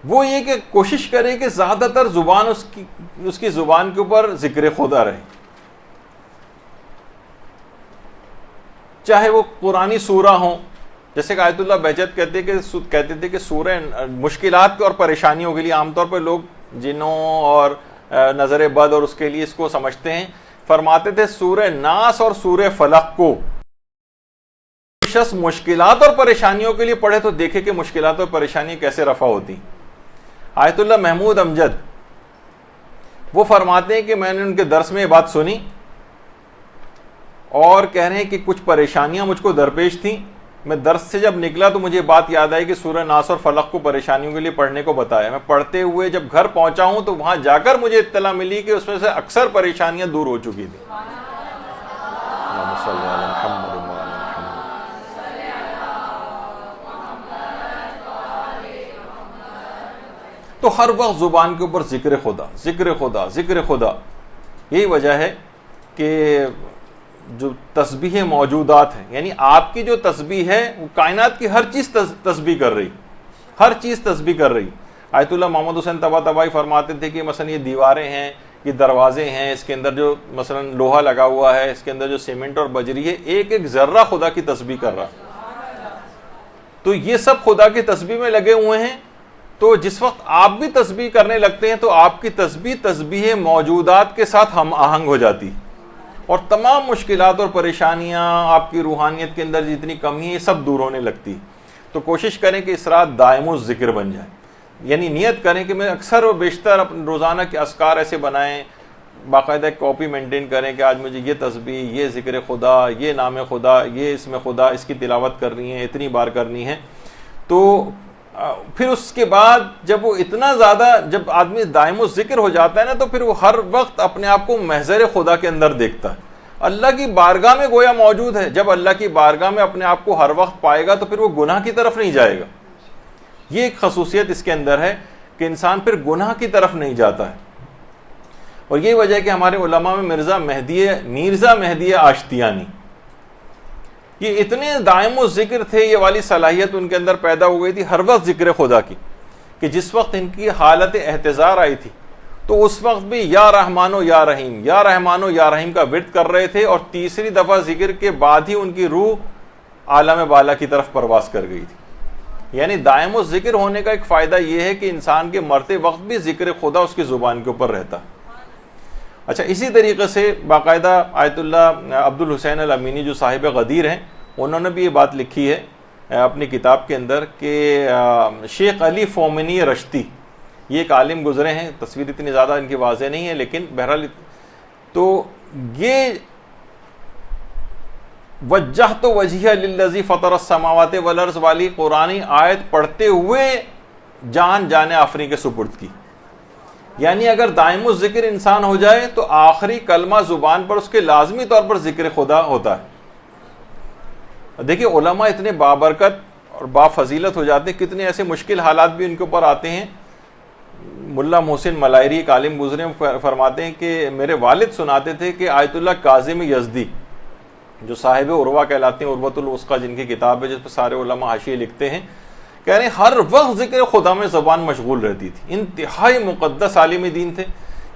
وہ یہ کہ کوشش کرے کہ زیادہ تر زبان اس کی زبان کے اوپر ذکر خدا رہے. چاہے وہ قرآنی سورہ ہوں، جیسے کہ آیت اللہ بہجت کہتے تھے کہ سورہ مشکلات اور پریشانیوں کے لیے، عام طور پر لوگ جنوں اور نظر بد اور اس کے لیے اس کو سمجھتے ہیں. فرماتے تھے سورہ ناس اور سورہ فلق کو شخص مشکلات اور پریشانیوں کے لیے پڑھے تو دیکھے کہ مشکلات اور پریشانیاں کیسے رفع ہوتی. آیت اللہ محمود امجد وہ فرماتے ہیں کہ میں نے ان کے درس میں یہ بات سنی اور کہہ رہے ہیں کہ کچھ پریشانیاں مجھ کو درپیش تھیں میں درس سے جب نکلا تو مجھے بات یاد آئی کہ سورہ ناس اور فلق کو پریشانیوں کے لیے پڑھنے کو بتایا. میں پڑھتے ہوئے جب گھر پہنچا ہوں تو وہاں جا کر مجھے اطلاع ملی کہ اس میں سے اکثر پریشانیاں دور ہو چکی تھیں. تو ہر وقت زبان کے اوپر ذکر خدا ذکر خدا ذکر خدا. یہی وجہ ہے کہ جو تسبیح موجودات ہیں، یعنی آپ کی جو تسبیح ہے وہ کائنات کی ہر چیز تسبیح کر رہی، ہر چیز تسبیح کر رہی. آیت اللہ محمد حسین طباطبائی فرماتے تھے کہ مثلا یہ دیواریں ہیں، یہ دروازے ہیں، اس کے اندر جو مثلا لوہا لگا ہوا ہے، اس کے اندر جو سیمنٹ اور بجری ہے، ایک ایک ذرہ خدا کی تسبیح کر رہا. تو یہ سب خدا کی تسبیح میں لگے ہوئے ہیں. تو جس وقت آپ بھی تسبیح کرنے لگتے ہیں تو آپ کی تسبیح تسبیح موجودات کے ساتھ ہم آہنگ ہو جاتی، اور تمام مشکلات اور پریشانیاں، آپ کی روحانیت کے اندر جتنی کمی ہے، یہ سب دور ہونے لگتی. تو کوشش کریں کہ اس رات دائم الذکر بن جائے، یعنی نیت کریں کہ میں اکثر و بیشتر اپنے روزانہ کے اذکار ایسے بنائیں، باقاعدہ ایک کاپی مینٹین کریں کہ آج مجھے یہ تسبیح، یہ ذکر خدا، یہ نام خدا، یہ اسم خدا، اس کی تلاوت کرنی ہے، اتنی بار کرنی ہے. تو پھر اس کے بعد جب وہ اتنا زیادہ، جب آدمی دائم الذکر ہو جاتا ہے نا، تو پھر وہ ہر وقت اپنے آپ کو محضر خدا کے اندر دیکھتا ہے، اللہ کی بارگاہ میں گویا موجود ہے. جب اللہ کی بارگاہ میں اپنے آپ کو ہر وقت پائے گا تو پھر وہ گناہ کی طرف نہیں جائے گا. یہ ایک خصوصیت اس کے اندر ہے کہ انسان پھر گناہ کی طرف نہیں جاتا ہے. اور یہ وجہ ہے کہ ہمارے علماء میں مرزا مہدی آشتیانی، یہ اتنے دائم و ذکر تھے، یہ والی صلاحیت ان کے اندر پیدا ہو گئی تھی ہر وقت ذکر خدا کی، کہ جس وقت ان کی حالت احتضار آئی تھی تو اس وقت بھی یا رحمان و یا رحیم، یا رحمان و یا رحیم کا ورد کر رہے تھے. اور تیسری دفعہ ذکر کے بعد ہی ان کی روح عالم بالا کی طرف پرواز کر گئی تھی. یعنی دائم و ذکر ہونے کا ایک فائدہ یہ ہے کہ انسان کے مرتے وقت بھی ذکر خدا اس کی زبان کے اوپر رہتا. اچھا، اسی طریقے سے باقاعدہ آیت اللہ عبد الحسین الامینی جو صاحب غدیر ہیں، انہوں نے بھی یہ بات لکھی ہے اپنی کتاب کے اندر کہ شیخ علی فومنی رشتی، یہ ایک عالم گزرے ہیں، تصویر اتنی زیادہ ان کی واضح نہیں ہے لیکن بہرحال، تو یہ وجہت وجہی للذی فطر السماوات والارض والی قرآنی آیت پڑھتے ہوئے جان آفریں کے سپرد کی. یعنی اگر دائم الذکر انسان ہو جائے تو آخری کلمہ زبان پر اس کے لازمی طور پر ذکر خدا ہوتا ہے. دیکھیے علماء اتنے بابرکت اور بافضیلت ہو جاتے ہیں، کتنے ایسے مشکل حالات بھی ان کے اوپر آتے ہیں. ملا محسن ملائری ایک عالم گزرے فرماتے ہیں کہ میرے والد سناتے تھے کہ آیت اللہ کاظم یزدی جو صاحب عروہ کہلاتے ہیں، عروۃ الوثقی جن کی کتاب ہے جس پہ سارے علماء حاشیے لکھتے ہیں، کہہ رہے ہیں ہر وقت ذکر خدا میں زبان مشغول رہتی تھی، انتہائی مقدس عالم دین تھے.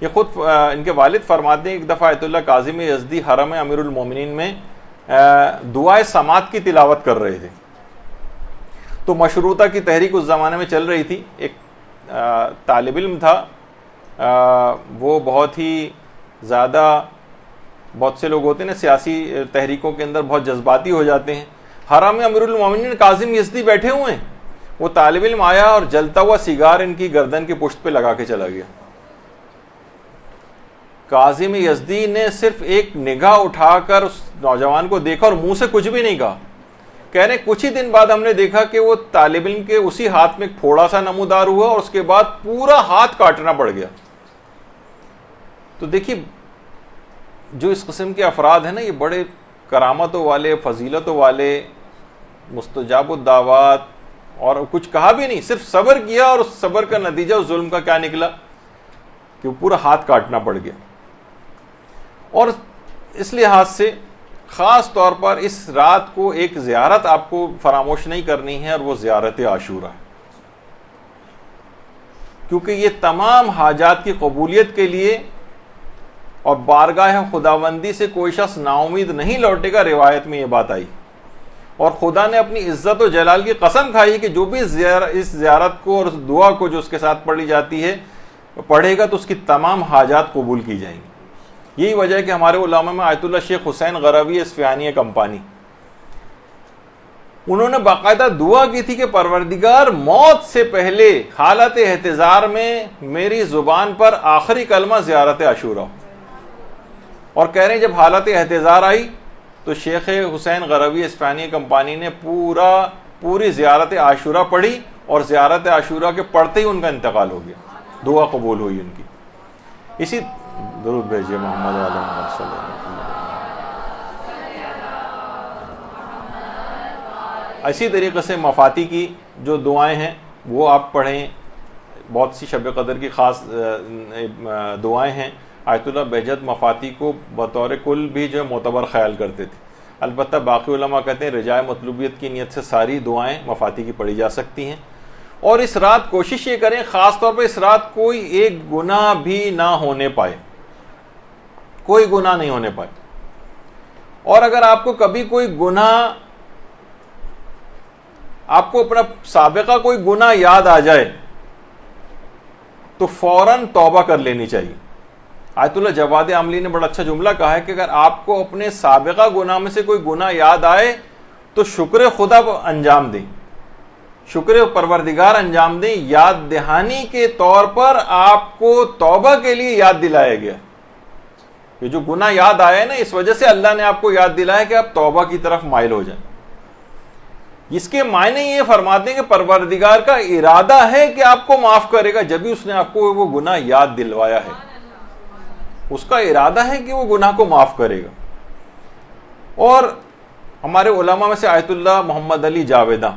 یہ خود ان کے والد فرماتے ہیں ایک دفعہ آیت اللہ کاظم یزدی حرم امیر المومنین میں دعائے سماعت کی تلاوت کر رہے تھے. تو مشروطہ کی تحریک اس زمانے میں چل رہی تھی. ایک طالب علم تھا، وہ بہت ہی زیادہ، بہت سے لوگ ہوتے ہیں نا سیاسی تحریکوں کے اندر بہت جذباتی ہو جاتے ہیں. حرم امیر المومنین کاظم یزدی بیٹھے ہوئے ہیں، وہ طالب علم آیا اور جلتا ہوا سیگار ان کی گردن کی پشت پہ لگا کے چلا گیا. کاظم یزدی نے صرف ایک نگاہ اٹھا کر اس نوجوان کو دیکھا اور منہ سے کچھ بھی نہیں کہا. کہہ رہے کچھ ہی دن بعد ہم نے دیکھا کہ وہ طالب علم کے اسی ہاتھ میں ایک پھوڑا سا نمودار ہوا اور اس کے بعد پورا ہاتھ کاٹنا پڑ گیا. تو دیکھیے جو اس قسم کے افراد ہیں نا، یہ بڑے کرامتوں والے، فضیلتوں والے، مستجاب الدعوات، اور کچھ کہا بھی نہیں، صرف صبر کیا، اور اس صبر کا نتیجہ اس ظلم کا کیا نکلا کہ وہ پورا ہاتھ کاٹنا پڑ گیا. اور اس لحاظ سے خاص طور پر اس رات کو ایک زیارت آپ کو فراموش نہیں کرنی ہے، اور وہ زیارت عاشورہ ہے، کیونکہ یہ تمام حاجات کی قبولیت کے لیے اور بارگاہ خداوندی سے کوئی شخص نا امید نہیں لوٹے گا. روایت میں یہ بات آئی، اور خدا نے اپنی عزت و جلال کی قسم کھائی کہ جو بھی اس زیارت کو اور اس دعا کو جو اس کے ساتھ پڑھی جاتی ہے پڑھے گا تو اس کی تمام حاجات قبول کی جائیں گی. یہی وجہ ہے کہ ہمارے علماء میں آیت اللہ شیخ حسین غروی اصفہانی کمپانی، انہوں نے باقاعدہ دعا کی تھی کہ پروردگار موت سے پہلے حالت احتضار میں میری زبان پر آخری کلمہ زیارت عاشورہ ہو. اور کہہ رہے ہیں جب حالت احتضار آئی تو شیخ حسین غروی اسپانیہ کمپانی نے پوری زیارت عاشورہ پڑھی اور زیارت عاشورہ کے پڑھتے ہی ان کا انتقال ہو گیا، دعا قبول ہوئی ان کی. اسی درود بھیجیے محمد علیہ محمد صلی اللہ علیہ وسلم. اسی طریقے سے مفاتی کی جو دعائیں ہیں وہ آپ پڑھیں. بہت سی شب قدر کی خاص دعائیں ہیں. آیت اللہ بہجت مفاتی کو بطور کل بھی جو معتبر خیال کرتے تھے. البتہ باقی علماء کہتے ہیں رجاء مطلوبیت کی نیت سے ساری دعائیں مفاتی کی پڑھی جا سکتی ہیں. اور اس رات کوشش یہ کریں خاص طور پہ اس رات کوئی ایک گناہ بھی نہ ہونے پائے، کوئی گناہ نہیں ہونے پائے. اور اگر آپ کو کبھی کوئی گناہ، آپ کو اپنا سابقہ کوئی گناہ یاد آ جائے تو فوراً توبہ کر لینی چاہیے. آیت اللہ جواد عاملی نے بڑا اچھا جملہ کہا ہے کہ اگر آپ کو اپنے سابقہ گناہ میں سے کوئی گناہ یاد آئے تو شکر خدا انجام دیں، شکر پروردگار انجام دیں. یاد دہانی کے طور پر آپ کو توبہ کے لیے یاد دلایا گیا. یہ جو گناہ یاد آیا ہے نا، اس وجہ سے اللہ نے آپ کو یاد دلایا کہ آپ توبہ کی طرف مائل ہو جائیں. اس کے معنی یہ فرماتے ہیں کہ پروردگار کا ارادہ ہے کہ آپ کو معاف کرے گا جب بھی اس نے آپ کو وہ گناہ یاد دلوایا ہے. اس کا ارادہ ہے کہ وہ گناہ کو معاف کرے گا. اور ہمارے علماء میں سے آیت اللہ محمد علی جاویدہ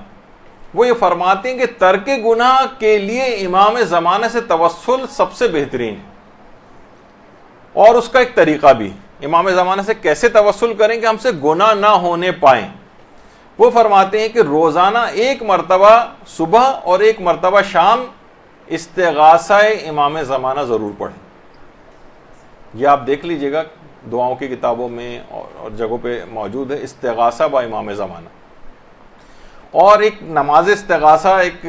وہ یہ فرماتے ہیں کہ ترک گناہ کے لیے امام زمانہ سے توسل سب سے بہترین ہے. اور اس کا ایک طریقہ بھی، امام زمانہ سے کیسے توسل کریں کہ ہم سے گناہ نہ ہونے پائیں. وہ فرماتے ہیں کہ روزانہ ایک مرتبہ صبح اور ایک مرتبہ شام استغاثہ امام زمانہ ضرور پڑھیں. یہ آپ دیکھ لیجئے گا دعاؤں کی کتابوں میں اور جگہوں پہ موجود ہے، استغاثہ با امام زمانہ. اور ایک نماز استغاثہ ایک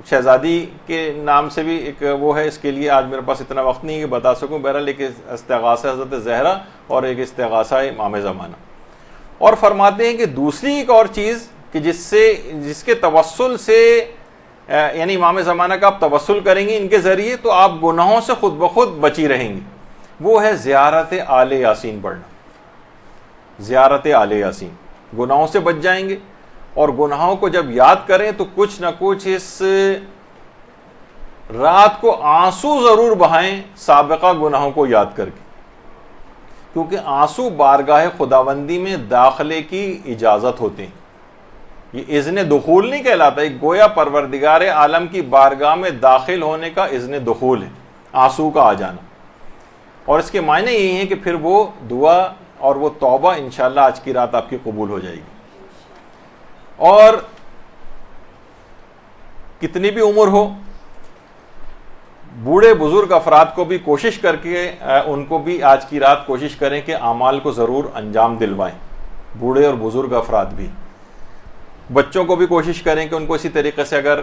شہزادی کے نام سے بھی ایک وہ ہے. اس کے لیے آج میرے پاس اتنا وقت نہیں ہے کہ بتا سکوں. بہرحال ایک استغاثہ حضرت زہرا اور ایک استغاثہ امام زمانہ. اور فرماتے ہیں کہ دوسری ایک اور چیز کہ جس کے توسل سے یعنی امام زمانہ کا آپ توسل کریں گے ان کے ذریعے تو آپ گناہوں سے خود بخود بچی رہیں گی، وہ ہے زیارت آل یاسین پڑھنا. زیارت آل یاسین، گناہوں سے بچ جائیں گے. اور گناہوں کو جب یاد کریں تو کچھ نہ کچھ اس رات کو آنسو ضرور بہائیں سابقہ گناہوں کو یاد کر کے، کیونکہ آنسو بارگاہ خداوندی میں داخلے کی اجازت ہوتے ہیں. یہ اذن دخول نہیں کہلاتا، ایک گویا پروردگار عالم کی بارگاہ میں داخل ہونے کا اذن دخول ہے، آنسو کا آ جانا. اور اس کے معنی یہی ہیں کہ پھر وہ دعا اور وہ توبہ انشاءاللہ آج کی رات آپ کی قبول ہو جائے گی. اور کتنی بھی عمر ہو، بوڑھے بزرگ افراد کو بھی کوشش کر کے ان کو بھی آج کی رات کوشش کریں کہ اعمال کو ضرور انجام دلوائیں. بوڑھے اور بزرگ افراد بھی، بچوں کو بھی کوشش کریں کہ ان کو اسی طریقے سے اگر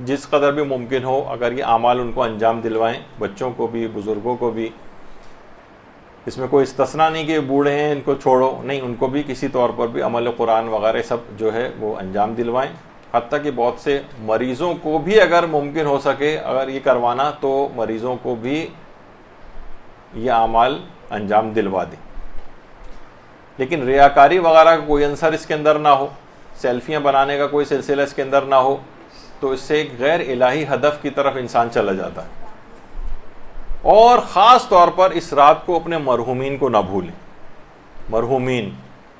جس قدر بھی ممکن ہو اگر یہ اعمال ان کو انجام دلوائیں. بچوں کو بھی بزرگوں کو بھی، اس میں کوئی استثناء نہیں کہ بوڑھے ہیں ان کو چھوڑو، نہیں، ان کو بھی کسی طور پر بھی عمل قرآن وغیرہ سب جو ہے وہ انجام دلوائیں. حتیٰ کہ بہت سے مریضوں کو بھی اگر ممکن ہو سکے اگر یہ کروانا تو مریضوں کو بھی یہ اعمال انجام دلوا دیں. لیکن ریاکاری وغیرہ کا کوئی عنصر اس کے اندر نہ ہو، سیلفیاں بنانے کا کوئی سلسلہ اس کے اندر نہ ہو، تو اس سے ایک غیر الہی ہدف کی طرف انسان چلا جاتا ہے. اور خاص طور پر اس رات کو اپنے مرحومین کو نہ بھولیں. مرحومین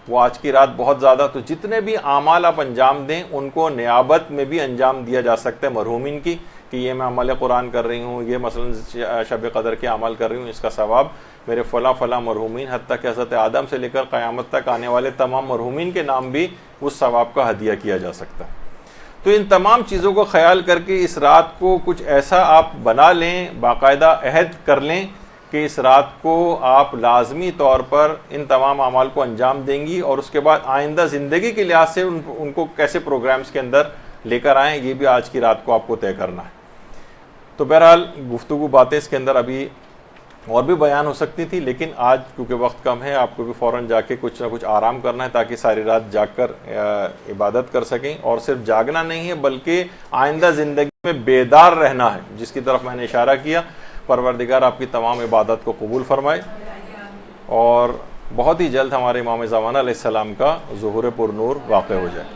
وہ آج کی رات بہت زیادہ، تو جتنے بھی اعمال آپ انجام دیں ان کو نیابت میں بھی انجام دیا جا سکتا ہے مرحومین کی، کہ یہ میں عمل قرآن کر رہی ہوں، یہ مثلا شب قدر کے عمل کر رہی ہوں، اس کا ثواب میرے فلاں فلاں مرحومین، حتیٰ کہ حضرت آدم سے لے کر قیامت تک آنے والے تمام مرحومین کے نام بھی اس ثواب کا ہدیہ کیا جا سکتا ہے. تو ان تمام چیزوں کو خیال کر کے اس رات کو کچھ ایسا آپ بنا لیں، باقاعدہ عہد کر لیں کہ اس رات کو آپ لازمی طور پر ان تمام اعمال کو انجام دیں گی. اور اس کے بعد آئندہ زندگی کے لحاظ سے ان کو کیسے پروگرامز کے اندر لے کر آئیں، یہ بھی آج کی رات کو آپ کو طے کرنا ہے. تو بہرحال گفتگو باتیں اس کے اندر ابھی اور بھی بیان ہو سکتی تھی، لیکن آج کیونکہ وقت کم ہے آپ کو بھی فوراً جا کے کچھ نہ کچھ آرام کرنا ہے تاکہ ساری رات جاگ کر عبادت کر سکیں. اور صرف جاگنا نہیں ہے بلکہ آئندہ زندگی میں بیدار رہنا ہے، جس کی طرف میں نے اشارہ کیا. پروردگار آپ کی تمام عبادت کو قبول فرمائے اور بہت ہی جلد ہمارے امام زمانہ علیہ السلام کا ظہور پر نور واقع ہو جائے.